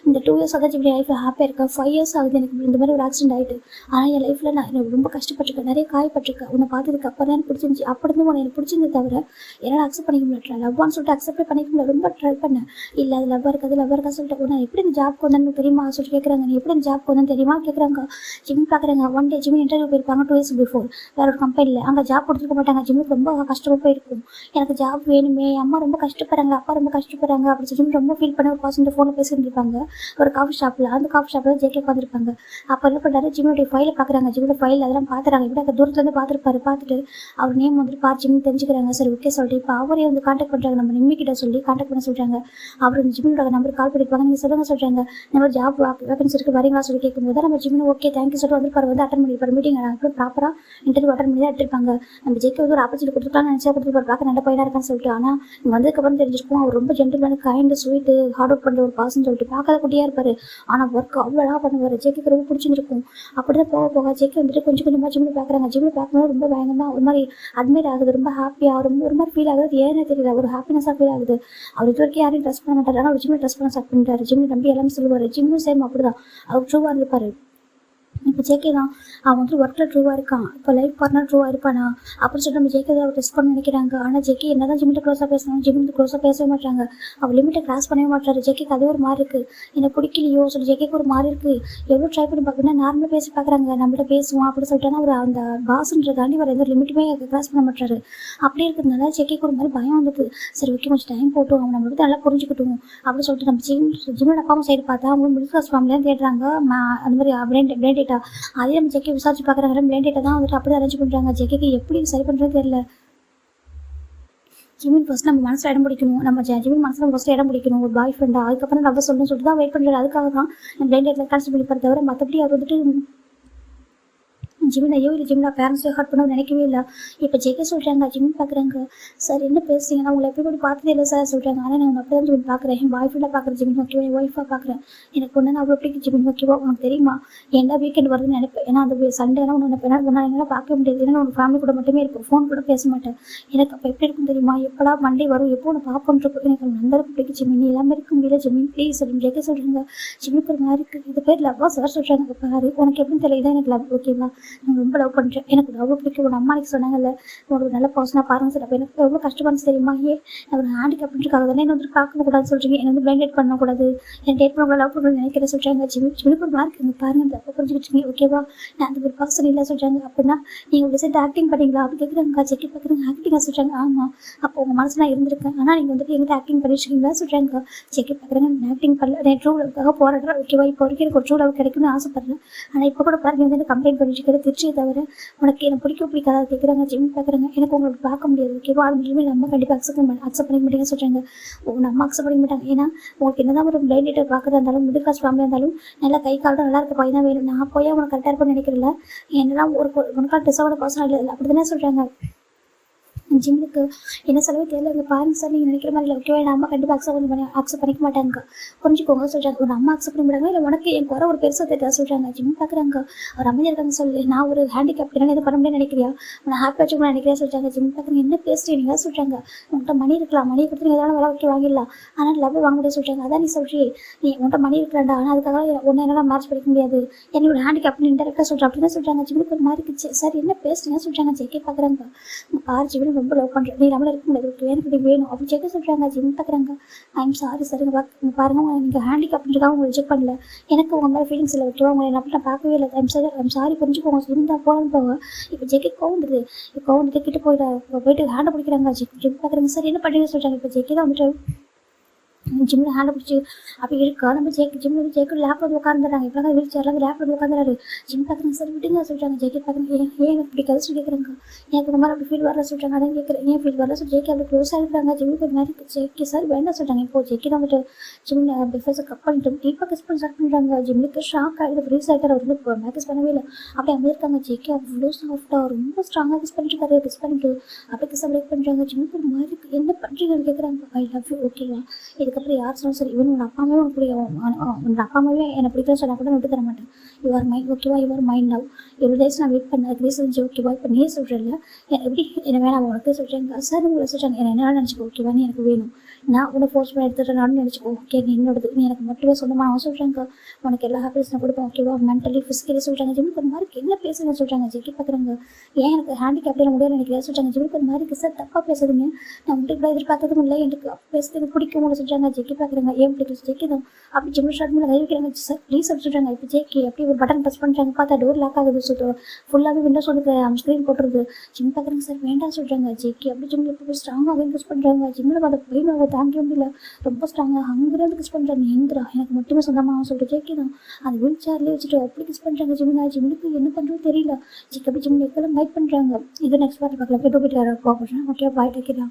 இந்த 2 இயர்ஸ் தான் ஜிமின் லைஃப்பில் ஹாப்பியாக இருக்கேன். 5 இயர்ஸ் ஆகுது எனக்கு இந்த மாதிரி ஒரு ஆக்சிடென்ட் ஆகிட்டு. ஆனால் என் லைஃப்பில் நான் எனக்கு ரொம்ப கஷ்டப்பட்டிருக்கேன், நிறைய காயப்பட்டிருக்கேன். உன்னை பார்த்ததுக்கு அப்புறம் எனக்கு பிடிச்சிருந்துச்சி, அப்படி இருந்து உன்னை எனக்கு பிடிச்சிருந்தது தவிர என்னால் அக்செப்ட் பண்ணிக்க முடியல. லவ்வான்னு சொல்லிட்டு அக்செப்ட் பண்ணிக்க முடியல, ரொம்ப ட்ரை பண்ணேன். இல்லை அது லவ்வாக இருக்காது சொல்லிட்டு உன்னை எப்படி இந்த ஜாப்க்கு வந்தேன்னு தெரியுமா சொல்லிட்டு கேட்குறாங்க. நீ எப்படி இந்த ஜாப்க்கு வந்தேன்னு தெரியுமா கேட்குறாங்க. ஜிமின் பார்க்குறாங்க. ஒன் டே ஜிமின் இன்டர்வியூ போயிருப்பாங்க 2 இயர்ஸ் பிஃபோர் வேற ஒரு கம்பெனியில். அங்கே ஜாப் கொடுத்துருக்க மாட்டாங்க. ஜிம்முக்கு ரொம்ப கஷ்டமாக போயிருக்கும். எனக்கு ஜாப் வேணுமே, அம்மா ரொம்ப கஷ்டப்படுறாங்க, அப்பா ரொம்ப கஷ்டப்படுறாங்க அப்படின்னு சொல்லி ரொம்ப ஃபீல் பண்ணி ஒரு பர்சன் ஃபோனில் பேசிட்டு இருப்பாங்க ஒரு காஃபி ஷாப்பில். அந்த காஃபி ஷாப்பில் ஜெக்கே பார்த்துருப்பாங்க. அப்போ என்ன பண்ணுறாரு, ஜிம்முடைய ஃபைலை பார்க்குறாங்க. ஜிம்மோட ஃபைல் அதெல்லாம் பார்த்துறாங்க. இப்படி அங்கே தூரத்துலேருந்து பார்த்துருப்பாரு. பார்த்துட்டு அவர் நேம் வந்துட்டு பார்த்து ஜிம்னு தெரிஞ்சுக்கிறாங்க. சரி ஓகே சொல்லிட்டு இப்போ அவரே வந்து கான்டாக்ட் பண்ணுறாங்க. நம்ம நிம்மிக்கிட்ட சொல்லி கான்டாக்ட் பண்ண சொல்கிறாங்க. அவர் இந்த ஜிம்மோட நம்பர் கால் பண்ணியிருப்பாங்க. நீங்கள் சொல்லுங்க சொல்கிறாங்க. இந்த மாதிரி ஜாப் வேகன்சி இருக்குது வரீங்களா சொல்லி கேட்கும்போது நம்ம ஜிம்னு ஓகே தேங்க்யூ சொல்லிட்டு வந்து அட்டன் பண்ணியிருப்பார் மீட்டிங். அப்படி ப்ராப்பராக இன்டர்வியூ அட்டன் பண்ணி தான் எடுத்திருப்பாங்க. நம்ம ஜெயிக்க வந்து ஒரு ஆப்பர்ச்சுனிட்டி கொடுத்துருக்கான்னு நினச்சா கொடுத்துருப்பாரு, பார்க்க நல்ல பையனாக இருக்கான்னு சொல்லிட்டு. ஆனால் இங்கே வந்ததுக்கப்புறம் தெரிஞ்சிருக்கும் அவர் ரொம்ப gentleman, kind, sweet, hard work பண்ணுற ஒரு பாசன்னு சொல்லிட்டு பார்க்காத குட்டியாக இருப்பார். ஆனால் ஒர்க் அவ்வளோ அழகாக பண்ணுவார். ஜெய்க்கு ரொம்ப பிடிச்சிருக்கும். அப்படி தான் போக போக ஜெய்க்கு வந்துட்டு கொஞ்சம் கொஞ்சமாக ஜிம்மில் பார்க்குறாங்க. ஜிம்மில் பார்க்கும்போது ரொம்ப பயங்கரமாக ஒரு மாதிரி அட்மைட் ஆகுது, ரொம்ப ஹாப்பியாக ரொம்ப ஒரு மாதிரி ஃபீல் ஆகுது. ஏன்னே தெரியல, ஒரு ஹாப்பினஸாக ஃபீல் ஆகுது. அவர் இது வரைக்கும் யாரையும் ட்ரெஸ் பண்ண மாட்டார், ஆனால் அவர் ஜிம்மில் ட்ரெஸ் பண்ண ஸ்டார்ட் பண்ணிட்டார். ஜிம்மில் நம்பி எல்லாமே சொல்லுவார். ஜிம்மும் சேம் அப்படி தான் அவர் ட்ரூவாக இருப்பார். இப்போ ஜேகே தான் அவன் வந்து ஒர்க்கில் ட்ரூவாக இருக்கான், இப்போ லைஃப் பார்ட்னர் ட்ரூவாக இருப்பானா அப்படின்னு சொல்லிட்டு நம்ம ஜேகே அவர் டெஸ்ட் பண்ண நினைக்கிறாங்க. ஆனால் ஜேகே என்ன தான் ஜிம்மிட்ட க்ளோஸாக பேசணும், ஜிம்மிட்டு க்ளோஸாக பேசவே மாட்டாங்க. அவர் லிமிட்டை கிராஸ் பண்ணவே மாட்டாரு. ஜேகேக்கு அது ஒரு மாதிரி இருக்குது, எனக்கு பிடிக்கலையோ சொல்லி ஜேகேக்கு ஒரு மாதிரி இருக்குது. எவ்வளோ ட்ரை பண்ணி பார்க்கணும்னா நார்மலாக பேசி பார்க்குறாங்க, நம்மள்ட்ட பேசுவோம் அப்படின்னு சொல்லிட்டாங்கன்னா அவர் அந்த பாஸ்ன்றதாண்டி அவர் எந்த லிமிட்டுமே கிராஸ் பண்ண மாட்டாரு. அப்படி இருக்கிறதுனால ஜேகேக்கு ஒரு மாதிரி பயம் வந்துட்டு, சரி ஓகே கொஞ்சம் டைம் போட்டும், அவன் நம்மளுக்கு நல்லா புரிஞ்சுக்கிட்டும் அப்படின்னு சொல்லிட்டு நம்ம ஜிம்மோட அப்பா அம்மா சைடு பார்த்தா அவங்க மிடில் கிளாஸ் ஃபேமிலியாக தேடுறாங்க. அந்த மாதிரி பிளைண்ட் டேட்டா அதே நம்ம ஜெக்கே விசாரிச்சு பார்க்குறாங்க. பிளைண்ட் டேட்டா தான் வந்துட்டு அப்படி அரேஞ்ச் பண்ணுறாங்க. ஜெக்கேக்கு எப்படி சரி பண்ணுறது தெரியல. ஜிமின் ஃபர்ஸ்ட் நம்ம மனசில் இடம் பிடிக்கணும், நம்ம ஜிமின் மனசில் ஃபஸ்ட்டு இடம் பிடிக்கணும் ஒரு பாய் ஃப்ரெண்டாக, அதுக்கப்புறம் நம்ம சொல்லணும்னு சொல்லிட்டு தான் வெயிட் பண்ணுறாரு. அதுக்காக தான் பிளைண்ட் டேட்டில் கேன்சல் பண்ணி தவிர மற்றபடி அவர் வந்துட்டு ஜிமின் ஐயோ இல்லை ஜிம்னா பேரண்ட்ஸை ஹர்ட் பண்ண நினைக்கவே இல்லை. இப்போ ஜெகே சொல்கிறாங்க ஜிமின் பார்க்குறாங்க. சார் என்ன பேசுறீங்க, நான் உங்களை எப்படி கூட பார்த்ததே இல்லை சார் சொல்கிறாங்க. ஆனால் நான் உன்னை அப்படி தான் ஜிமின் பார்க்குறேன், என் பாய் ஃப்ரெண்டாக பார்க்குறேன் ஜிமின் ஓகேவா, என் ஒய்ஃபாக பார்க்குறேன். எனக்கு ஒன்று நான் அவ்வளோ பிடிக்கும் ஜிமின் ஓகேவா. உனக்கு தெரியுமா என்ன வீக்கெண்ட் வருதுன்னு நினைப்பேன். ஏன்னா அந்த சண்டேனா ஒன்று நினைப்பேன். என்னால் பார்க்க முடியாது. ஏன்னா உனக்கு ஃபேமிலி கூட மட்டுமே இருப்போம், ஃபோன் கூட பேச மாட்டேன். எனக்கு அப்போ எப்படி இருக்கும் தெரியுமா, எப்படா மண்டே வரும், எப்போ உன்னை பார்ப்போன்ட்டு எனக்கு நந்தருக்கு பிடிக்கும் ஜிமின், எல்லாமே இருக்க முடியல ஜிமின் ப்ளீஸ் அப்படின்னு ஜெகே சொல்கிறாங்க. ஜிமினுக்கு ஒரு மாதிரி இருக்குது. இது பேர் லவ்வா சார் சொல்கிறாங்க. பாரு உனக்கு எப்படின்னு தெரியல, எனக்கு லவ் ஓகேவா, நான் ரொம்ப லவ் பண்ணுறேன், எனக்கு அவ்வளோ பிடிக்கும். உன் அம்மா எனக்கு சொன்னாங்கல்ல ஒரு நல்ல பர்சனாக பாருங்க சார். அப்போ எனக்கு எவ்வளோ கஷ்டமானு தெரியுமா, நான் ஒரு ஹேண்டிகேப்ன்றதுக்காக தானே என்ன வந்து பார்க்கக்கூடாது சொல்கிறீங்க, என்னை வந்து பிளைண்ட் டேட் பண்ணக்கூடாது, என் டேட் பண்ண லவ் பண்ணணும்னு நினைக்கிறேன் சொல்கிறாங்க. ஜிமினுக்கு ஒரு மார்க் இங்கே பாருங்க, இந்த அப்போ புரிஞ்சுக்கிட்டீங்க ஓகேவா, நான் அந்த ஒரு பர்சன் இல்லை சொல்கிறாங்க. அப்படின்னா நீங்கள் ஒரு செட் ஆக்டிங் பண்ணிங்களா அப்படி கேட்குறாங்க. செக்கி பார்க்குறாங்க ஆக்டிங்காக சொல்கிறாங்க. ஆமாம் அப்போ உங்கள் மனசு நான் இருந்திருக்கேன், ஆனால் நீங்கள் வந்துட்டு எங்கிட்ட ஆக்டிங் பண்ணிச்சிருக்கீங்களா சொல்கிறாங்க. செக்கி பார்க்குறாங்க நான் ஆக்டிங் பண்ணல, நான் ட்ரூ லவ்க்காக போராடுறேன் ஓகேவா. இப்போ வரைக்கும் எனக்கு ஒரு ட்ரூ லவ் கிடைக்கும்னு ஆசைப்படுறேன். ஆனால் இப்போ கூட பாருங்க வந்து கம்ப்ளைண்ட் பண்ணிட்டு திருச்சியை தவிர உனக்கு எனக்கு பிடிக்காத கேட்குறாங்க. ஜிமின் பார்க்குறாங்க எனக்கு உங்களுக்கு பார்க்க முடியாது ஓகேவா, அது மட்டுமே நம்ம கண்டிப்பாக அக்செப்ட் பண்ணிக்க மாட்டேங்க சொல்கிறாங்க. நம்ம அக்செப்ட் பண்ணிக்க மாட்டாங்க. ஏன்னா உங்களுக்கு என்ன தான் ஒரு பிளைண்ட் டேட்டர் பார்க்குறதா இருந்தாலும் மிடில் கிளாஸ் ஃபேமிலியாக இருந்தாலும் நல்லா கை காலம் நல்லா இருக்க பையன் தான் வேணும். நான் போய் உனக்கு கரெக்டாக இருப்பேன்னு நினைக்கிறேன். என்னெல்லாம் ஒரு உனக்கால் டிசர்வோட பர்சனல் இல்லை அப்படி தானே சொல்கிறாங்க. ஜிம்முக்கு என்ன செலவு தெரியல, இங்கே பாருங்க சார் நீங்கள் நினைக்கிற மாதிரி இல்லை ஓகேவா, என் அம்மா கண்டிப்பாக அக்செப்ட் பண்ணிக்க மாட்டாங்க புரிஞ்சுக்கோங்க சொல்கிறாங்க. ஒரு அம்மா அக்செப்ட் பண்ண மாட்டாங்க, இல்லை உனக்கு என் குறை ஒரு பெருசாக தெரியாது சொல்கிறாங்க. ஜிம் பார்க்குறாங்க ஒரு அமைதியாக இருக்காங்க சொல்லி, நான் ஒரு ஹேண்டிகேப் எதுவும் பண்ண முடியாது நினைக்கிறியா, உன்னை ஹாப்பி வச்சுக்கணும் நினைக்கிறேன் சொல்கிறாங்க. ஜிம் பார்க்குறாங்க என்ன பேசுகிறீங்க சொல்கிறாங்க. உங்கள்கிட்ட மணி இருக்கலாம், மணி கொடுத்து நீங்கள் எதாவது வேலை வைக்க வாங்கிடலாம், ஆனால் லவ் வாங்க முடியாது சொல்கிறாங்க. அதான் நீ சொல்கிறீ நீ உன்கிட்ட மணி இருக்கலாம்டா, ஆனால் அதுக்காக ஒன்று என்னால் மேட்ச் படிக்க முடியாது, என்னோட ஹேண்டிகேப்னு இன்டெரக்டாக சொல்கிறேன் அப்படின்னு சொல்கிறாங்க. ஜிம்முக்கு ஒரு மாதிரி இருந்துச்சு. சார் என்ன பேசுறீங்க சொல்கிறாங்க. ஜெகே பார்க்குறாங்க பாரு ஜிம் ரொம்ப லவ் பண்ணுறேன், நீ நம்மள இருக்க முடியாது, எனக்கு வேணும் அப்படி ஜெகே சொல்கிறாங்க. ஜிம் பார்க்குறாங்க ஐம் சாரி சார், இங்கே பாருங்க நீங்கள் ஹேண்டிகேப்ன்றதுக்காக உங்களை ரிஜெக்ட் பண்ணல, எனக்கு உங்கள் மாதிரி ஃபீலிங்ஸ் இல்லை ஓகேவா, உங்களை அப்படி நான் பார்க்கவே இல்லை, ஐம் சாரி புரிஞ்சுக்கோங்க இருந்தால் போகலான்னு போங்க. இப்போ ஜெகே கோவந்துது, கோவந்துட்டு கிட்ட போயிட்டு ஹேண்டை பிடிக்கிறாங்க. ஜிம் பார்க்குறாங்க சார் என்ன பண்ணுறீங்க சொல்கிறாங்க. இப்போ ஜெகே தான் வந்துட்டு ஜிம்மில் ஹேண்டை பிடிச்சி அப்படி இருக்கா நம்ம ஜிம்மில் வந்து ஜெய்க்கு லேப்ல வந்து உட்காந்துறாங்க. இப்போ வீல் சேர்லாம் லேப்ல வந்து உட்காந்துறாரு. ஜிம் பார்க்குறாங்க சார் விட்டுங்க சொல்கிறாங்க. ஜெய்க்கு பார்க்குறாங்க ஏன் எனக்கு பிடிக்காது சொல்லி கேட்குறாங்க. எனக்கு இந்த மாதிரி அப்படி ஃபீல் வரல சொல்கிறாங்க. அதான் கேட்குறேன் ஏன் ஃபீல் வரல சொல்லி ஜெய்க்கு அப்படி க்ளோஸ் ஆகிருக்காங்க. ஜிம்முக்கு ஒரு மாதிரி ஜெய்க்கு சார் வேண்டாம் சொல்கிறாங்க. இப்போ ஜெய்க்கு தான் வந்துட்டு ஜிம்மில் பிஃபர்ஸை கப் பண்ணிட்டு டீப்பாக கிஸ் பண்ண ஸ்டார்ட் பண்ணுறாங்க. ஜிம்முக்கு ஷாக் ஆகிடுது, ஃப்ரீஸ் ஆகிட்டார். அவர் வந்து இப்போ மேக்கஸ் பண்ணவே இல்லை, அப்படி அமைதி இருக்காங்க. ஜெய்க்கு அவ்வளோ சாஃப்டாக ரொம்ப ஸ்ட்ராங்காக கிஸ் பண்ணிட்டு இருக்காரு. கிஸ் பண்ணிட்டு அப்படி கிஸ் பிரேக் பண்ணுறாங்க. ஜிம்முக்கு ஒரு மாதிரி என்ன பண்ணுறீங்கன்னு கேட்குறாங்க. ஐ லவ் யூ ஓகேவா, இதுக்கப்புறம் யார் சொன்னாலும் சரி, இவன் உன் அப்பா அம்மாவே உனக்கு பிடிக்கும், உன் அப்பா அம்மாவே என்னை பிடிக்கலன்னு சொன்னால் கூட விட்டு தர மாட்டேன். யுவர் மைண்ட் ஓகேவா, யுவர் மைண்ட் லவ் எவ்வளோ டேஸ் நான் வெயிட் பண்ணேன், அதுக்கு செஞ்சு ஓகேவா. இப்போ நீ சொல்கிறேன்ல எப்படி என்ன வேணாம் உனக்கு சொல்கிறேங்க சார், உங்களை சொல்கிறாங்க என்ன என்ன நினச்சிக்கோ ஓகேவா, நீ எனக்கு வேணும், நான் உன்னை ஃபோர்ஸ் பண்ணி எடுத்துகிட்டு நினச்சிக்கோ ஓகே, நீ என்னோடது, நீ எனக்கு மட்டுமே சொந்தமாக அவன் சொல்கிறாங்க. உனக்கு எல்லா ஹாப்பினஸ் நான் கொடுப்பேன் ஓகேவா, மென்டலி ஃபிசிக்கலி சொல்கிறாங்க. ஜிம்முக்கு ஒரு மாதிரி என்ன பேசுங்க சொல்கிறாங்க. ஜெக்கி பார்க்குறாங்க ஏன் எனக்கு ஹேண்டிகேப்ல முடியாது நினைக்கிறேன் சொல்கிறாங்க. ஜிம்முக்கு ஒரு மாதிரி சார் தப்பாக பேசுறீங்க, நான் உங்களுக்கு கூட எதிர்பார்த்ததும் இல்லை, எனக்கு பேசுறது பிடிக்கும் உங்களை சொல்கிறாங்க. ஜெக்கி பார்க்குறாங்க ஏன் பிடிக்கல ஜெக்கி தான் அப்படி ஜிம் ஷார்ட் மேலே கை வைக்கிறாங்க. சார் ப்ளீஸ் அப்படி சொல்கிறாங்க. இப்போ ஜெக்கி அப்படி ஒரு பட்டன் ப்ரெஸ் பண்ணுறாங்க, பார்த்தா டோர் லாக் ஆகுது, ஃபுல்லாகவே விண்டோஸ் வந்து ஸ்க்ரீன் போட்டுருது. ஜிம் பார்க்குறாங்க சார் வேண்டாம் சொல்கிறாங்க. ஜெக்கி அப்படி ஜிம்மில் போய் ஸ்ட்ராங்காக கிஸ் பண்ணுறாங்க. ஜிம்மில் பார்த்த பெயின் அவரை தாங்க முடியல, ரொம்ப ஸ்ட்ராங்காக ஹங்குறது கிஸ் பண்ணுறாங்க. எந்திரா எனக்கு மட்டுமே சொந்தமாக சொல்லிட்டு ஜெக்கி தான் அந்த வீல் சேர்லேயே வச்சுட்டு அப்படி கிஸ் பண்ணுறாங்க. ஜிம்முக்கு என்ன பண்ணுறது தெரியல. ஜெக்கி அப்படி ஜிம்மில் எல்லாம் கைட் பண்ணுறாங்க. இது நெக்ஸ்ட் பார்த்து பார்க்கலாம். போயிட்டு போகிறேன் ஓகே பாய் டேக் கேர்.